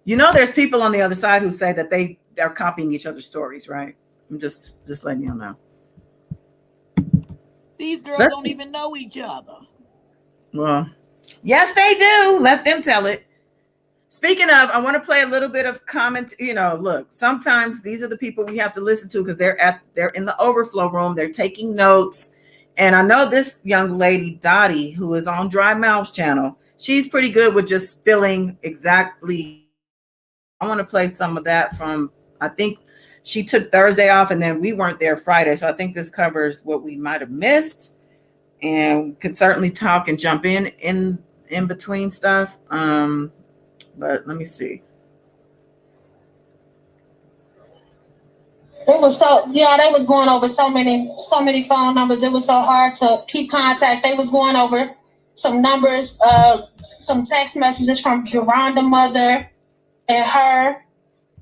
S1: You know, there's people on the other side who say that they're copying each other's stories, right? I'm just letting you know.
S4: These girls don't even know each other.
S1: Well, yes, they do. Let them tell it. Speaking of, I want to play a little bit of comment. Look, sometimes these are the people we have to listen to because they're in the overflow room. They're taking notes. And I know this young lady, Dottie, who is on Dry Mouth's channel, she's pretty good with just spilling exactly. I want to play some of that from, I think she took Thursday off and then we weren't there Friday. So I think this covers what we might have missed, and could certainly talk and jump in between stuff. But let me see.
S17: It was they was going over so many phone numbers. It was so hard to keep contact. They was going over some numbers, some text messages from Geronda's mother and her.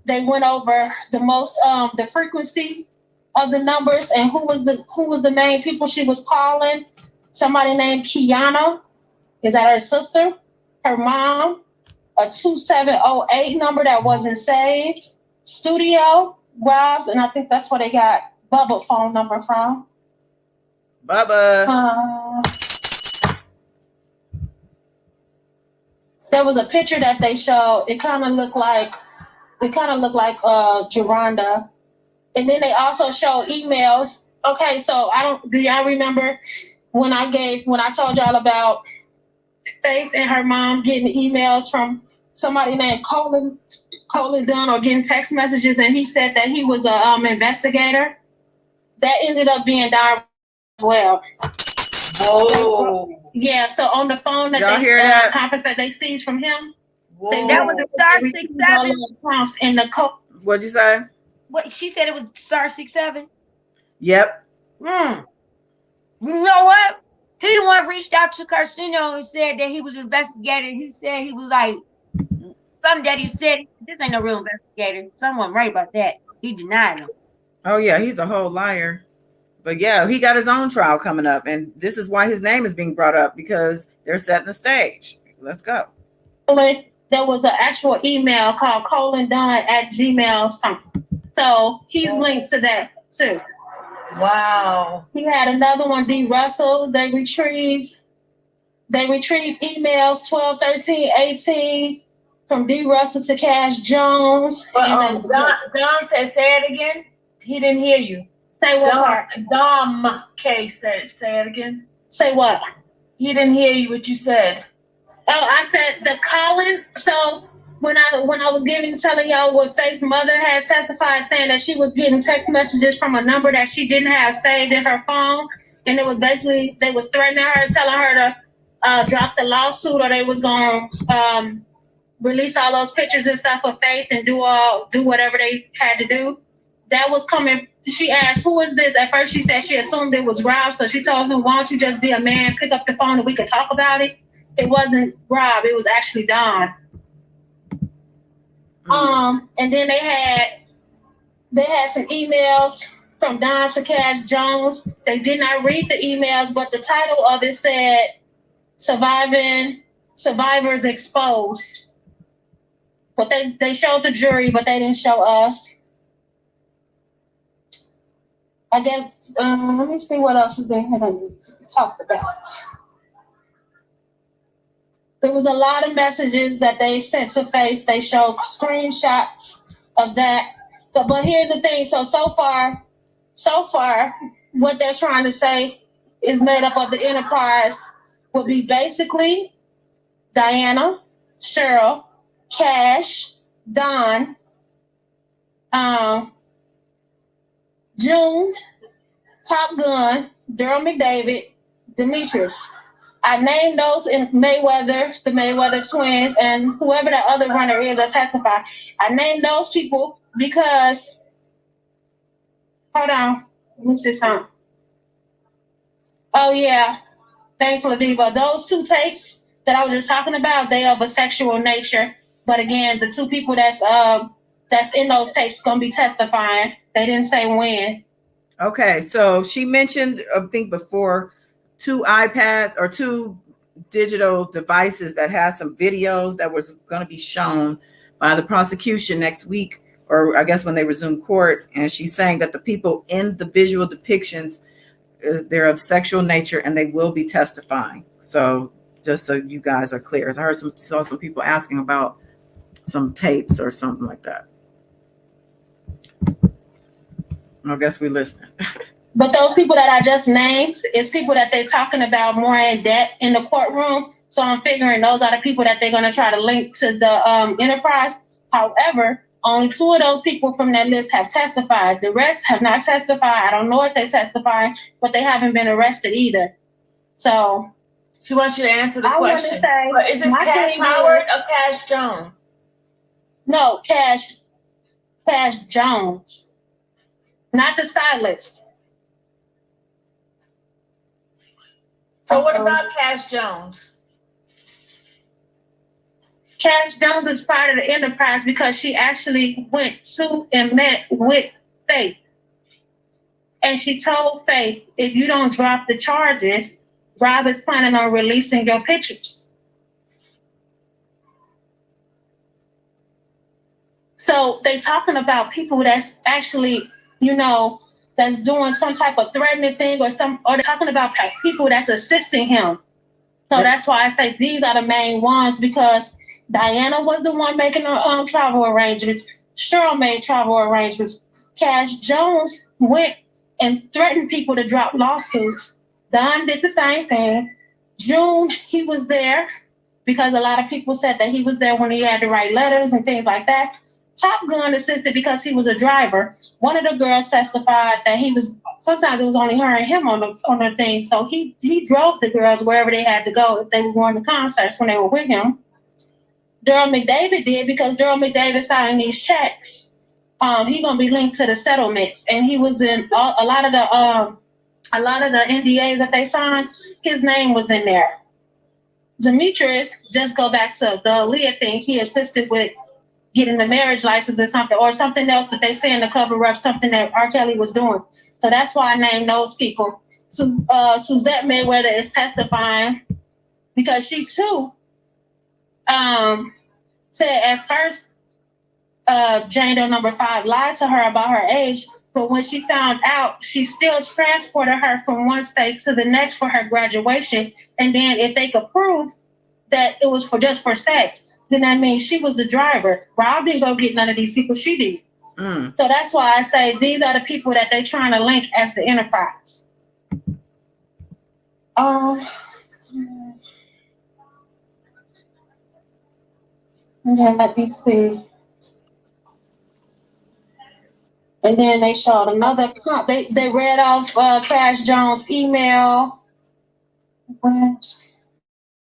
S17: They went over the frequency of the numbers and who was the main people she was calling. Somebody named Kiana. Is that her sister? Her mom? A 2708 number that wasn't saved. Studio, Rob's, and I think that's where they got Bubba's phone number from.
S1: Bubba.
S17: There was a picture that they showed. It kind of looked like Geronda. And then they also showed emails. Okay, so do y'all remember when I told y'all about Faith and her mom getting emails from somebody named Colin Dunn, or getting text messages, and he said that he was a investigator? That ended up being Don as well.
S1: Whoa.
S17: Yeah, so on the phone that conference that they seized from him.
S7: That was a star 67.
S17: In the code.
S1: What'd you say?
S7: What she said, it was star 67.
S1: Yep.
S7: You know what? He the one reached out to Carcino and said that he was an investigator. He said he was like, some daddy said this ain't no real investigator. Someone right about that. He denied him.
S1: Oh yeah, he's a whole liar. But yeah, he got his own trial coming up, and this is why his name is being brought up, because they're setting the stage. Let's go.
S17: There was an actual email called colindunn@gmail.com. So he's linked to that too.
S14: Wow.
S17: He had another one, D. Russell. They retrieved emails 12, 13, 18 from D. Russell to Cash Jones.
S8: Don said, say it again. He didn't hear you.
S17: Say what part?
S8: Dom K said, say it again.
S17: Say what?
S8: He didn't hear you what you said.
S17: Oh, I said the Colin. So when I was telling y'all what Faith's mother had testified, saying that she was getting text messages from a number that she didn't have saved in her phone, and it was basically they was threatening her, telling her to drop the lawsuit, or they was gonna release all those pictures and stuff of Faith and do whatever they had to do. That was coming. She asked, "Who is this?" At first, she said she assumed it was Rob, so she told him, "Why don't you just be a man, pick up the phone, and we could talk about it?" It wasn't Rob; it was actually Don. And then they had some emails from Don to Cash Jones. They did not read the emails, but the title of it said Survivors Exposed. But they showed the jury, but they didn't show us. I guess, let me see what else they had talked about. There was a lot of messages that they sent to Faith. They showed screenshots of that. So, but here's the thing. So far, what they're trying to say is made up of the enterprise will be basically Diana, Cheryl, Cash, Don, June, Top Gun, Daryl McDavid, Demetrius. I named those in Mayweather, the Mayweather twins, and whoever that other runner is, I testify. I named those people because, hold on, let me see something. Oh yeah, thanks, Ladiva. Those two tapes that I was just talking about, they of a sexual nature. But again, the two people that's in those tapes gonna be testifying. They didn't say when.
S1: Okay, so she mentioned, I think before, 2 iPads or 2 digital devices that has some videos that was going to be shown by the prosecution next week, or I guess when they resume court. And she's saying that the people in the visual depictions, they're of sexual nature and they will be testifying. So just so you guys are clear, I saw some people asking about some tapes or something like that. I guess we're listening.
S17: But those people that I just named is people that they're talking about more in depth in the courtroom. So I'm figuring those are the people that they're going to try to link to the enterprise. However, only 2 of those people from that list have testified. The rest have not testified. I don't know if they testified, but they haven't been arrested either. So
S18: she wants you to answer the question. Is this Cash Howard or Cash Jones?
S17: No, Cash Jones, not the stylist.
S18: So what about Cash Jones?
S17: Cash Jones is part of the enterprise because she actually went to and met with Faith. And she told Faith, if you don't drop the charges, Rob is planning on releasing your pictures. So they talking about people that's actually, that's doing some type of threatening thing or they're talking about people that's assisting him. So that's why I say these are the main ones, because Diana was the one making the travel arrangements. Cheryl made travel arrangements. Cash Jones went and threatened people to drop lawsuits. Don did the same thing. June, he was there because a lot of people said that he was there when he had to write letters and things like that. Top Gun assisted because he was a driver. One of the girls testified that sometimes it was only her and him on the thing. So he drove the girls wherever they had to go if they were going to concerts when they were with him. Daryl McDavid did because Daryl McDavid signed these checks. He gonna be linked to the settlements, and he was in a lot of the NDAs that they signed. His name was in there. Demetrius, just go back to the Aaliyah thing. He assisted with getting the marriage license or something else that they say in the cover up, something that R. Kelly was doing. So that's why I named those people. So, Suzette Mayweather is testifying because she too said at first Jane Doe number 5 lied to her about her age, but when she found out, she still transported her from one state to the next for her graduation. And then if they could prove that it was just for sex, then that means she was the driver. Rob didn't go get none of these people, she did. So that's why I say these are the people that they're trying to link as the enterprise. Yeah, let me see. And then they showed another. They read off Cash Jones' email.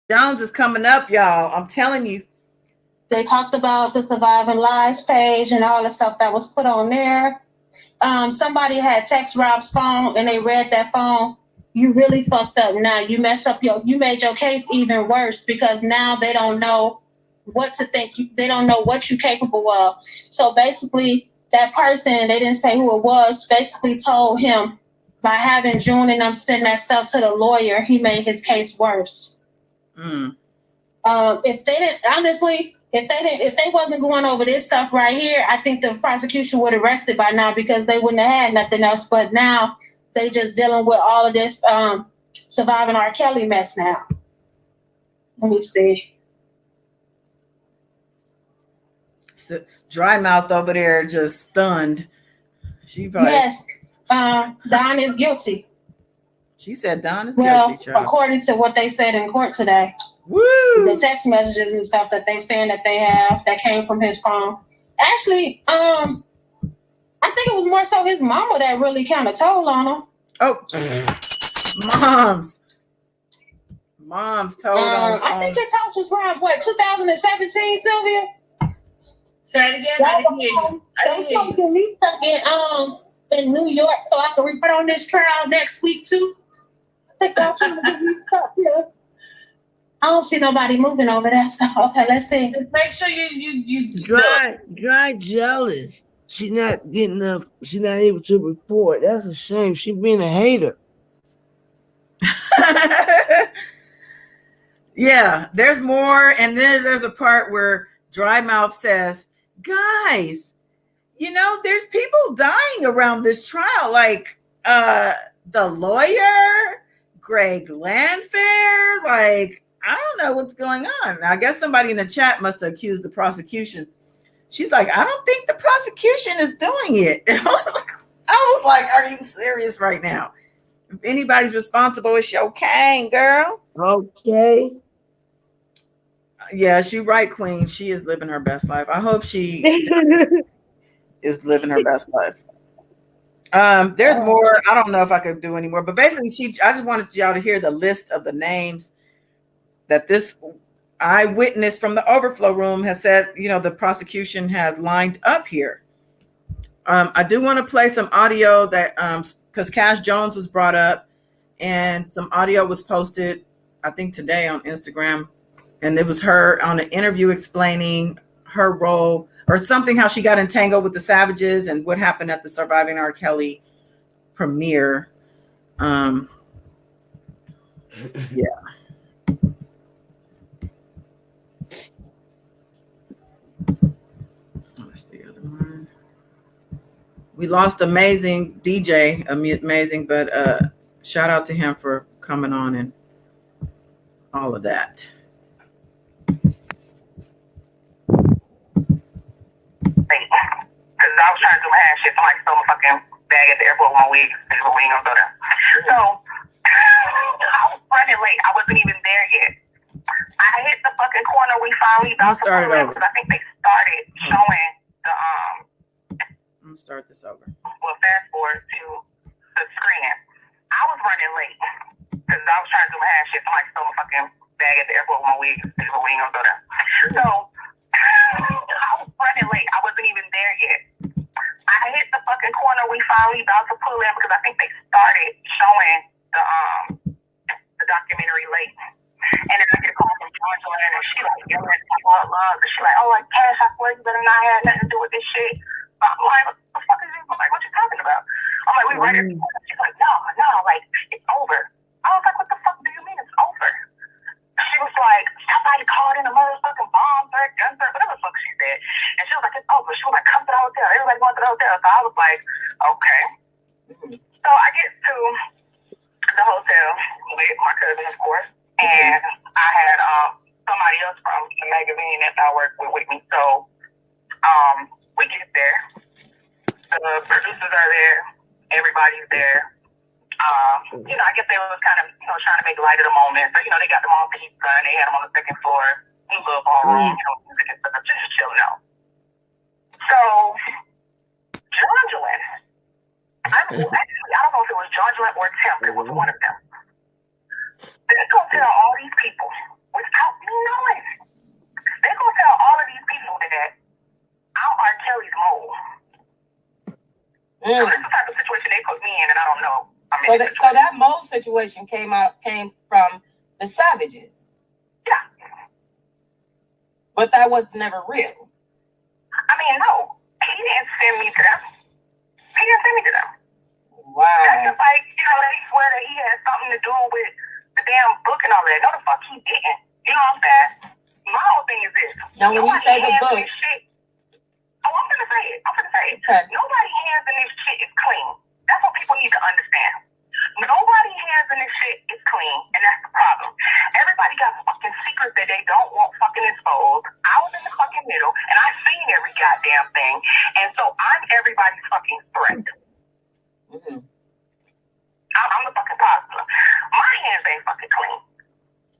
S1: Jones is coming up, y'all. I'm telling you.
S17: They talked about the Surviving Lives page and all the stuff that was put on there. Somebody had text Rob's phone and they read that phone. You really fucked up now. You messed up you made your case even worse because now they don't know what to think. They don't know what you're capable of. So basically, that person, they didn't say who it was, basically told him by having June and them send that stuff to the lawyer, he made his case worse. If they didn't, honestly, if they wasn't going over this stuff right here, I think the prosecution would have arrested by now because they wouldn't have had nothing else. But now they just dealing with all of this surviving R. Kelly mess now. Let me see.
S1: Dry mouth over there, just stunned. She probably
S17: Don is guilty.
S1: She said Don is guilty, child.
S17: According to what they said in court today.
S1: Woo!
S17: The text messages and stuff that they saying that they have that came from his phone. Actually, I think it was more so his mama that really kind of told on him.
S1: Oh, mom's told on.
S17: I think his house was around 2017, Sylvia.
S18: Say it again. I didn't hear you.
S17: They get me stuck in New York so I can report on this trial next week too. I think they're trying to get me stuck here. I don't see nobody moving over there. So okay, let's see.
S18: Just make sure you
S3: Dry jealous. She's not getting enough. She's not able to report. That's a shame. She being a hater.
S1: Yeah, there's more, and then there's a part where Dry Mouth says, "Guys, you know, there's people dying around this trial, like the lawyer, Greg Landfair, like." I don't know what's going on. I guess somebody in the chat must have accused the prosecution. She's like, I don't think the prosecution is doing it. I was like, are you serious right now? If anybody's responsible, it's your cane, girl.
S3: Okay.
S1: Yeah, she's right, Queen. She is living her best life. I hope she is living her best life. There's more. I don't know if I could do any more, but basically, I just wanted y'all to hear the list of the names that this eyewitness from the overflow room has said, you know, the prosecution has lined up here. I do want to play some audio that, because Cash Jones was brought up and some audio was posted, I think today on Instagram. And it was her on an interview explaining her role or something, how she got entangled with the Savages and what happened at the Surviving R. Kelly premiere. Yeah. We lost amazing DJ, amazing, but shout out to him for coming on and all of that.
S19: Because I was trying to do my ass shit. Somebody stole my fucking bag at the airport with my wig. We ain't gonna go there. So I was running late. I wasn't even there yet. I hit the fucking corner. We finally about to pull in because I think they started showing the
S1: I'm gonna start this over.
S19: Well, fast forward to the screen. I was running late because I was trying to do my ass shit. Somebody stole my fucking bag at the airport with my wig. We ain't gonna go there. So I was running late. I wasn't even there yet. I hit the fucking corner. We finally about to pull in because I think they started showing the documentary late. And then I get a call from Georgia and she like yelling about love. And she like, oh, like Cash, I swear you better not have nothing to do with this shit. I'm like, what the fuck is you? I'm like, what you talking about? I'm like, we ready. She's like, no, like it's over. I was like, what the fuck do you mean it's over? She was like, somebody called in a motherfucking bomb threat, gun threat, whatever the fuck she said. And she was like, it's over. She was like, come to the hotel. Everybody going to the hotel. So I was like, okay. So I get to the hotel with my cousin, of course. And I had somebody else from the magazine that I work with me. So we get there. The producers are there. Everybody's there. You know, I guess they was kind of, you know, trying to make light of the moment. So, you know, they got them on pizza and they had them on the second floor. In a little ballroom, you know, just chill no. So, Juror, actually, I don't know if it was Juror or Tim, it was one of them. They go tell all these people, without me knowing, they go tell all of these people that I'm R. Kelly's mole. So this is the type of situation they put me in, and I don't know.
S18: So that mole situation came from the Savages.
S19: Yeah.
S18: But that was never real.
S19: I mean, no. He didn't send me to them.
S18: Wow.
S19: That's just like, they swear that he had something to do with the damn book and all that. No, the fuck he didn't. You know what I'm saying? My whole thing is this.
S18: Now, when you say the book.
S19: I'm gonna say it.
S18: Okay.
S19: Nobody hands in this shit is clean. That's what people need to understand. Nobody hands in this shit is clean, and that's the problem. Everybody got fucking secrets that they don't want fucking exposed. I was in the fucking middle, and I seen every goddamn thing, and so I'm everybody's fucking threat.
S18: Mm-hmm.
S19: I'm the fucking positive. My hands ain't fucking clean.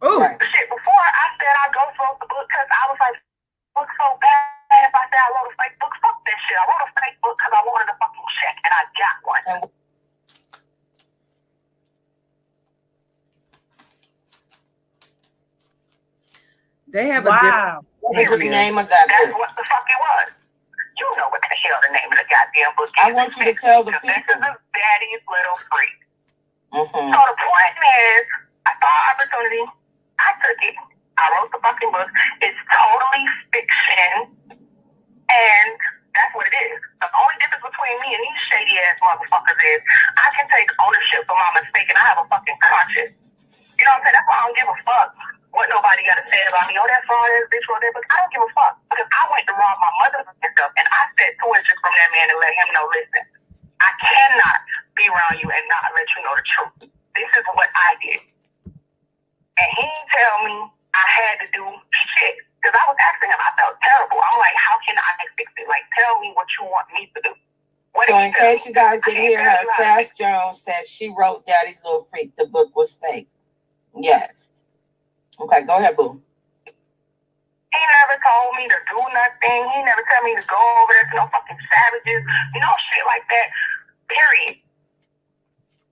S1: Ooh.
S19: Shit, before I said I go wrote the book because I was like, book so bad. If I said I wrote a fake book, fuck that shit. I wrote a fake book because I wanted a fucking check, and I got one.
S1: They have a different.
S18: What was the name of that book?
S19: That's what the fuck it was. You know what the hell the name of the goddamn book is.
S18: I want you to tell the people.
S19: This is a daddy's little freak.
S18: Mm-hmm.
S19: So the point is, I saw an opportunity. I took it. I wrote the fucking book. It's totally fiction. And that's what it is. The only difference between me and these shady ass motherfuckers is I can take ownership for my mistake and I have a fucking conscience. You know what I'm saying? That's why I don't give a fuck what nobody got to say about me. Oh, that fraud is bitch wrote that book. I don't give a fuck because I went to rob my mother and stuff and I said 2 inches from that man and let him know, listen, I cannot be around you and not let you know the truth. This is what I did. And he didn't tell me I had to do shit. Because I was asking him, I felt terrible. I'm like, how can I fix it? Like, tell me what you want me to do.
S18: So in case you guys didn't hear her, Cash Jones said she wrote Daddy's Little Freak. The book was fake. Yes. Okay, go ahead, boo.
S19: He never told me to do nothing. He never told me to go over there to no fucking savages. You know, shit like that. Period.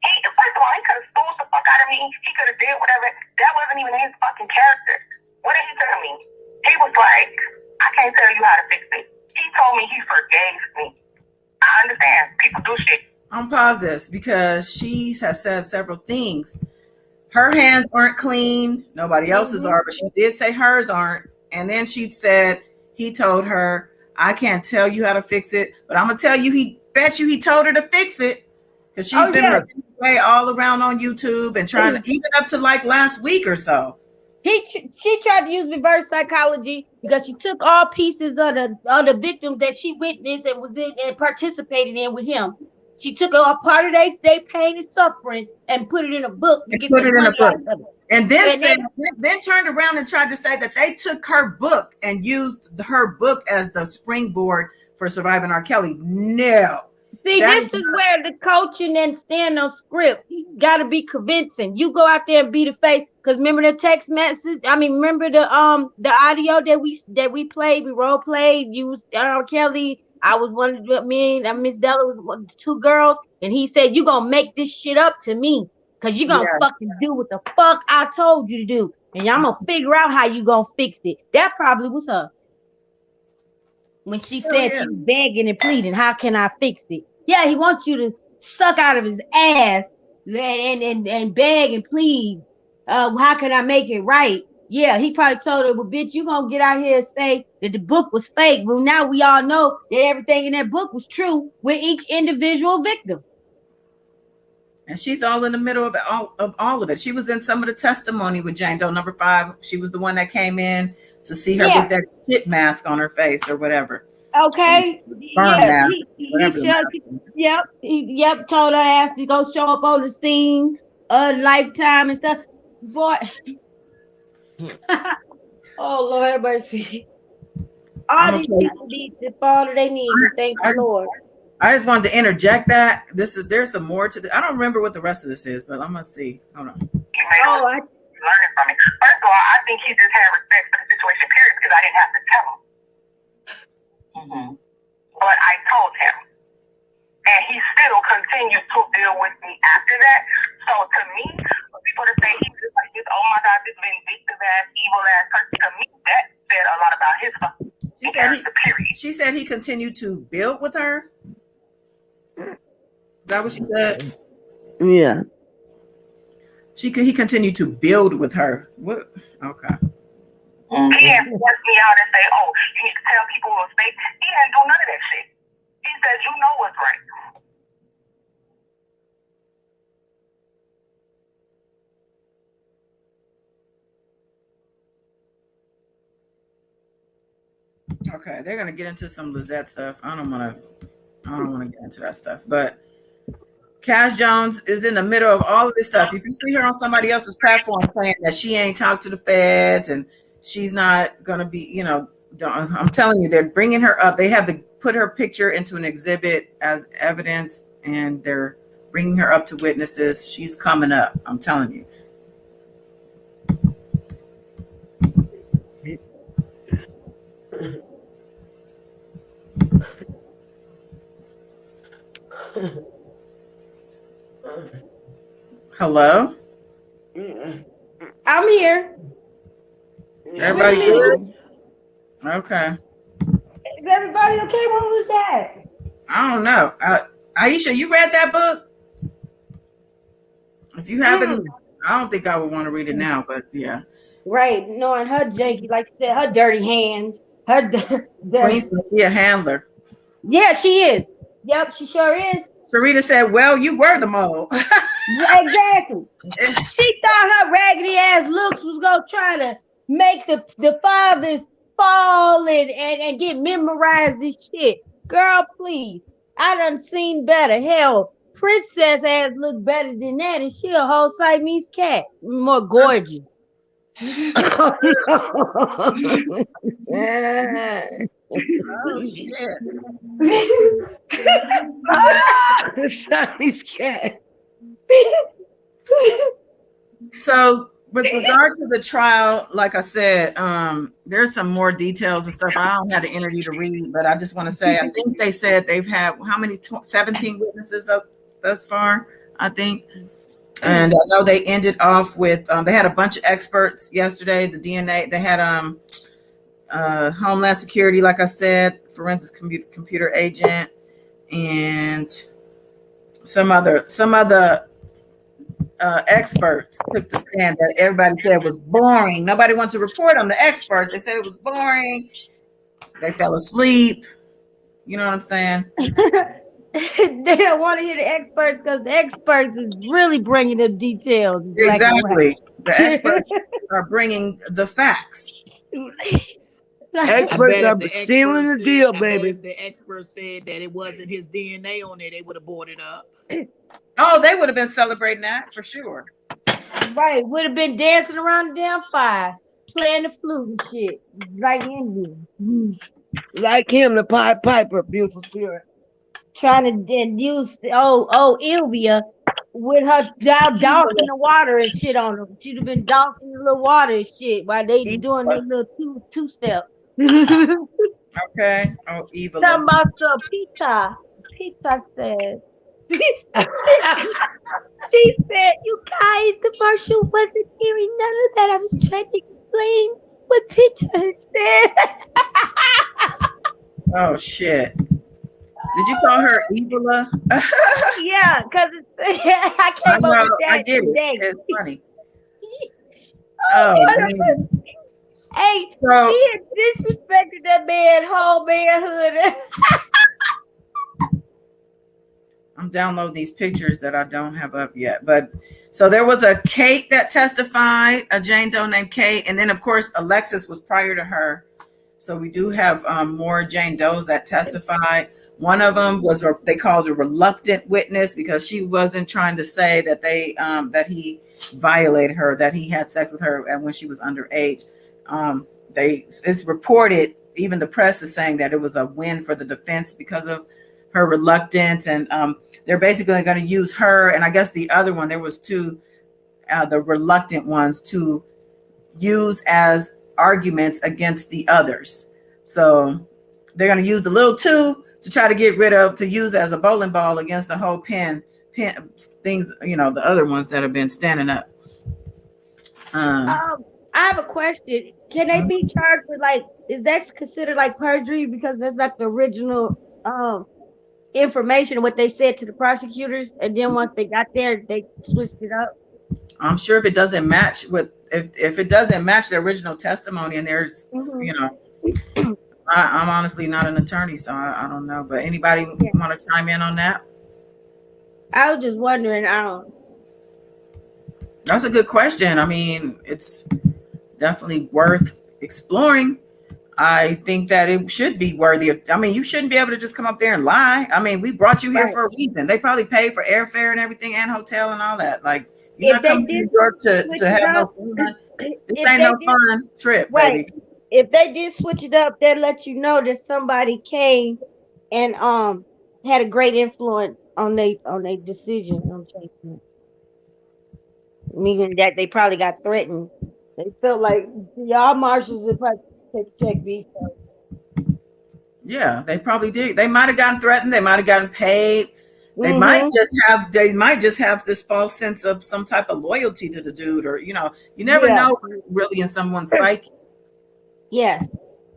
S19: First of all, he could have stole the fuck out of me. He could have did whatever. That wasn't even his fucking character. What did he tell me? He was like, I can't tell you how to fix it. He told me he forgave me. I understand. People do shit.
S1: I'm pause this because she has said several things. Her hands aren't clean. Nobody else's are, but she did say hers aren't. And then she said he told her, I can't tell you how to fix it, but I'm going to tell you, he told her to fix it. Because she's been way all around on YouTube and trying to, even up to like last week or so.
S7: She tried to use reverse psychology because she took all pieces of the victims that she witnessed and was in and participated in with him. She took a part of their pain and suffering and put it in a book.
S1: And then turned around and tried to say that they took her book and used her book as the springboard for surviving R. Kelly. No.
S7: See, this is where the coaching and stand on script. You got to be convincing. You go out there and be the face. Because remember the text message? Remember the audio that we played? We role played. You was R. Kelly. I was one of me and Miss Della was one of the 2 girls. And he said, you going to make this shit up to me. Because you're going to fucking do what the fuck I told you to do. And I'm going to figure out how you going to fix it. That probably was her. When she said she was begging and pleading, how can I fix it? Yeah, he wants you to suck out of his ass and beg and plead. How can I make it right? Yeah, he probably told her, well, bitch, you going to get out here and say that the book was fake. Well, now we all know that everything in that book was true with each individual victim.
S1: And she's all in the middle of all of it. She was in some of the testimony with Jane Doe number 5. She was the one that came in to see her with that shit mask on her face or whatever.
S7: Okay.
S1: Mask,
S7: he told her ass to go show up on the scene, Lifetime and stuff. Boy. Oh, Lord have mercy. All these people need to fall to their knees and thank the Lord.
S1: I just wanted to interject that. There's some more to I don't remember what the rest of this is, but I'm gonna see. Hold on.
S19: Learning from it. First of all, I think he just had respect for the situation, period, because I didn't have to tell him. But I told him. And he still continued to deal with me after that. So to me, for people to say he's just like this, oh my God, this vindictive ass, evil ass person, to me, that said a lot about his
S1: She said he continued to build with her. Is that what she said?
S3: Yeah.
S1: He continued to build with her. What? Okay.
S19: He didn't force me out and say, oh, you need to tell people it was fake. He didn't do none of that shit. He said, you know what's right.
S1: Okay, they're gonna get into some Lizette stuff. I don't want to get into that stuff. But Cash Jones is in the middle of all of this stuff. If you see her on somebody else's platform saying that she ain't talked to the feds and she's not gonna be, I'm telling you, they're bringing her up. They have to put her picture into an exhibit as evidence, and they're bringing her up to witnesses. She's coming up. I'm telling you. Hello?
S7: I'm here.
S1: Everybody good? Okay.
S7: Is everybody okay? What was that?
S1: I don't know. Aisha, you read that book? If you haven't, I don't think I would want to read it now, but yeah.
S7: Right, knowing her janky, like you said, her dirty hands.
S1: She a handler.
S7: Yeah, she is. Yep, she sure is.
S1: Sarita said, well, you were the mole.
S7: Exactly. She thought her raggedy ass looks was gonna try to make the fathers fall and get memorized this shit. Girl, please. I done seen better. Hell, Princess ass look better than that, and she a whole Siamese cat. More gorgeous.
S1: Oh shit.
S3: Siamese cat.
S1: So with regard to the trial, like I said, there's some more details and stuff. I don't have the interview to read, but I just want to say, I think they said they've had how many 17 witnesses up thus far, I think. And I know they ended off with they had a bunch of experts yesterday. The DNA, they had Homeland Security, like I said, forensic computer agent, and some other experts took the stand that everybody said was boring. Nobody wanted to report on the experts. They said it was boring. They fell asleep. You know what I'm saying?
S7: They don't want to hear the experts because the experts is really bringing the details.
S1: Exactly. The experts are bringing the facts.
S3: Experts are sealing the deal, baby.
S4: If the experts said that it wasn't his DNA on there, they would have brought it up.
S1: Oh, they would have been celebrating that for sure.
S7: Right. Would have been dancing around the damn fire, playing the flute and shit. Like Indian.
S3: Like him, the Pied Piper, beautiful spirit.
S7: Trying to use Ilvia with her dousing the water and shit on them. She'd have been dousing the little water and shit while they doing their little two-step.
S1: Okay. Oh, evil.
S7: Talking about the pizza. Pizza said. She said, you guys, the marshal wasn't hearing none of that. I was trying to explain what pizza said.
S1: Oh, shit. Did you call her Evola?
S7: Yeah, because I came up with that
S1: I get
S7: today.
S1: It's funny.
S7: Hey, she had disrespected that man whole manhood.
S1: I'm downloading these pictures that I don't have up yet. But so there was a Kate that testified, a Jane Doe named Kate. And then, of course, Alexis was prior to her. So we do have more Jane Does that testified. One of them was they called a reluctant witness because she wasn't trying to say that that he violated her, that he had sex with her, and when she was underage. It's reported, even the press is saying that it was a win for the defense because of her reluctance, and they're basically going to use her, and I guess the other one, there was two, the reluctant ones, to use as arguments against the others. So they're going to use the little two to try to get rid of, to use as a bowling ball against the whole pen things, you know, the other ones that have been standing up.
S7: I have a question. Can they be charged with, like, is that considered like perjury because that's not the original information what they said to the prosecutors, and then once they got there they switched it up?
S1: I'm sure if it doesn't match with, if it doesn't match the original testimony, and there's you know, I'm honestly not an attorney, so I don't know, but anybody want to chime in on that?
S7: I was just wondering.
S1: That's a good question. I mean, it's definitely worth exploring. I think that it should be worthy of, I mean, you shouldn't be able to just come up there and lie. I mean, we brought you here for a reason. They probably paid for airfare and everything and hotel and all that. Like, you're not coming to New York to have no fun. This ain't no fun trip, baby.
S7: If they did switch it up, they'd let you know that somebody came and had a great influence on their decision on changing it. Meaning that they probably got threatened. They felt like y'all marshals would probably check me. So.
S1: Yeah, they probably did. They might have gotten threatened. They might have gotten paid. They might just have this false sense of some type of loyalty to the dude, or, you know, you never know really in someone's psyche.
S7: Yeah,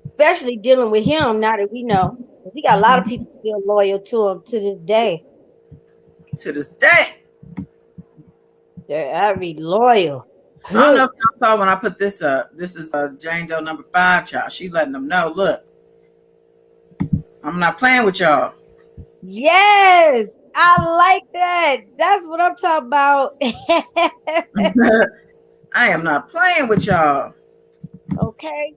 S7: especially dealing with him. Now that we know, we got a lot of people still loyal to him to this day.
S1: To this day,
S7: they're very loyal.
S1: I don't know if y'all saw when I put this up. This is Jane Doe number 5 child. She letting them know, look, I'm not playing with y'all.
S7: Yes, I like that. That's what I'm talking about.
S1: I am not playing with y'all.
S7: Okay.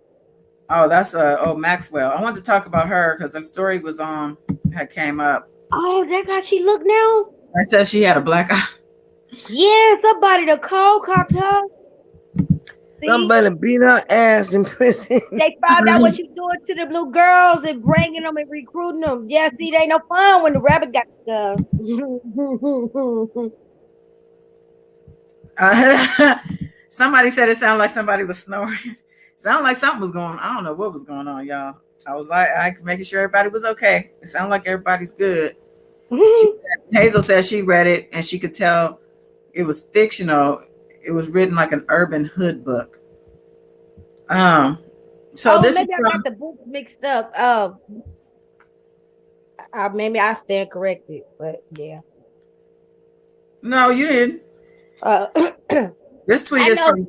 S1: Oh, that's Maxwell. I wanted to talk about her because her story was had came up.
S7: Oh, that's how she look now?
S1: I said she had a black eye.
S7: Yeah, somebody to call copped her.
S3: Somebody beat her ass in prison.
S7: They found out what she doing to the little girls and bringing them and recruiting them. Yeah, see, it ain't no fun when the rabbit got the
S1: Somebody said it sounded like somebody was snoring. Sounded like something was going on. I don't know what was going on, y'all. I was like, making sure everybody was okay. It sounded like everybody's good. Hazel said she read it and she could tell it was fictional. It was written like an urban hood book. So this
S7: maybe
S1: is
S7: I got the book mixed up. Maybe I stand corrected, but yeah.
S1: No, you didn't. This tweet is from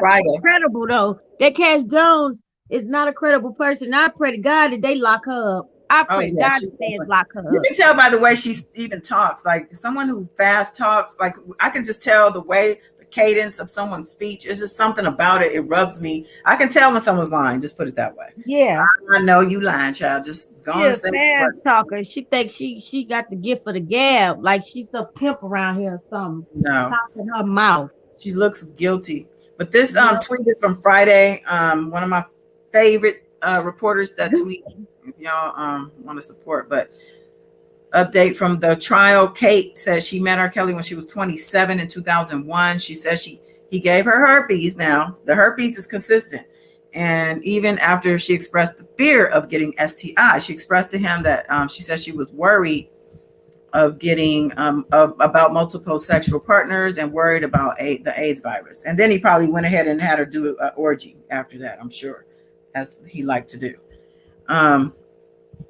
S1: Friday.
S7: Credible though. That Cash Jones is not a credible person. I pray to God that they lock her up. I pray to God that they lock her up.
S1: You can tell by the way she even talks. Like someone who fast talks, like I can just tell the way, the cadence of someone's speech. It's just something about it. It rubs me. I can tell when someone's lying. Just put it that way.
S7: Yeah.
S1: I know you lying, child. Just go on and say
S7: fast talker. She thinks she got the gift for the gab. Like she's a pimp around here or something.
S1: No.
S7: Talking her mouth.
S1: She looks guilty. But this tweet is from Friday. One of my favorite reporters that tweet. If y'all want to support, but update from the trial. Kate says she met R. Kelly when she was 27 in 2001. She says he gave her herpes. Now the herpes is consistent, and even after she expressed the fear of getting STI, she expressed to him that she said she was worried of getting about multiple sexual partners and worried about the AIDS virus. And then he probably went ahead and had her do an orgy after that, I'm sure, as he liked to do.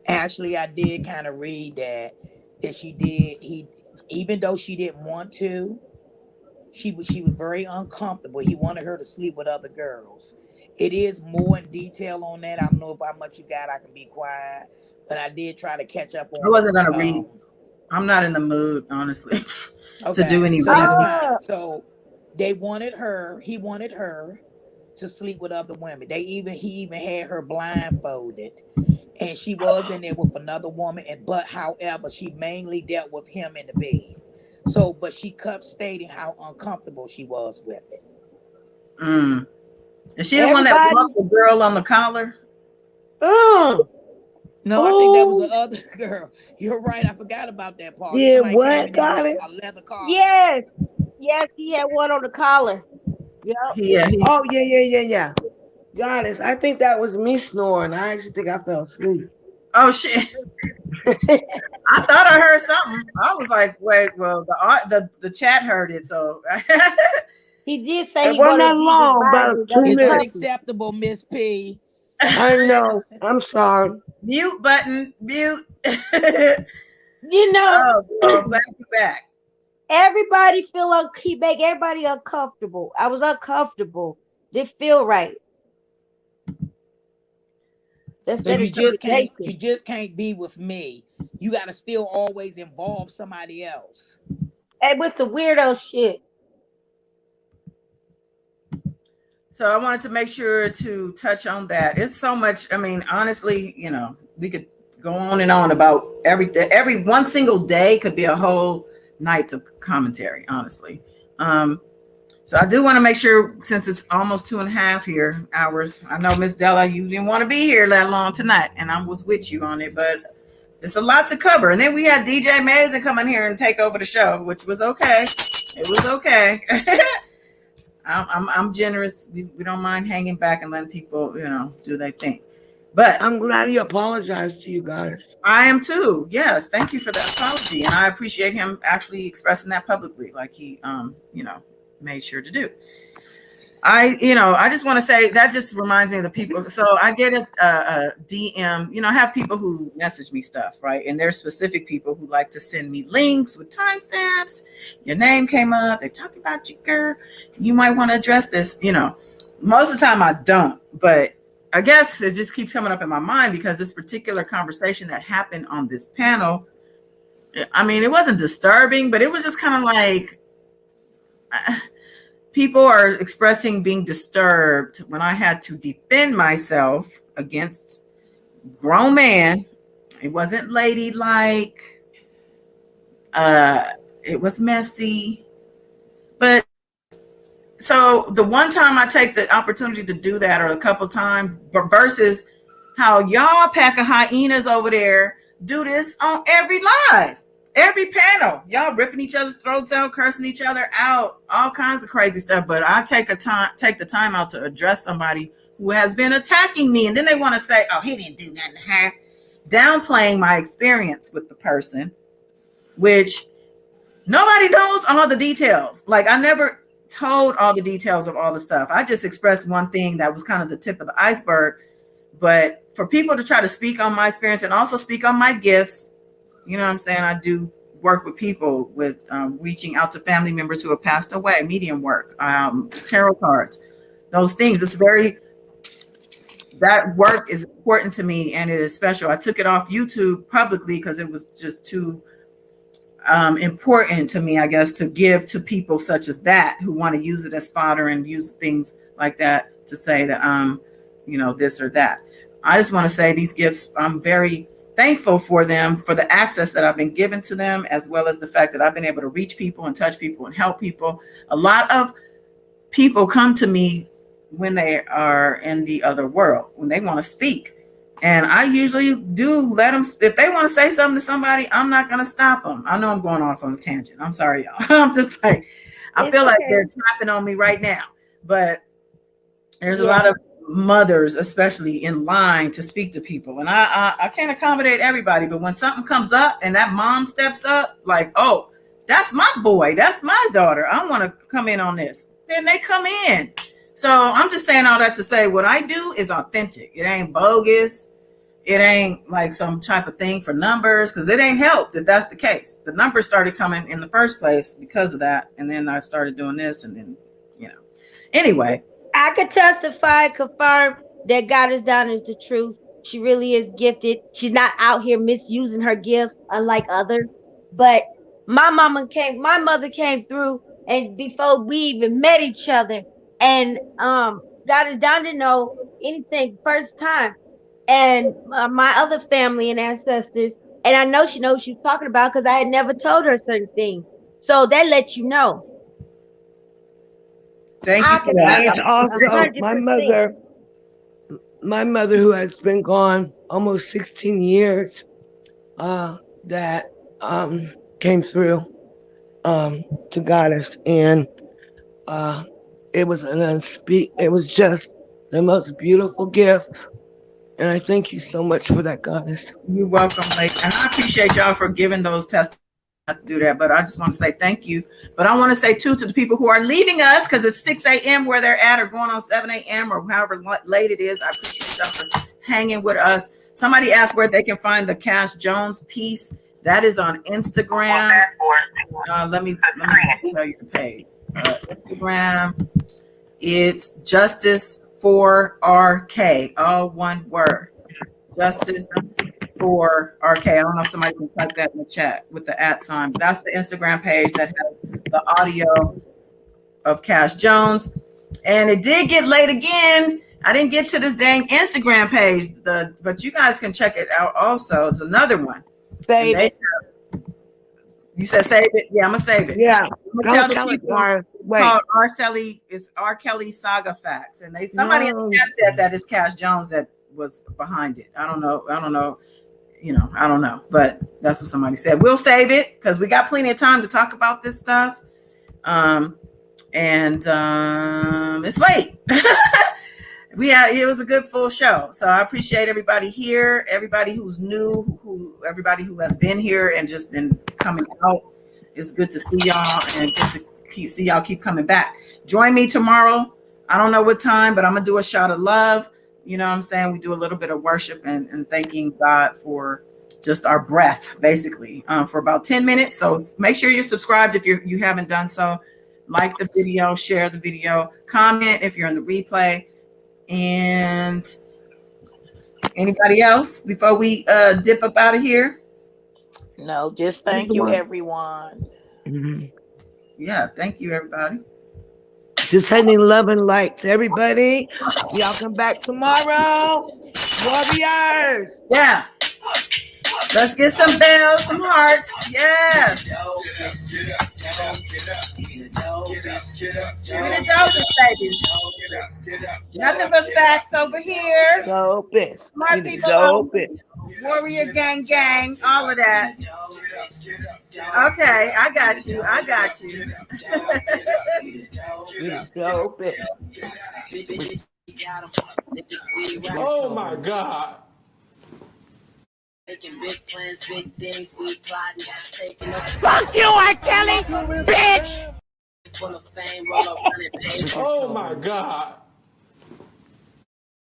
S4: Actually, I did kind of read that she did. Even though she didn't want to, she was very uncomfortable. He wanted her to sleep with other girls. It is more in detail on that. I don't know how much you got. I can be quiet, but I did try to catch up on.
S1: I wasn't gonna read. I'm not in the mood, honestly, to do any reading.
S4: So they wanted her. He wanted her to sleep with other women. He even had her blindfolded. And she was in there with another woman, however, she mainly dealt with him in the bed. So, but she kept stating how uncomfortable she was with it.
S1: Is she the one that walked the girl on the collar?
S4: No, I think that was the other girl. You're right. I forgot about that part.
S3: Yeah, what? Got it?
S4: A leather collar.
S7: Yes, he had one on the collar. Yep.
S3: Yeah. Oh, yeah. Goddess, I think that was me snoring. I actually think I fell asleep.
S1: Oh shit! I thought I heard something. I was like, wait, well, the chat heard it, so.
S7: He did say
S3: It
S7: he
S3: wasn't
S7: wanted
S3: that
S7: to use
S3: long,
S7: his
S3: about
S7: visor.
S3: 2
S4: It's
S3: minutes.
S4: unacceptable, Miss P.
S3: I know. I'm sorry.
S1: Mute button, mute.
S7: You know,
S1: Oh, well, I'm glad you're back.
S7: everybody he make everybody uncomfortable. I was uncomfortable. Didn't feel right. That's
S4: So
S7: that
S4: you just
S7: interpretation.
S4: can't be with me. You gotta still always involve somebody else.
S7: And with some weirdo shit.
S1: So I wanted to make sure to touch on that. It's so much. I mean, honestly, we could go on and on about everything. Every one single day could be a whole night of commentary, honestly. So I do want to make sure, since it's almost 2.5 hours. I know, Miss Della, you didn't want to be here that long tonight, and I was with you on it, but it's a lot to cover. And then we had DJ Mason come in here and take over the show, which was okay. It was okay. I'm generous. We don't mind hanging back and letting people, do their thing. But
S3: I'm glad he apologized to you guys.
S1: I am too. Yes, thank you for that apology, and I appreciate him actually expressing that publicly, like he, made sure to do. I just want to say that just reminds me of the people. So I get a DM. I have people who message me stuff, right? And there's specific people who like to send me links with timestamps. Your name came up. They talk about you, girl. You might want to address this. Most of the time I don't, but I guess it just keeps coming up in my mind because this particular conversation that happened on this panel, I mean, it wasn't disturbing, but it was just kind of like, people are expressing being disturbed when I had to defend myself against grown man. It wasn't ladylike. It was messy. But so the one time I take the opportunity to do that, or a couple times, versus how y'all pack of hyenas over there do this on every live. Every panel, y'all ripping each other's throats out, cursing each other out, all kinds of crazy stuff. But I take the time out to address somebody who has been attacking me, and then they want to say, "Oh, he didn't do nothing to her," downplaying my experience with the person, which nobody knows all the details. Like, I never told all the details of all the stuff. I just expressed one thing that was kind of the tip of the iceberg. But for people to try to speak on my experience and also speak on my gifts. You know what I'm saying? I do work with people with reaching out to family members who have passed away, medium work, tarot cards, those things. That work is important to me, and it is special. I took it off YouTube publicly because it was just too important to me, I guess, to give to people such as that who want to use it as fodder and use things like that to say that this or that. I just want to say these gifts, I'm very thankful for them, for the access that I've been given to them, as well as the fact that I've been able to reach people and touch people and help people. A lot of people come to me when they are in the other world, when they want to speak. And I usually do let them, if they want to say something to somebody, I'm not going to stop them. I know I'm going off on a tangent. I'm sorry, y'all. I'm just like, I feel like they're tapping on me right now. But there's a lot of mothers, especially, in line to speak to people, and I can't accommodate everybody, but when something comes up and that mom steps up, like, oh, that's my boy, that's my daughter, I want to come in on this, then they come in. So I'm just saying all that to say what I do is authentic. It ain't bogus. It ain't like some type of thing for numbers, because it ain't helped if that's the case. The numbers started coming in the first place because of that, and then I started doing this, and then anyway,
S7: I could testify, confirm that Goddess Donna is the truth. She really is gifted. She's not out here misusing her gifts, unlike others. But my mother came through, and before we even met each other, and Goddess Donna didn't know anything first time. And my other family and ancestors, and I know she knows what she was talking about because I had never told her certain things. So that lets you know.
S1: Thank you for that.
S3: It's also my mother, who has been gone almost 16 years, that came through to Goddess, and it was just the most beautiful gift. And I thank you so much for that, goddess.
S1: You're welcome, lady. And I appreciate y'all for giving those testimonies. To do that, but I just want to say thank you. But I want to say too to the people who are leaving us because it's 6 a.m. where they're at, or going on 7 a.m. or however late it is. I appreciate y'all for hanging with us. Somebody asked where they can find the Cash Jones piece. That is on Instagram. Let me just tell you the page. Instagram. It's Justice for RK. All one word. Justice for RK. I don't know if somebody can type that in the chat with the @sign. That's the Instagram page that has the audio of Cash Jones. And it did get late again. I didn't get to this dang Instagram page, but you guys can check it out also. It's another one.
S4: Save it.
S1: You said save it? Yeah, I'm going to save it.
S3: Yeah.
S1: I'm going to tell the people called R. Kelly Saga Facts. And somebody in the chat said that it's Cash Jones that was behind it. I don't know. I don't know, but that's what somebody said. We'll save it because we got plenty of time to talk about this stuff. It's late. It was a good full show. So I appreciate everybody here, everybody who's new, everybody who has been here and just been coming out. It's good to see y'all and good to see y'all keep coming back. Join me tomorrow. I don't know what time, but I'm gonna do a shot of love. You know what I'm saying? We do a little bit of worship and thanking God for just our breath, basically, for about 10 minutes. So make sure you're subscribed if you haven't done so. Like the video, share the video, comment if you're in the replay. And anybody else before we dip up out of here?
S4: No, just thank you, everyone.
S3: Mm-hmm.
S1: Yeah, thank you, everybody.
S3: Just sending love and light to everybody. Y'all come back tomorrow. Warriors.
S1: Yeah. Let's get some bells, some hearts. Yes. Give me the dopest, baby. Nothing but facts over here.
S3: Dopest.
S1: Smart people. Warrior gang, all of that. Okay, I got you.
S3: Dopest.
S9: Oh my God.
S5: Making big plans, big things, we plotting, taking up.
S6: Fuck you, R. Kelly, bitch!
S5: Full of fame, roll up on it, baby.
S9: Oh my God.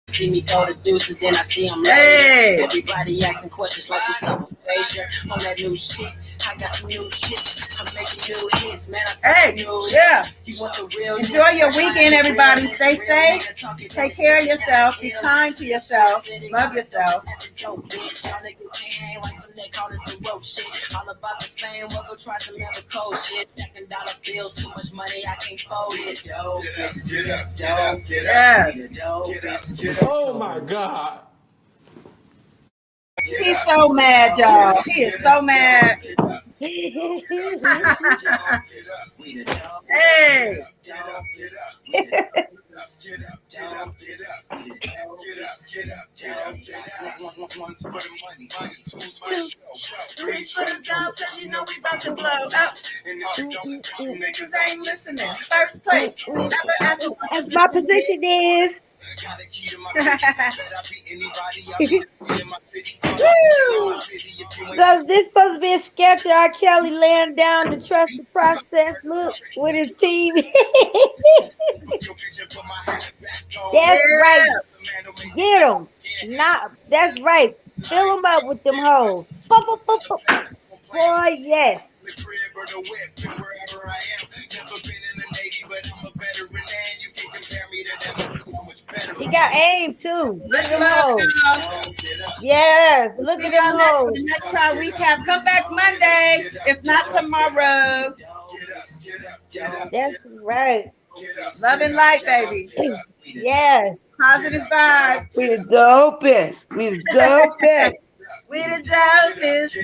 S5: See me throw the deuces, then I see them.
S1: Hey.
S5: Everybody asking questions like it's up with Frazier on that new shit. I got some new shit. I'm making new hits, man.
S1: Hey, yeah. You want the real? Enjoy your weekend, everybody. Stay safe. Take care of yourself. Be kind to yourself. Love yourself.
S5: All about the fame, we'll go try some other cold shit. Stacking dollar bills, too much money, I can't fold it.
S1: Yes.
S9: Oh my God.
S1: He's so mad, y'all. He is so mad. Hey. Threes for the job, cause you know we about to blow up. Niggas ain't listening. First place. Never ask
S7: As my position is. So this supposed to be a sketch of R. Kelly laying down to trust the process. Look with his team. That's right. Get him. That's right. Fill him up with them hoes. Boy, yes. She got aim too. Look at them hoes. Yes, look at them hoes.
S1: Next time recap. Come back Monday, if not tomorrow.
S7: That's right.
S1: Love and light, baby.
S7: Yes.
S1: Positive vibes.
S3: We the dopest.
S1: We the dopest.